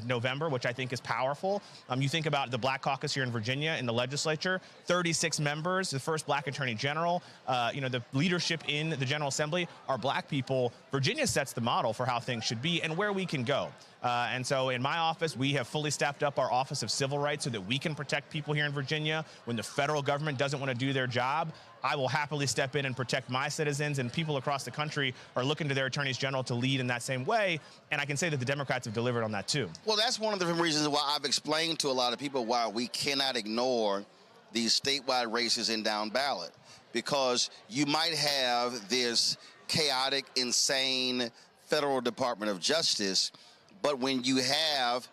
November, which I think is powerful. You think about the Black Caucus here in Virginia in the legislature, 36 members, the first black attorney general, the leadership in the General Assembly are black people. Virginia sets the model for how things should be and where we can go. And so in my office, we have fully staffed up our Office of Civil Rights so that we can protect people here in Virginia. When the federal government doesn't want to do their job, I will happily step in and protect my citizens, and people across the country are looking to their attorneys general to lead in that same way. And I can say that the Democrats have delivered on that too. Well, that's one of the reasons why I've explained to a lot of people why we cannot ignore these statewide races in down ballot, because you might have this chaotic, insane federal Department of Justice, but when you have,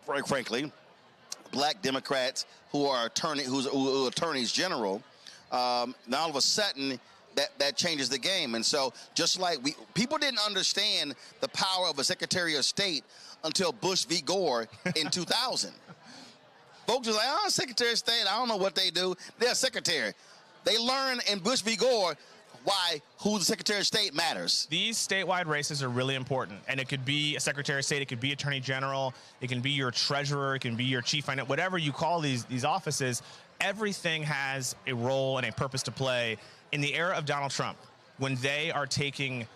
frankly, black Democrats who are attorneys general, now all of a sudden that changes the game. And so just like people didn't understand the power of a Secretary of State until Bush v. Gore in 2000. Folks are like, Secretary of State, I don't know what they do. They're a secretary. They learn in Bush v. Gore who the Secretary of State matters. These statewide races are really important, and it could be a Secretary of State, it could be Attorney General, it can be your treasurer, it can be your chief finance, whatever you call these offices. Everything has a role and a purpose to play. In the era of Donald Trump, when they are taking,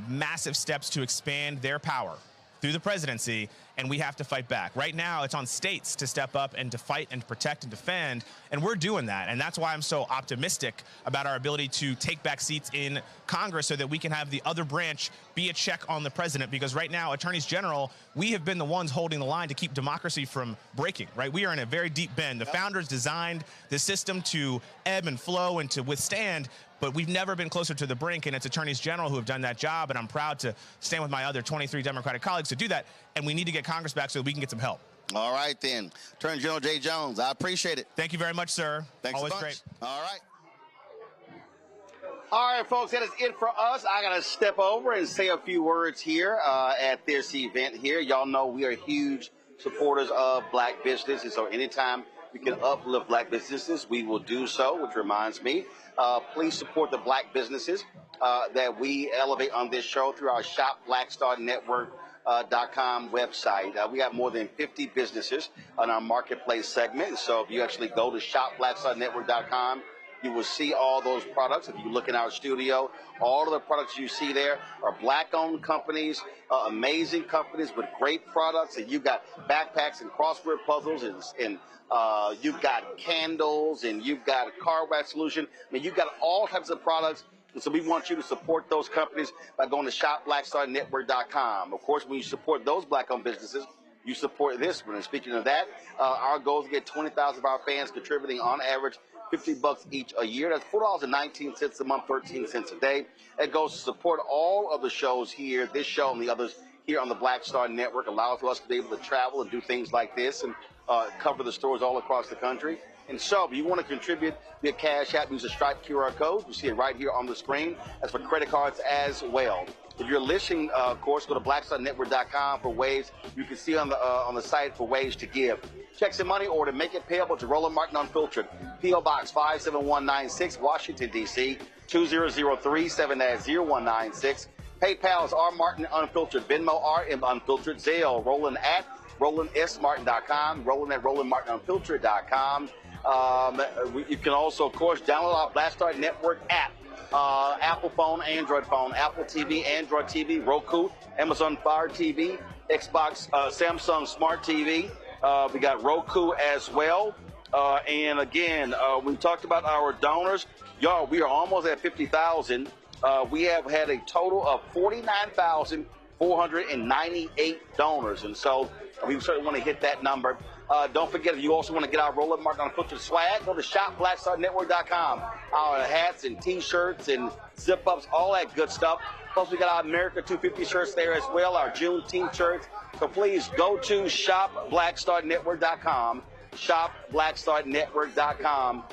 massive steps to expand their power through the presidency, and we have to fight back. Right now, it's on states to step up and to fight and protect and defend, and we're doing that. And that's why I'm so optimistic about our ability to take back seats in Congress so that we can have the other branch be a check on the president, because right now, attorneys general, we have been the ones holding the line to keep democracy from breaking, right? We are in a very deep bend. The founders designed the system to ebb and flow and to withstand, but we've never been closer to the brink, and it's attorneys general who have done that job, and I'm proud to stand with my other 23 Democratic colleagues to do that, and we need to get Congress back so that we can get some help. All right, then. Attorney General Jay Jones, I appreciate it. Thank you very much, sir. Thanks Always a bunch. great. All right. All right, folks, that is it for us. I got to step over and say a few words here at this event here. Y'all know we are huge supporters of black businesses, so anytime we can uplift black businesses, we will do so, which reminds me, please support the black businesses that we elevate on this show through our shopblackstarnetwork.com website. We have more than 50 businesses on our marketplace segment. So if you actually go to shopblackstarnetwork.com, you will see all those products. If you look in our studio, all of the products you see there are black-owned companies, amazing companies with great products. And you've got backpacks and crossword puzzles, and you've got candles, and you've got a car wash solution. I mean, you've got all types of products. And so we want you to support those companies by going to shopblackstarnetwork.com. Of course, when you support those black-owned businesses, you support this one. And speaking of that, our goal is to get 20,000 of our fans contributing on average $50 each a year. That's $4.19 a month, 13 cents a day. It goes to support all of the shows here, this show and the others here on the Black Star Network, allows for us to be able to travel and do things like this and cover the stores all across the country. And so if you want to contribute via Cash App, use the Stripe QR code. You see it right here on the screen. That's for credit cards as well. If you're listening, of course, go to blackstarnetwork.com for ways you can see on the site for ways to give. Checks and money order, make it payable to Roland Martin Unfiltered. P.O. Box 57196, Washington, D.C. 2003 7-0196. PayPal is R Martin Unfiltered. Venmo RM Unfiltered. Zelle Roland at RolandSMartin.com. Roland at RolandMartinUnfiltered.com. You can also, of course, download our Black Start Network app. Apple phone, Android phone, Apple TV, Android TV, Roku, Amazon Fire TV, Xbox, Samsung Smart TV. We got Roku as well. And again, we talked about our donors. Y'all, we are almost at 50,000. We have had a total of 49,498 donors. And so we certainly want to hit that number. Don't forget, if you also want to get our Roland Martin Unfiltered swag, go to shopblackstarnetwork.com. Our hats and T-shirts and zip-ups, all that good stuff. Plus, we got our America 250 shirts there as well, our Juneteenth shirts. So please go to shopblackstarnetwork.com, shopblackstarnetwork.com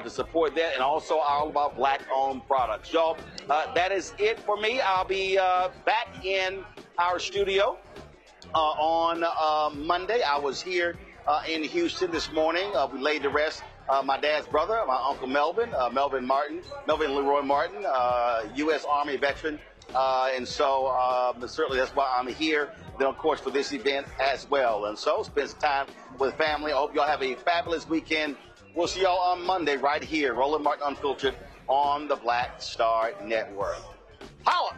to support that, and also all of our black-owned products. Y'all, that is it for me. I'll be back in our studio on Monday. I was here in Houston this morning. We laid to rest my dad's brother, my Uncle Melvin, Melvin Leroy Martin, U.S. Army veteran. And so certainly that's why I'm here, then of course for this event as well. And so spend some time with family. I hope y'all have a fabulous weekend. We'll see y'all on Monday right here, Roland Martin Unfiltered on the Black Star Network. Holla!